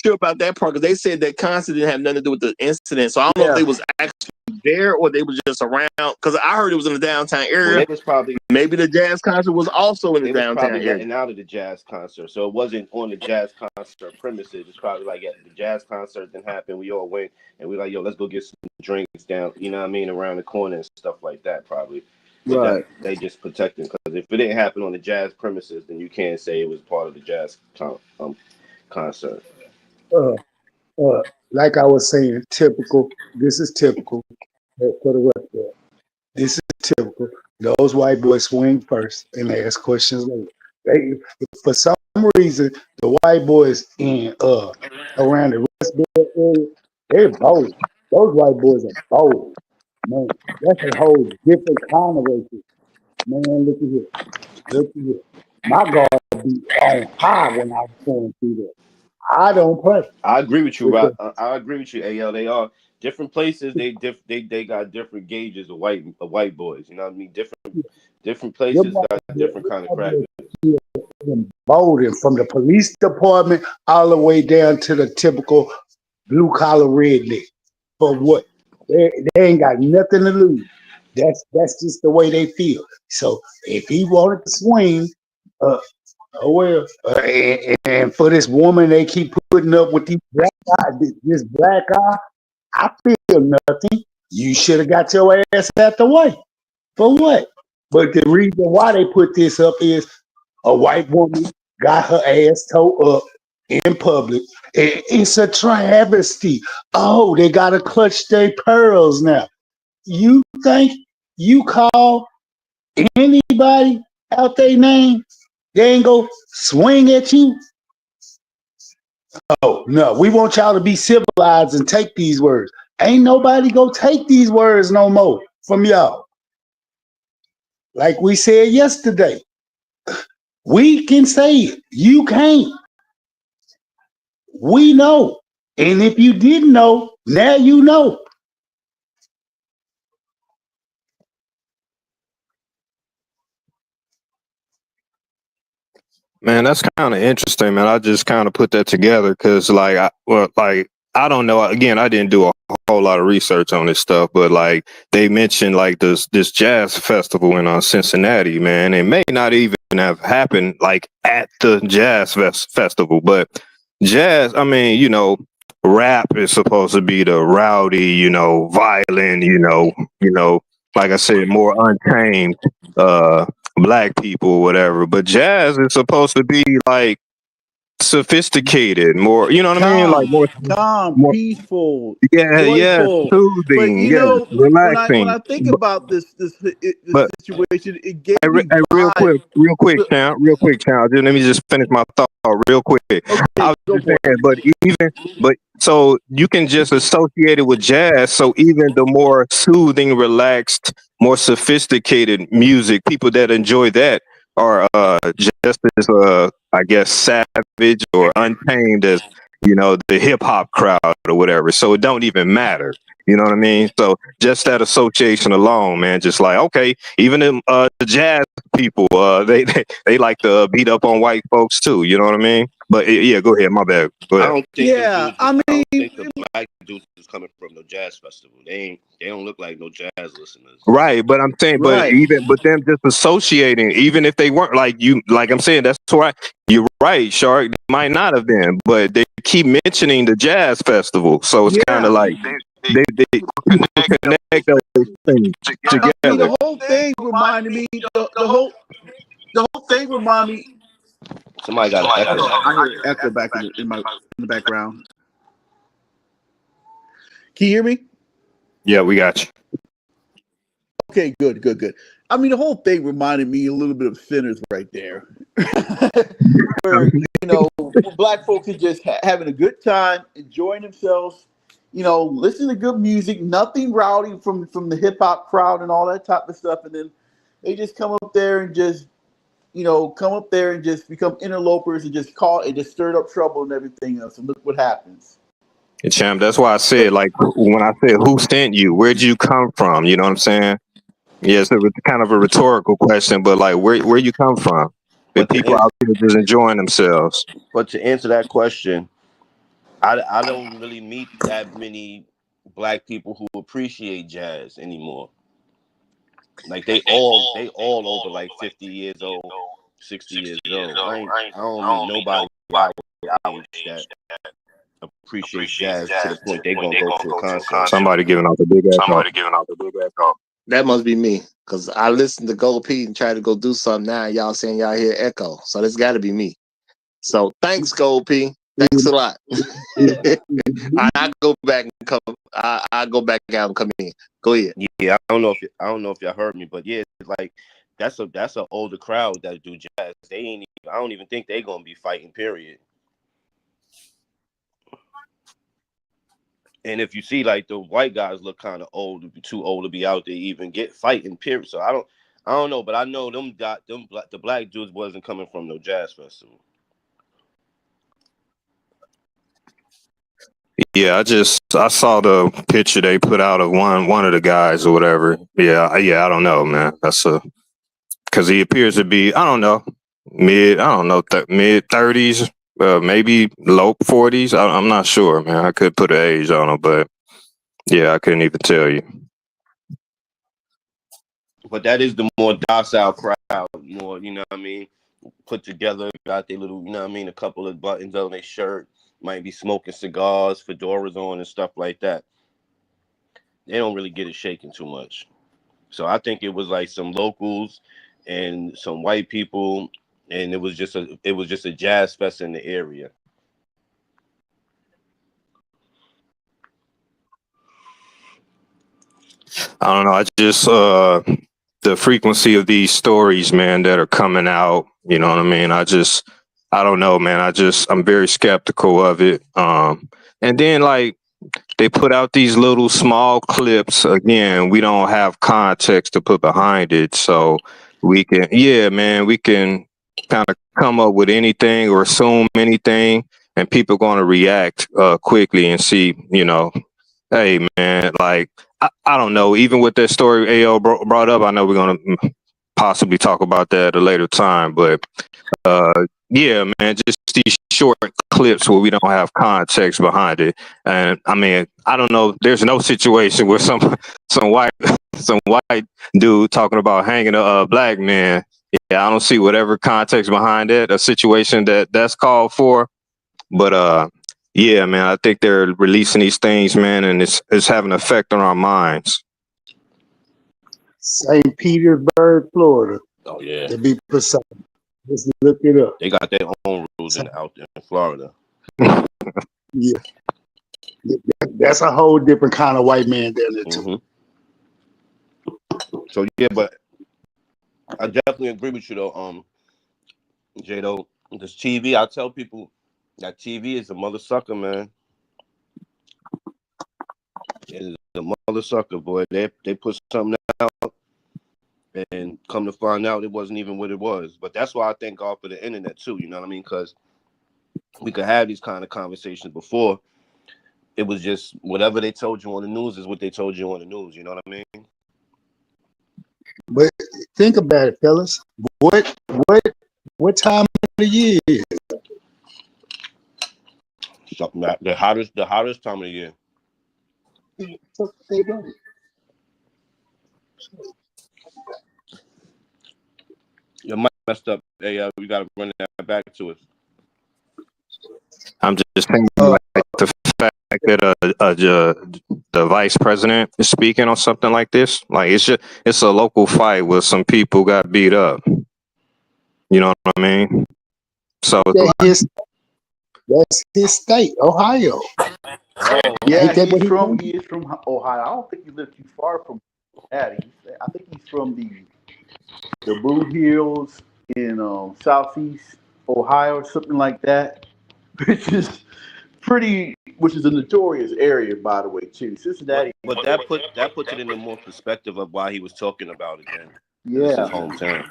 sure about that part because they said that concert didn't have nothing to do with the incident. So I don't know if they was actually there or they was just around. Because I heard it was in the downtown area. Well, maybe the jazz concert was also in the downtown area. Letting out of the jazz concert, so it wasn't on the jazz concert premises. It's probably like the jazz concert didn't happen. We all went and we like, yo, let's go get some drinks down. You know what I mean, around the corner and stuff like that. Probably. But right. They just protect them because if it didn't happen on the jazz premises, then you can't say it was part of the jazz concert. Like I was saying, typical. This is typical for the record. This is typical. Those white boys swing first and ask questions later. For some reason, the white boys in around the West Bend area, they're bold. Those white boys are bold. Man, that's a whole different kind of racism. Man, look at here. My guard be on high when I was going through that. I don't play. I agree with you, Rob. I agree with you, AL. They are different places. They got different gauges of white boys. You know what I mean? Different places got different kind of crackers. Bold, from the police department all the way down to the typical blue collar redneck. For what? They ain't got nothing to lose. That's just the way they feel. So if he wanted to swing, and for this woman they keep putting up with this black eye, I feel nothing. You should have got your ass out the way. For what? But the reason why they put this up is a white woman got her ass towed up in public. It's a travesty. Oh, they gotta clutch their pearls now. You think you call anybody out their name, they ain't go swing at you? Oh, no, we want y'all to be civilized and take these words. Ain't nobody go take these words no more from y'all. Like we said yesterday, we can say it. You can't. We know. And if you didn't know, now you know. Man, that's kind of interesting, man. I just kind of put that together because, I don't know. Again, I didn't do a whole lot of research on this stuff, but like they mentioned, like this jazz festival in Cincinnati, man. It may not even have happened like at the jazz festival, but jazz. I mean, rap is supposed to be the rowdy, violent, like I said, more untamed. Black people or whatever, but jazz is supposed to be like sophisticated, more, you know what I mean? Like calm, more, peaceful, yeah, joyful. But soothing, you yes, know, when relaxing. I think about this But situation, it gave hey, me vibes. real quick, champ. Just let me just finish my thought real quick. I Okay, was go just for saying, it. but so you can just associate it with jazz. So even the more soothing, relaxed, more sophisticated music, people that enjoy that are just as I guess savage or untamed as the hip hop crowd or whatever. So it don't even matter. You know what I mean? So just that association alone, man, just like okay, even the jazz people, they like to beat up on white folks too. You know what I mean? But yeah, go ahead. My bad. Go I ahead. don't think them Yeah, dudes. I I mean, don't think the black dudes is coming from no jazz festival. They don't look like no jazz listeners. Right, but I'm saying, right. but them just associating, even if they weren't like I'm saying, that's why you're right, Shark. They might not have been, but they keep mentioning the jazz festival, so it's kind of Yeah. like they people connect those things I mean, together. the whole thing reminded me. The whole thing reminded me. Somebody got an Hold echo. on, I hear an echo back in the background. Can you hear me? Yeah, we got you. Okay, good. I mean, the whole thing reminded me a little bit of Sinners right there, where black folks are just having a good time, enjoying themselves. Listening to good music, nothing rowdy from the hip hop crowd and all that type of stuff, and then they just come up there and just become interlopers and just stirred up trouble and everything else. And look what happens. And champ, that's why I said, like, when I said who sent you, where'd you come from? You know what I'm saying? Yes, it was kind of a rhetorical question, but like, where you come from? The But to people answer, out there just enjoying themselves. that question, I don't really meet that many black people who appreciate jazz anymore. Like they all over like 50 years old, 60 years old. I don't meet nobody our age that appreciates jazz to the point they gonna go to a concert. Somebody giving out the big echo. That must be me, because I listened to Gold Pete and tried to go do something now. And y'all saying y'all hear echo, so this got to be me. So thanks, Gold P. Thanks a lot. I go back and come. I go back out and come in. Go ahead. Yeah, I don't know if y'all heard me, but yeah, like that's an older crowd that do jazz. They ain't. I don't even think they gonna be fighting. Period. And if you see like the white guys look kind of old, too old to be out there even get fighting. Period. So I don't know, but I know the black dudes wasn't coming from no jazz festival. Yeah, I saw the picture they put out of one of the guys or whatever. Yeah, I don't know, man. Because he appears to be, I don't know, mid 30s, maybe low 40s. I'm not sure, man. I could put an age on him, but yeah, I couldn't even tell you. But that is the more docile crowd, more, you know what I mean, put together, got their little, you know what I mean, a couple of buttons on their shirt, might be smoking cigars, fedoras on and stuff like that. They don't really get it shaking too much. So I think it was like some locals and some white people, and it was just a jazz fest in the area. I don't know. I just the frequency of these stories, man, that are coming out. You know what I mean? I don't know, man. I'm very skeptical of it. And then like they put out these little small clips. Again, we don't have context to put behind it, so we can kind of come up with anything or assume anything, and people going to react quickly and see, hey, man, like, I don't know. Even with that story AO brought up, I know we're going to possibly talk about that at a later time. But yeah, man, just these short clips where we don't have context behind it. And I mean, I don't know. There's no situation where some white some white dude talking about hanging a black man. Yeah, I don't see whatever context behind it. A situation that's called for. But yeah, man, I think they're releasing these things, man, and it's having an effect on our minds. St. Petersburg, Florida, Oh yeah. to be precise. Just look it up. They got their own rules out there in Florida. Yeah. That's a whole different kind of white man down there too. So yeah, but I definitely agree with you though, Jado. This TV, I tell people that TV is a mother sucker, man. It is a mother sucker, boy. They put something out and come to find out it wasn't even what it was. But that's why I thank God for the internet too, you know what I mean? Because we could have these kind of conversations before. It was just whatever they told you on the news is what they told you on the news, you know what I mean? But think about it, fellas. What time of the year is it? Something that the hottest time of the year. Your mic messed up. Hey, we gotta run that back to us. I'm just saying, like the fact that the vice president is speaking on something like this, like it's a local fight where some people got beat up. You know what I mean? So that's his state, Ohio. Yeah, he is from Ohio. I don't think he lives too far from Cincinnati. I think he's from the Blue Hills in southeast Ohio or something like that, which is a notorious area, by the way, too. Cincinnati. But that puts it in the more perspective of why he was talking about it then. Yeah. This is hometown.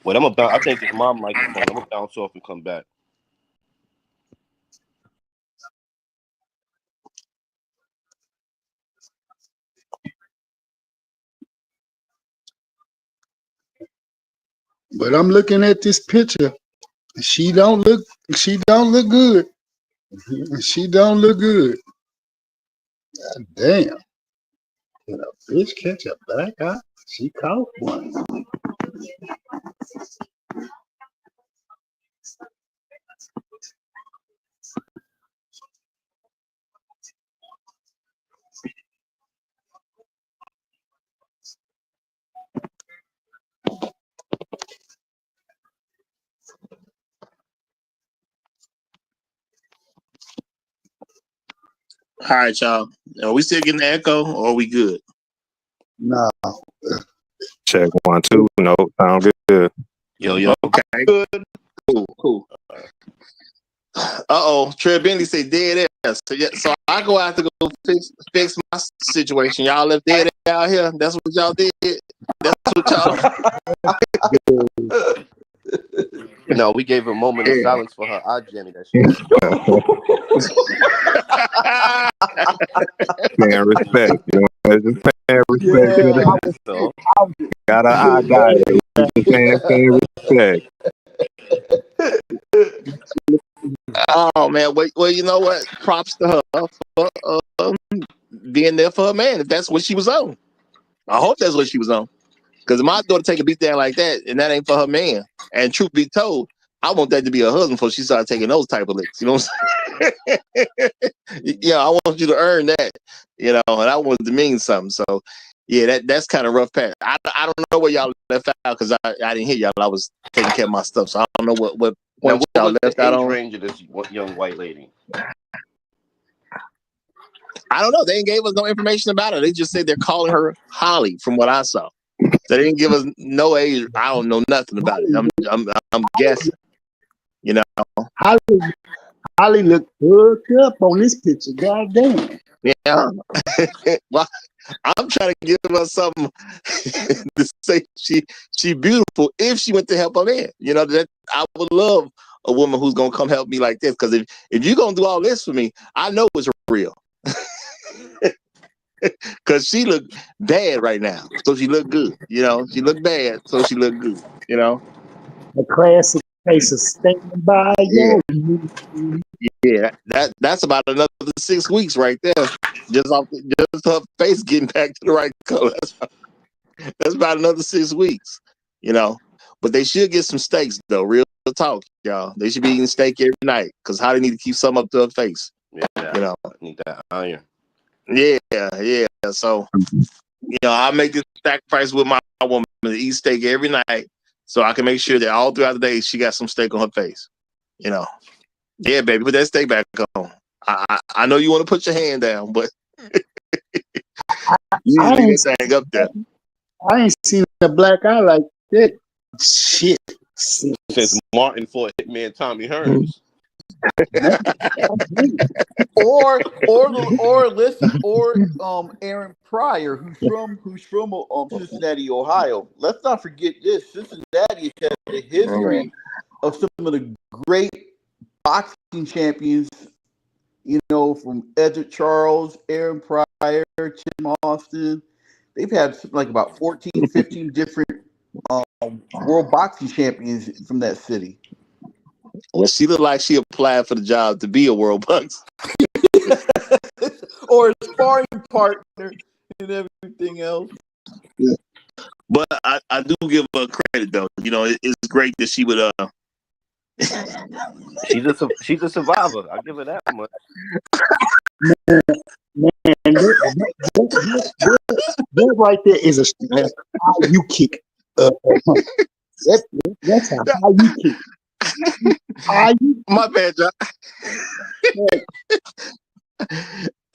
But I think it's my microphone. I'm gonna bounce off and come back. But I'm looking at this picture. She don't look good. She don't look good. God damn. Can a bitch catch a black eye? She caught one. All right, y'all. Are we still getting the echo or are we good? No. Check 1, 2. No, sound good. Yo. Okay. Good. Cool. Trey Bentley said dead ass. So I go out to go fix my situation. Y'all left dead ass out here. That's what y'all did. That's what y'all. No, we gave a moment of silence for her eye Jenny that she Man, respect. You know, just paying respect to the got an eye diet. Just paying respect. Oh man, well, you know what? Props to her for being there for her man. If that's what she was on, I hope that's what she was on. Because my daughter take a beat down like that, and that ain't for her man. And truth be told, I want that to be her husband before she started taking those type of licks. You know what I'm saying? Yeah, I want you to earn that. You know, and I want it to mean something. So, yeah, that's kind of rough patch. I don't know where y'all left out because I didn't hear y'all. I was taking care of my stuff, so I don't know what point y'all left out on. Range of this young white lady. I don't know. They ain't gave us no information about it. They just said they're calling her Holly, from what I saw. They didn't give us no age. I don't know nothing about it. I'm guessing. You know, Holly looked hooked up on this picture. God damn. Yeah. Well, I'm trying to give her something to say she beautiful if she went to help her man. You know, that I would love a woman who's gonna come help me like this. Because if you're gonna do all this for me, I know it's real. Because she look bad right now, so she look good. You know, she look bad, so she look good. You know, a classic case of standing by you. Yeah, that's about another 6 weeks right there. Just her face getting back to the right color. That's about another 6 weeks. You know, but they should get some steaks though. Real talk, y'all. They should be eating steak every night because how they need to keep something up to her face. Yeah, you know, I need that iron. Yeah. So, I make this sacrifice with my woman to eat steak every night so I can make sure that all throughout the day she got some steak on her face. You know, yeah, baby, put that steak back on. I know you want to put your hand down, but you need to leave that thing up there. I ain't seen a black eye like that. Shit. Since Martin fought Hitman Tommy Hearns. or Aaron Pryor, who's from Cincinnati, Ohio. Let's not forget this. Cincinnati has a history of some of the great boxing champions, you know, from Edward Charles, Aaron Pryor, Tim Austin. They've had like about 14, 15 different world boxing champions from that city. Well, she looked like she applied for the job to be a world boxer. Or a sparring partner and everything else. Yeah. But I do give her credit, though. You know, it's great that she would She's a survivor. I give her that much. Man, that right there is a how you kick. That's how you kick. My bad, John.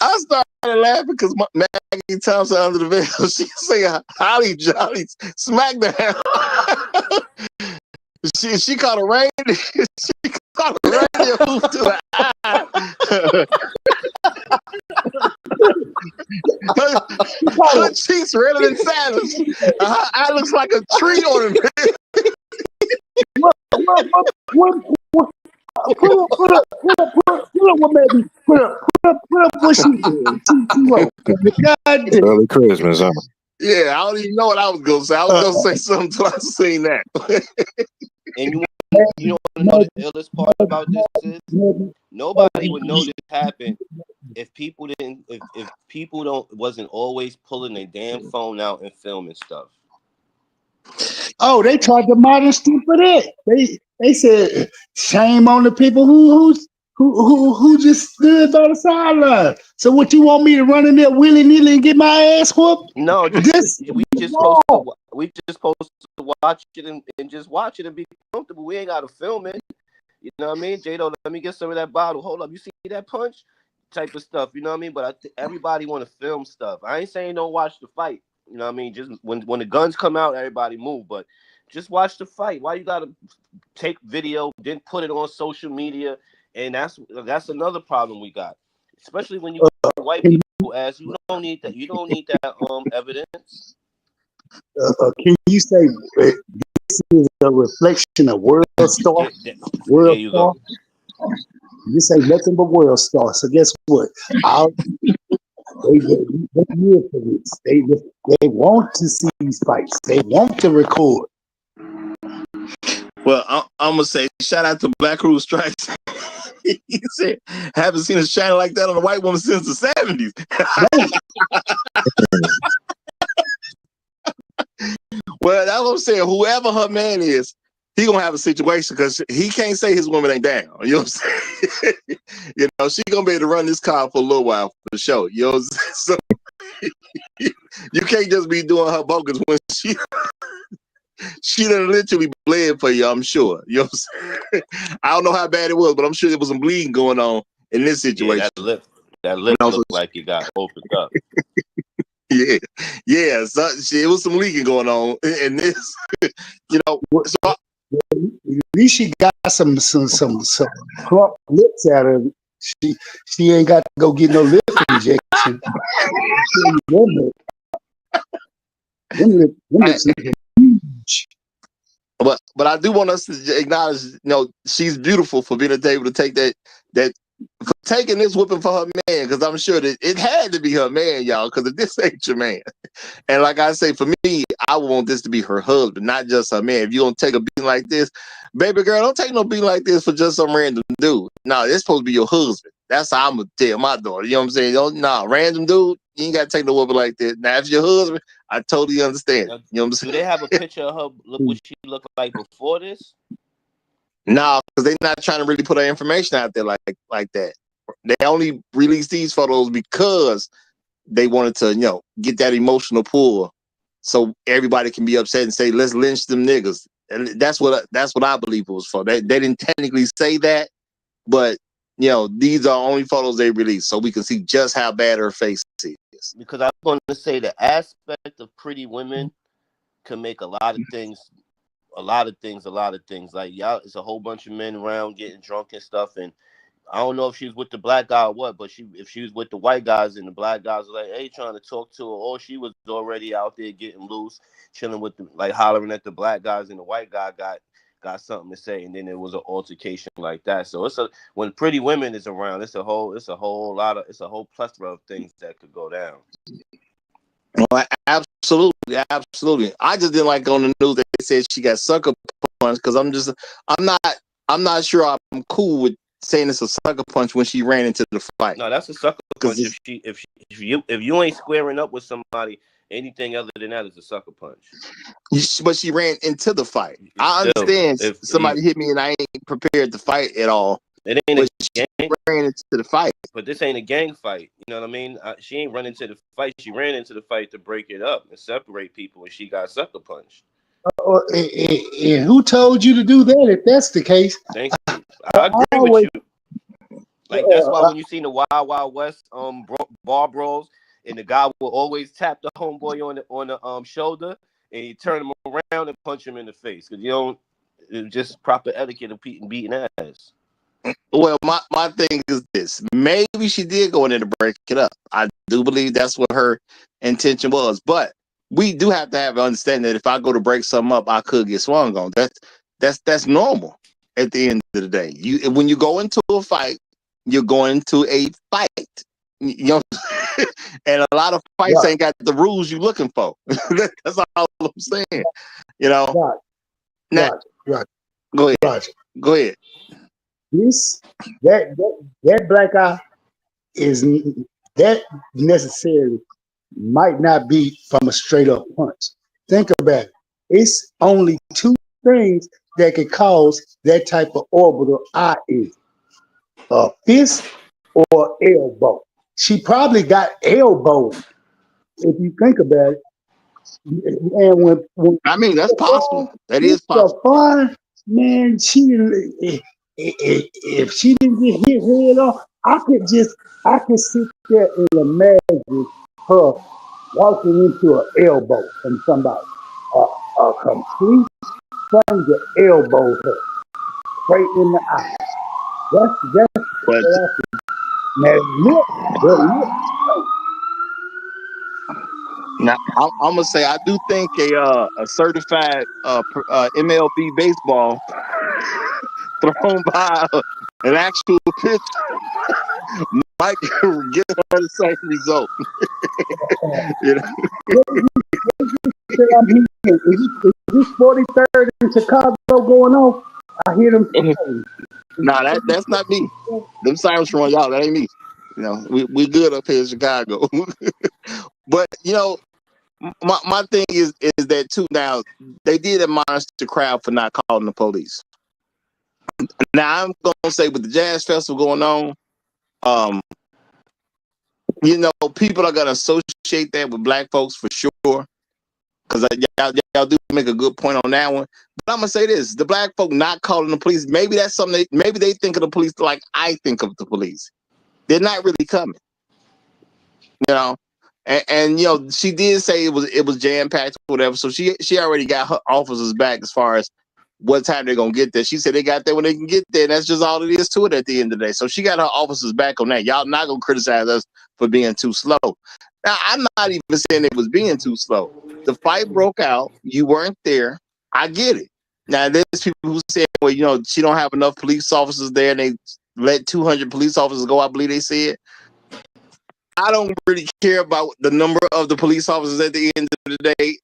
I started laughing because Maggie Thompson under the veil, she say Holly Jolly Smackdown. she caught a reindeer. She caught a reindeer hoof to the eye. Her cheeks redder than Savage. Her eye looks like a tree on her. Put up what she did. Early Christmas, huh? Yeah, I don't even know what I was gonna say. I was gonna say something till I seen that. And you want to know the illest part about this is nobody would know this happened if people didn't. If people wasn't always pulling their damn phone out and filming stuff. Oh, they tried to modern stuff for that. They said shame on the people who just stood by the sideline. So what you want me to run in there willy-nilly and get my ass whooped? No, we just supposed to watch it and just watch it and be comfortable. We ain't gotta film it. You know what I mean? Jado, let me get some of that bottle. Hold up, you see that punch? Type of stuff, you know what I mean? But everybody want to film stuff. I ain't saying don't watch the fight. You know what I mean? Just when the guns come out, everybody move. But just watch the fight. Why you gotta take video, then put it on social media? And that's another problem we got. Especially when you white people ask, you don't need that. You don't need that evidence. Can you say this is a reflection of World Star? World Star. Go. You say nothing but World Star. So guess what? They want to see these fights. They want to record. Well, I'm gonna say shout out to Black Crew Strikes. He said, haven't seen a shine like that on a white woman since the 70s. Well, that's what I'm saying. Whoever her man is, he gonna have a situation because he can't say his woman ain't down. You know what I'm saying? You know, she gonna be able to run this car for a little while for sure. You know what I'm saying? So you can't just be doing her bogus when she done literally bled for you, I'm sure. You know what I'm saying? I don't know how bad it was, but I'm sure there was some bleeding going on in this situation. Yeah, that lip looked like it got opened up. Yeah. So it was some leaking going on in this. You know, so at least she got some plump lips out of it. She ain't got to go get no lip injection. Them lips huge. But I do want us to acknowledge, you know, she's beautiful for being able to take that for taking this whooping for her man, because I'm sure that it had to be her man, y'all, because if this ain't your man. And like I say, for me, I want this to be her husband, not just her man. If you don't take a beating like this, baby girl, don't take no beating like this for just some random dude. No, it's supposed to be your husband. That's how I'm going to tell my daughter. You know what I'm saying? Random dude, you ain't got to take no whooping like that. Now, if your husband, I totally understand. You know what I'm saying? Do they have a picture of her? Look what she looked like before this? No, because they're not trying to really put her information out there like that. They only released these photos because they wanted to, you know, get that emotional pull so everybody can be upset and say, let's lynch them niggas. And that's what I believe it was for. They didn't technically say that, but these are only photos they released, so we can see just how bad her face is. Because I'm going to say the aspect of Pretty Women can make a lot of things. Like, y'all, it's a whole bunch of men around getting drunk and stuff, and I don't know if she was with the black guy or what, but if she was with the white guys and the black guys were like, hey, trying to talk to her, or she was already out there getting loose, chilling with hollering at the black guys, and the white guy got something to say, and then it was an altercation like that. So when Pretty Women is around, it's a whole plethora of things that could go down. Well, absolutely. I just didn't like on the news they said she got sucker punched, because I'm not sure I'm cool with saying it's a sucker punch when she ran into the fight. No, that's a sucker punch. If you ain't squaring up with somebody, anything other than that is a sucker punch. But she ran into the fight. I understand if somebody hit me and I ain't prepared to fight at all. It ain't a gang. She ran into the fight. But this ain't a gang fight. You know what I mean? She ain't run into the fight. She ran into the fight to break it up and separate people, and she got sucker punched. And who told you to do that if that's the case? Thank you. I agree with you. Like, that's why when you seen the Wild Wild West bar brawls, and the guy will always tap the homeboy on the shoulder, and you turn him around and punch him in the face, because it's just proper etiquette of beating ass. Well, my thing is this. Maybe she did go in there to break it up. I do believe that's what her intention was. But we do have to have an understanding that if I go to break something up, I could get swung on. That's normal at the end of the day. When you go into a fight, you're going to a fight. And a lot of fights ain't got the rules you're looking for. That's all I'm saying. Right. Now, right. Go ahead. Roger. Go ahead. That black eye is that necessarily might not be from a straight up punch. Think about it. It's only two things that could cause that type of orbital eye injury: a fist or elbow. She probably got elbowed, if you think about it. And when I mean, that's possible. That is possible. Fun, man, if she didn't get hit head on, I could sit there and imagine her walking into an elbow from somebody. A complete stranger elbowed her straight in the eye. That's what I think. Now, I'm gonna say I do think a certified MLB baseball thrown by an actual pitcher might get her the same result. Is this 43rd in Chicago going on? I hear them saying. Nah, that's not me. Them sirens from y'all. That ain't me. We good up here in Chicago. But my thing is that too. Now they did admonish the crowd for not calling the police. Now I'm gonna say with the jazz festival going on, people are gonna associate that with black folks for sure. Because y'all do make a good point on that one. But I'm gonna say this: the black folk not calling the police. Maybe that's something. Maybe they think of the police like I think of the police. They're not really coming. And she did say it was jam packed or whatever. So she already got her officers back as far as what time they're gonna get there. She said they got there when they can get there. And that's just all it is to it at the end of the day. So she got her officers back on that. Y'all not gonna criticize us for being too slow. Now I'm not even saying it was being too slow. The fight broke out. You weren't there. I get it. Now there's people who say, well, she don't have enough police officers there, and they let 200 police officers go. I believe they said. I don't really care about the number of the police officers at the end of the day.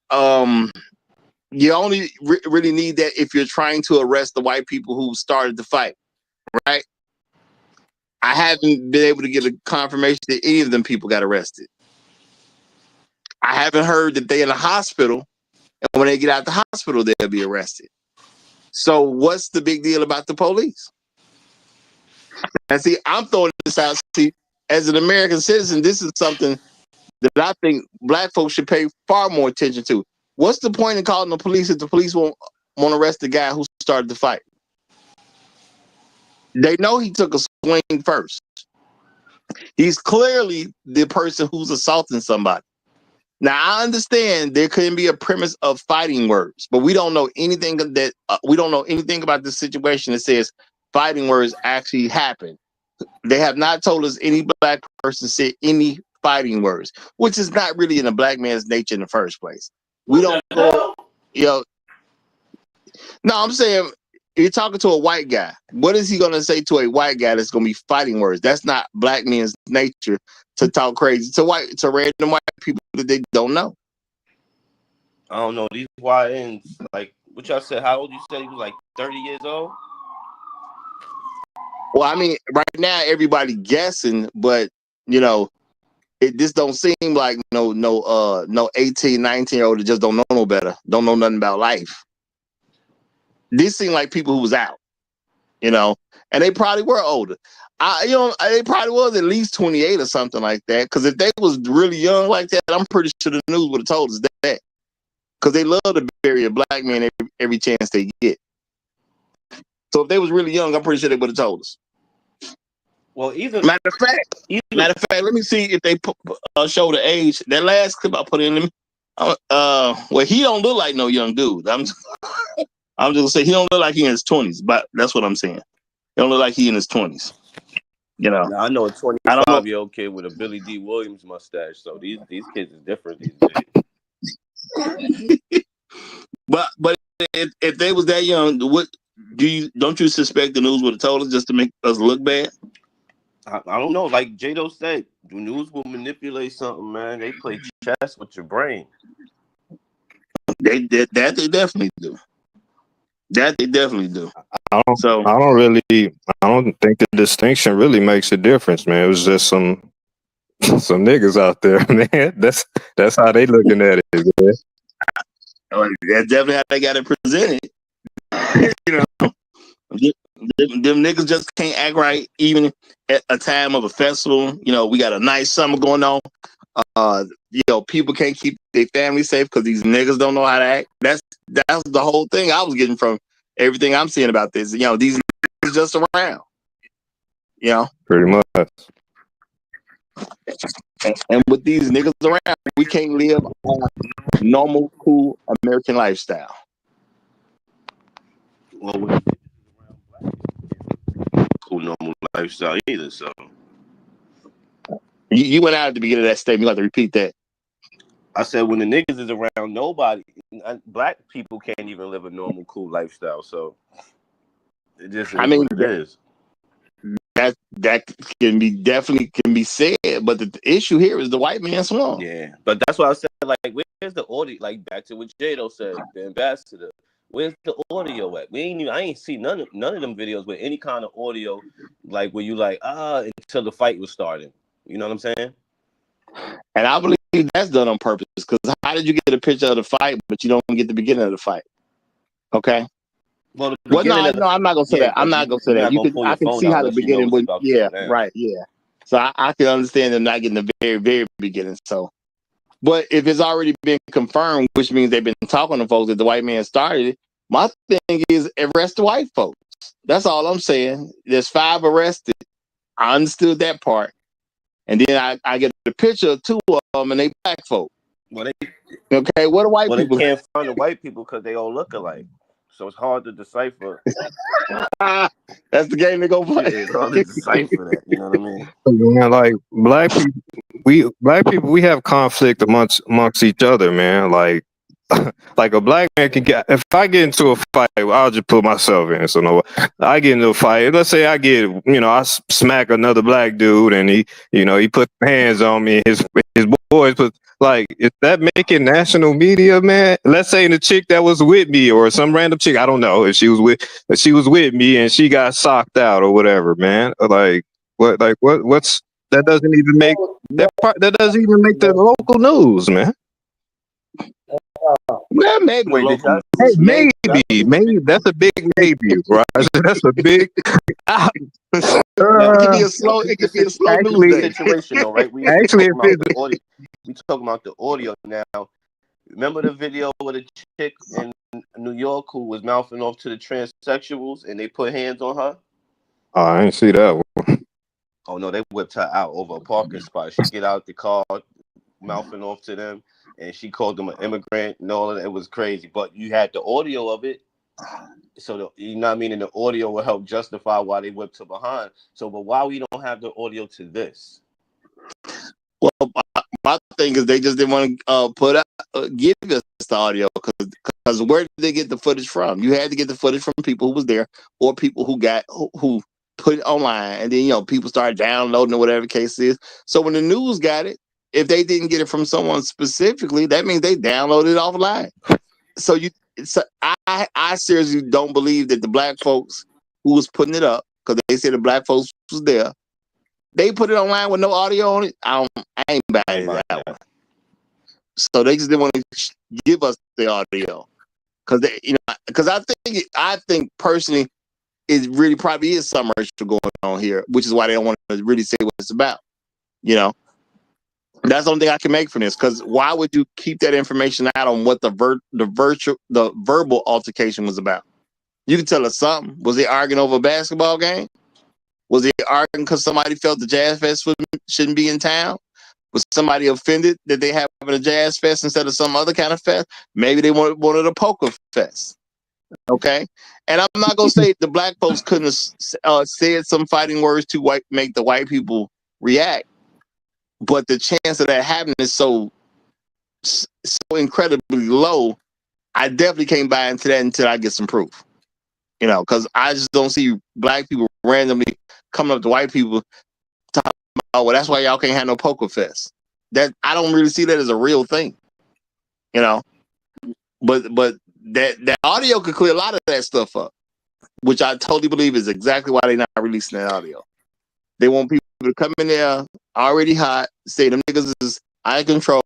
You only really need that if you're trying to arrest the white people who started the fight, right? I haven't been able to get a confirmation that any of them people got arrested. I haven't heard that they're in the hospital, and when they get out the hospital, they'll be arrested. So what's the big deal about the police? And see, I'm throwing this out. See, as an American citizen, this is something that I think black folks should pay far more attention to. What's the point in calling the police if the police won't want to arrest the guy who started the fight. They know he took a swing first. He's clearly the person who's assaulting somebody. Now, I understand there couldn't be a premise of fighting words, but we don't know anything that we don't know anything about this situation that says fighting words actually happen. They have not told us any black person said any fighting words, which is not really in a black man's nature in the first place. We don't go, no, I'm saying you're talking to a white guy. What is he going to say to a white guy that's going to be fighting words? That's not black men's nature to talk crazy to random white people that they don't know. I don't know. These YNs, like, what y'all said, how old you said he was, like 30 years old? Well, I mean, right now everybody guessing, but it just don't seem like no 18, 19-year-old that just don't know no better, don't know nothing about life. These seem like people who was out, and they probably were older. They probably was at least 28 or something like that. Because if they was really young like that, I'm pretty sure the news would have told us that. Because they love to bury a black man every chance they get. So if they was really young, I'm pretty sure they would have told us. Well, matter of fact, let me see if they show the age. That last clip I put in, well, he don't look like no young dude. I'm just gonna say he don't look like he in his 20s, but that's what I'm saying. He don't look like he in his 20s. Now, I know a 25-year-old kid with a Billy D. Williams mustache. So these kids is different these days. But if they was that young, don't you suspect the news would have told us just to make us look bad? I don't know. Like Jado said, the news will manipulate something, man. They play chess with your brain. They definitely do. That they definitely do. I don't think the distinction really makes a difference, man. It was just some niggas out there, man. That's how they looking at it, man. That's definitely how they got it presented. Them niggas just can't act right even at a time of a festival. We got a nice summer going on. People can't keep their family safe because these niggas don't know how to act. That's the whole thing I was getting from everything I'm seeing about this. These niggas just around. Pretty much. And with these niggas around, we can't live a normal, cool American lifestyle. Well, cool normal lifestyle either. So you went out at the beginning of that statement. You have to repeat that. I said when the niggas is around, nobody, black people can't even live a normal, cool lifestyle. So it just is what it is. That definitely can be said, but the issue here is the white man swung. Yeah, but that's why I said, like, where's the audio? Like, back to what Jado said, the ambassador. Where's the audio at? I ain't see none of them videos with any kind of audio, like where you like until the fight was starting. You know what I'm saying? And I believe that's done on purpose. Because how did you get a picture of the fight, but you don't get the beginning of the fight? Okay. Well, I'm not gonna say that. I'm not gonna say that. I can see how the beginning would. Yeah, right. Yeah. So I can understand them not getting the very, very beginning. So, but if it's already been confirmed, which means they've been talking to folks that the white man started it, my thing is arrest the white folks. That's all I'm saying. There's 5 arrested. I understood that part, and then I get a picture of 2 of them, and they black folk. Well, okay. What are white people? They can't find the white people because they all look alike. So it's hard to decipher. That's the game they go play. It's hard to decipher that. You know what I mean? Yeah, like black people, we have conflict amongst each other, man. Like a black man can get. If I get into a fight, I'll just put myself in. So no, I get into a fight. Let's say I smack another black dude, and he put hands on me. His boys put. Like, is that making national media, man? Let's say the chick that was with me, or some random chick, I don't know if she was with me and she got socked out or whatever, man. What's that doesn't even make that doesn't even make the local news, man. Well, maybe. Maybe that's a big maybe, right? That's a big. It could be a slow news situation, though, right? We talking about the audio now. Remember the video with a chick in New York who was mouthing off to the transsexuals and they put hands on her? Oh, I didn't see that one. Oh no, they whipped her out over a parking spot. She get out the car, mouthing off to them, and she called them an immigrant and all of that. It was crazy. But you had the audio of it. So you know what I mean? And the audio will help justify why they whipped her behind. So, but why we don't have the audio to this? Well, my thing is they just didn't want to give us the audio because where did they get the footage from? You had to get the footage from people who was there or people who put it online, and then people started downloading or whatever the case is. So when the news got it, if they didn't get it from someone specifically, that means they downloaded it offline. So I seriously don't believe that the black folks who was putting it up, because they said the black folks was there, they put it online with no audio on it. I ain't buying that one. So they just didn't want to give us the audio because I think personally it really probably is some racial going on here, which is why they don't want to really say what it's about. That's the only thing I can make from this. Because why would you keep that information out on what the verbal altercation was about? You can tell us something. Was they arguing over a basketball game? Was they arguing because somebody felt the Jazz Fest shouldn't be in town? Was somebody offended that they having a Jazz Fest instead of some other kind of fest? Maybe they wanted a poker fest. Okay? And I'm not going to say the black folks couldn't have said some fighting words to make the white people react. But the chance of that happening is so incredibly low. I definitely can't buy into that until I get some proof. Because I just don't see black people randomly coming up to white people talking about, well, that's why y'all can't have no poker fest. That I don't really see that as a real thing. But that audio could clear a lot of that stuff up, which I totally believe is exactly why they're not releasing that audio. They want people to come in there already hot, say them niggas is out of control.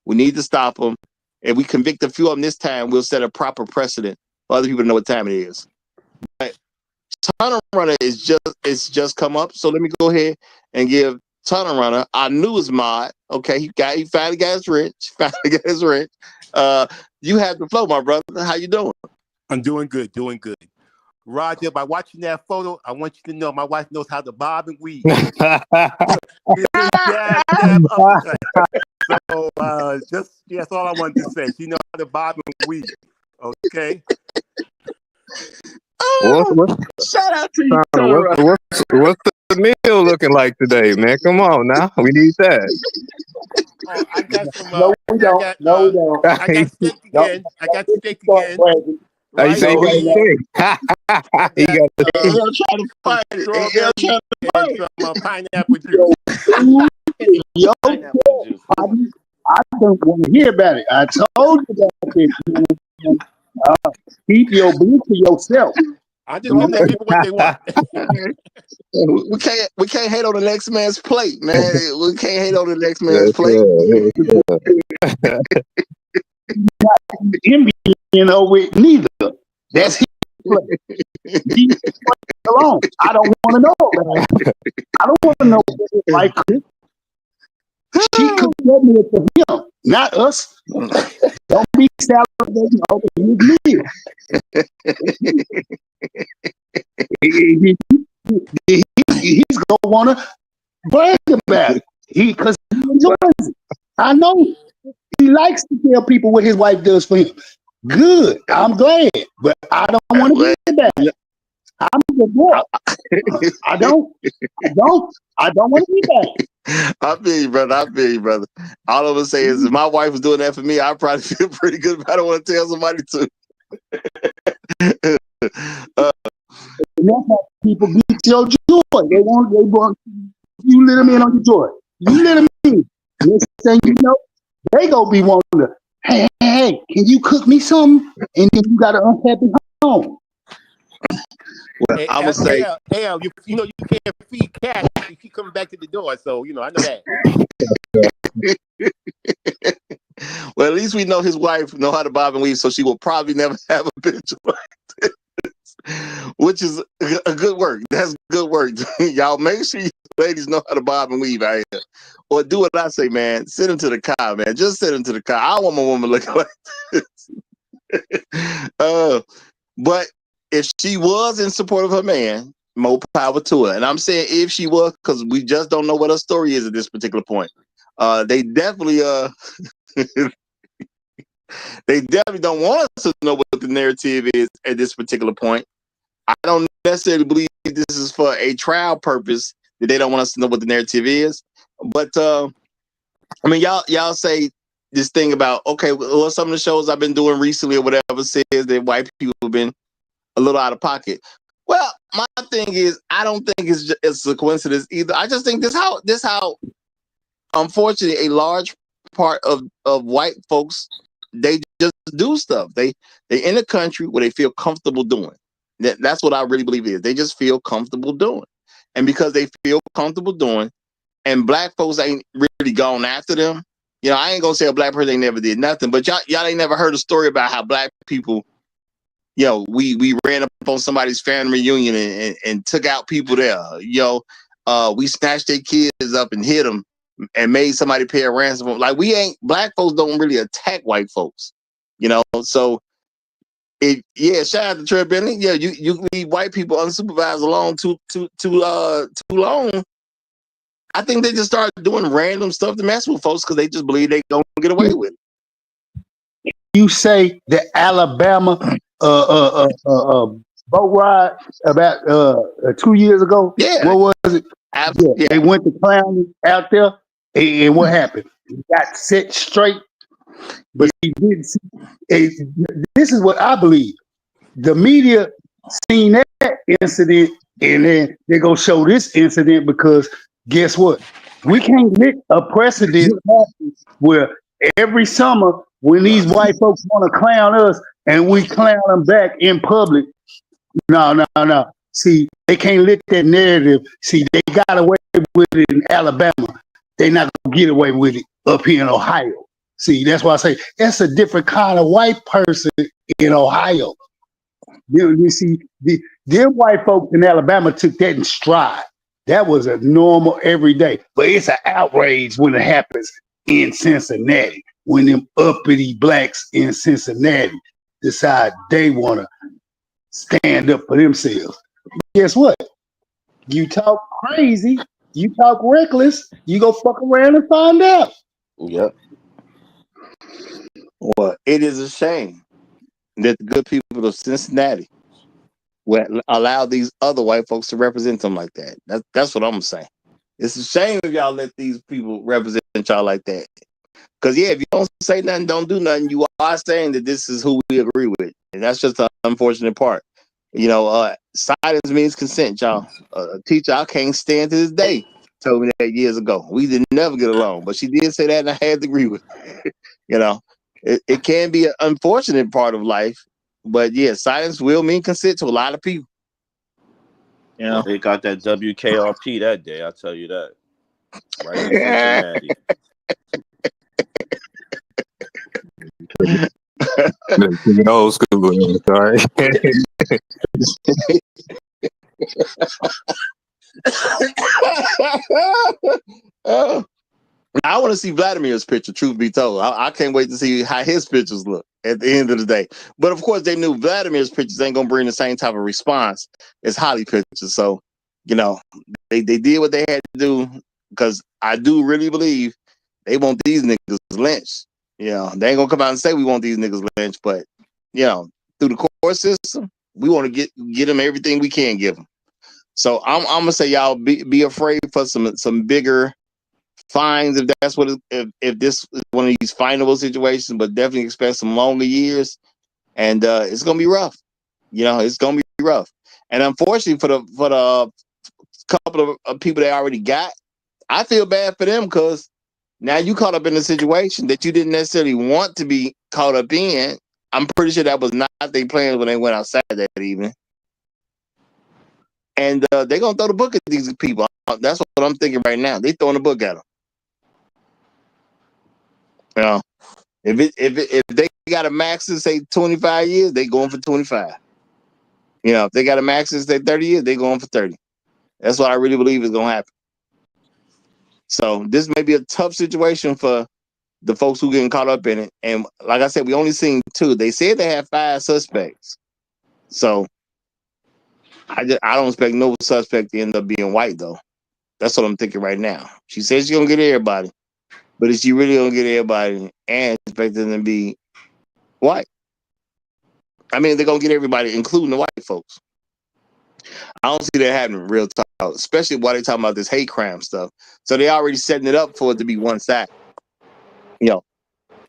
We need to stop them. If we convict a few of them this time, we'll set a proper precedent for other people to know what time it is. But Tunnel Runner is just come up, so let me go ahead and give Tunnel Runner our newest mod. Okay, he finally got his rich. You have the flow, my brother. How you doing? I'm doing good. Roger, by watching that photo, I want you to know my wife knows how to bob and weave. Jab, uppercut. So that's all I wanted to say. She knows how to bob and weave. Okay. Shout out to you, what's the meal looking like today, man? Come on now, we need that. Oh, I got some. No, we don't. I got steak again. You say you got steak? He'll try to fight it. And some pineapple juice. Yo, I don't want to hear about it. I told you that. Keep your belief to yourself. I just giving the people what they want. We can't hate on the next man's plate, man. We can't hate on the next man's plate. With neither. That's his plate. Leave his plate alone. I don't want to know. I don't want to know what his wife cooked. She cooked that meal for him, not us. Don't be salivating over his meal. He's gonna want to brag about it. Because he enjoys it. I know he likes to tell people what his wife does for him. Good. I'm glad, but I don't want to hear that. I'm the boy. I don't want to hear that. I feel you, brother. All I'm gonna say is if my wife was doing that for me, I'd probably feel pretty good, but I don't want to tell somebody to. And that's how people get your joy. They want you let them in on your joy. You let them in. Next thing you know, they gonna be wanting to, hey, can you cook me something? And then you got an unhappy home. Well, I would say, you know you can't feed cats. You keep coming back to the door, so I know that. Well, at least we know his wife know how to bob and weave, so she will probably never have a bitch like this, which is a good work. That's good work. Y'all make sure you ladies know how to bob and weave out here. Or do what I say, man. Send them to the car, man. Just send them to the car. I don't want my woman looking like this. But if she was in support of her man, more power to her. And I'm saying if she was, because we just don't know what her story is at this particular point. They definitely they definitely don't want us to know what the narrative is at this particular point. I don't necessarily believe this is for a trial purpose that they don't want us to know what the narrative is. But I mean, y'all say this thing about, okay, well, some of the shows I've been doing recently or whatever says that white people have been a little out of pocket. Well, my thing is, I don't think it's a coincidence either. I just think this how unfortunately a large part of white folks, they just do stuff. They in a country where they feel comfortable doing. That's what I really believe it is. They just feel comfortable doing. And because they feel comfortable doing, and black folks ain't really gone after them. You know, I ain't gonna say a black person ain't never did nothing, but y'all ain't never heard a story about how black people, you know, we ran up on somebody's family reunion and took out people there. You know, we snatched their kids up and hit them and made somebody pay a ransom. Like, black folks don't really attack white folks, you know. So shout out to Trey Bentley. Yeah, you leave white people unsupervised alone too long. I think they just started doing random stuff to mess with folks because they just believe they gonna get away with it. You say the Alabama boat ride about 2 years ago? Yeah. What was it? Absolutely. Yeah. They went to clown out there, and what happened? He got set straight, but he didn't see. This is what I believe. The media seen that incident, and then they're gonna show this incident because guess what? We can't let a precedent happen where every summer when these white folks want to clown us and we clown them back in public. No. See, they can't let that narrative. See, they got away with it in Alabama. They're not gonna get away with it up here in Ohio. See, that's why I say that's a different kind of white person in Ohio. You see, them white folks in Alabama took that in stride. That was a normal everyday, but it's an outrage when it happens in Cincinnati, when them uppity blacks in Cincinnati decide they want to stand up for themselves. Guess what? You talk crazy, you talk reckless, you go fuck around and find out. Yep. Well, it is a shame that the good people of Cincinnati would allow these other white folks to represent them like that. That's what I'm gonna say. It's a shame if y'all let these people represent y'all like that. Because if you don't say nothing, don't do nothing, you are saying that this is who we agree with, and that's just the unfortunate part. You know, silence means consent, y'all. A teacher I can't stand to this day told me that years ago. We didn't never get along, but she did say that, and I had to agree with it. You know, it can be an unfortunate part of life. But yeah, silence will mean consent to a lot of people. You know? They got that WKRP that day, I'll tell you that. Right in Cincinnati. Old school, sorry. I want to see Vladimir's picture, truth be told. I can't wait to see how his pictures look at the end of the day. But of course, they knew Vladimir's pictures ain't going to bring the same type of response as Holly pictures. So, you know, they did what they had to do because I do really believe they want these niggas lynched. You know, they ain't going to come out and say we want these niggas lynched, but, you know, through the court system, we want to get them everything we can give them. So I'm going to say, y'all, be afraid for some bigger fines if that's what if this is one of these finable situations, but definitely expect some longer years, and it's gonna be rough. You know, it's gonna be rough. And unfortunately for the couple of people they already got, I feel bad for them because now you caught up in a situation that you didn't necessarily want to be caught up in. I'm pretty sure that was not their plans when they went outside that evening. And they're gonna throw the book at these people. That's what I'm thinking right now. They throwing the book at them. You know, if they got a max to say 25 years, they going for 25. You know, if they got a max to say 30 years, they going for 30. That's what I really believe is gonna happen. So this may be a tough situation for the folks who getting caught up in it. And like I said, we only seen 2. They said they had 5 suspects. So I don't expect no suspect to end up being white though. That's what I'm thinking right now. She says she's gonna get everybody, but is she really gonna get everybody and expect them to be white? I mean, they're gonna get everybody, including the white folks. I don't see that happening real talk, especially while they talking about this hate crime stuff. So they already setting it up for it to be one side. You know,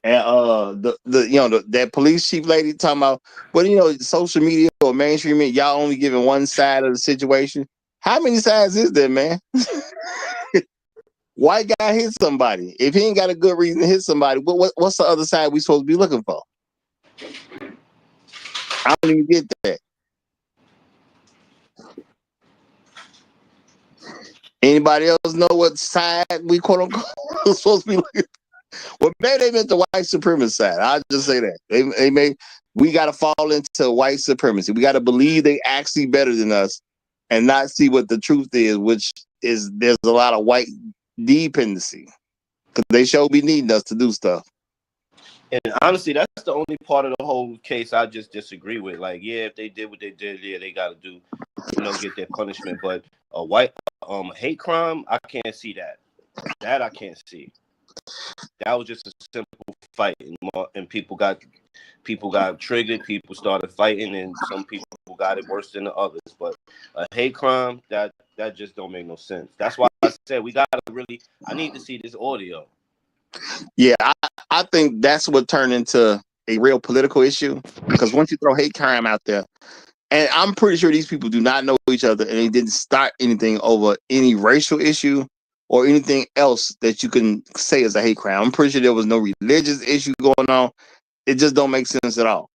and that police chief lady talking about, but social media or mainstream media, y'all only giving one side of the situation. How many sides is there, man? White guy hit somebody. If he ain't got a good reason to hit somebody, what's the other side we supposed to be looking for? I don't even get that. Anybody else know what side we quote unquote supposed to be looking for? Well, maybe they meant the white supremacist side. I'll just say that. We got to fall into white supremacy. We got to believe they actually better than us and not see what the truth is, which is there's a lot of white dependency. Because they sure be needing us to do stuff. And honestly, that's the only part of the whole case I just disagree with. Like, yeah, if they did what they did, yeah, they got to do, get their punishment. But a white hate crime, I can't see that. That I can't see. That was just a simple fight, and people got triggered. People started fighting, and some people got it worse than the others. But a hate crime, that just don't make no sense. That's why I said we gotta really. I need to see this audio. Yeah, I think that's what turned into a real political issue, because once you throw hate crime out there, and I'm pretty sure these people do not know each other, and they didn't start anything over any racial issue or anything else that you can say is a hate crime. I'm pretty sure there was no religious issue going on. It just don't make sense at all.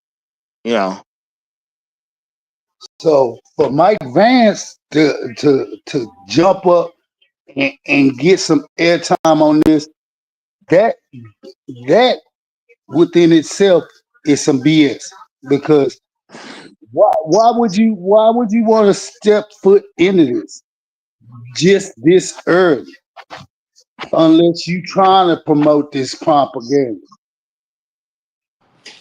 So for Mike Vance to jump up and get some airtime on this, that within itself is some BS. Because why would you want to step foot into this just this early, unless you trying to promote this propaganda?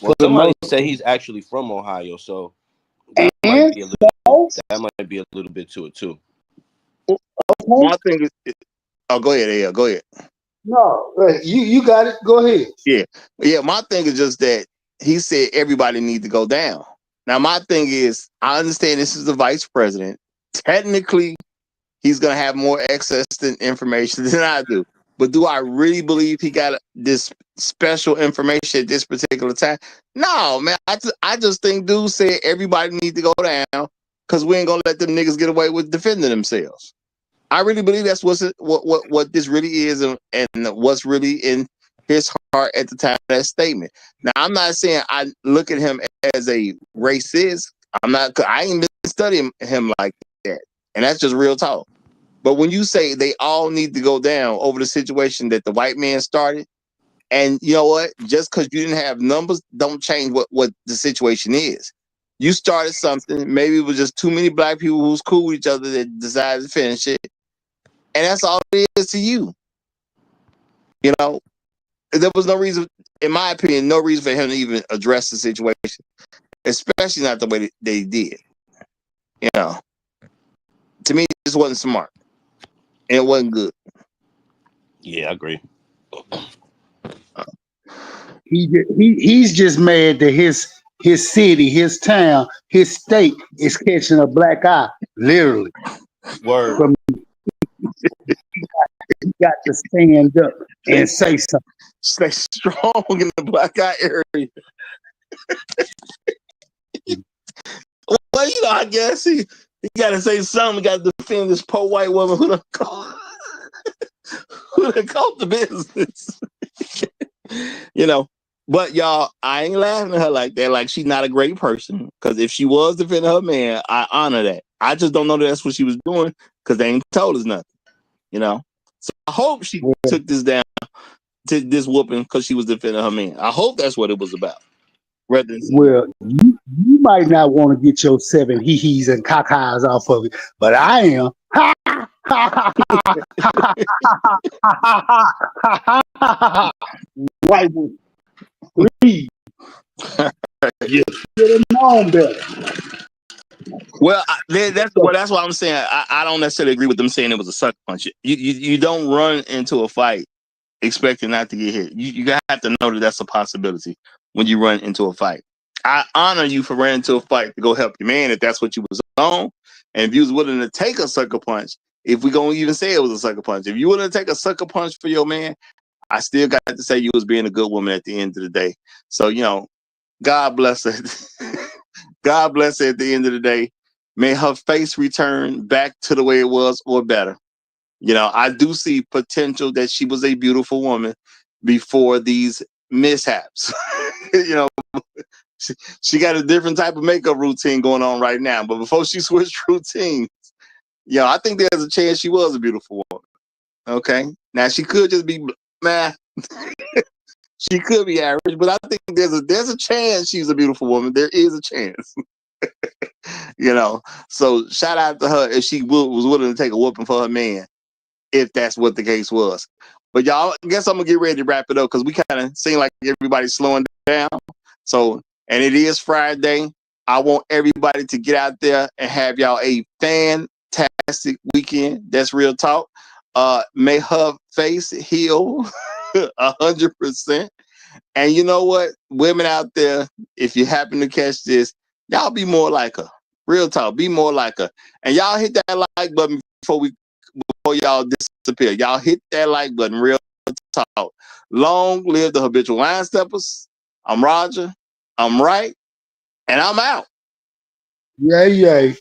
Well, somebody said he's actually from Ohio, so that might be a little bit to it too. My thing is, go ahead, Aya, go ahead. No, you got it. Go ahead. Yeah. My thing is just that he said everybody need to go down. Now, my thing is, I understand this is the vice president. Technically, he's gonna have more access to information than I do. But do I really believe he got this special information at this particular time? No, man. I just think dude said everybody need to go down because we ain't gonna let them niggas get away with defending themselves. I really believe that's what this really is, and what's really in his heart at the time of that statement. Now, I'm not saying I look at him as a racist. I ain't been studying him like that, and that's just real talk. But when you say they all need to go down over the situation that the white man started, and you know what? Just because you didn't have numbers, don't change what the situation is. You started something. Maybe it was just too many black people who's cool with each other that decided to finish it. And that's all it is to you. There was no reason, in my opinion, no reason for him to even address the situation, especially not the way that they did. To me, it just wasn't smart. And it wasn't good. Yeah, I agree. He's just mad that his city, his town, his state is catching a black eye, literally. Word. He got to stand up and say something. Stay strong in the black eye area. Well, I guess he got to say something. He got to defend this poor white woman who done caught the business. But y'all, I ain't laughing at her like that. Like she's not a great person. Because if she was defending her man, I honor that. I just don't know that that's what she was doing because they ain't told us nothing. So I hope she took this down to this whooping because she was defending her man. I hope that's what it was about. Well, you might not want to get your 7 hee-hees and caca off of it, but I am. White Reed. Yeah. Should have known better. Well, that's why I'm saying I don't necessarily agree with them saying it was a sucker punch. You don't run into a fight expecting not to get hit. You have to know that that's a possibility when you run into a fight. I honor you for running into a fight to go help your man if that's what you was on, and if you was willing to take a sucker punch. If we gonna even say it was a sucker punch, if you willing to take a sucker punch for your man, I still got to say you was being a good woman at the end of the day. So God bless her. God bless her at the end of the day. May her face return back to the way it was or better. I do see potential that she was a beautiful woman before these mishaps. She got a different type of makeup routine going on right now. But before she switched routines, I think there's a chance she was a beautiful woman. Okay. Now she could just be she could be average, but I think there's a chance she's a beautiful woman. There is a chance. So shout out to her if she was willing to take a whooping for her man, if that's what the case was. But y'all, I guess I'm gonna get ready to wrap it up because we kind of seem like everybody's slowing down. So, and it is Friday. I want everybody to get out there and have y'all a fantastic weekend. That's real talk. May her face heal 100%. And you know what? Women out there, if you happen to catch this, y'all be more like her. Real talk, be more like her. And y'all hit that like button before y'all disappear. Y'all hit that like button. Real talk. Long live the habitual line steppers. I'm Roger. I'm right. And I'm out. Yay, yay.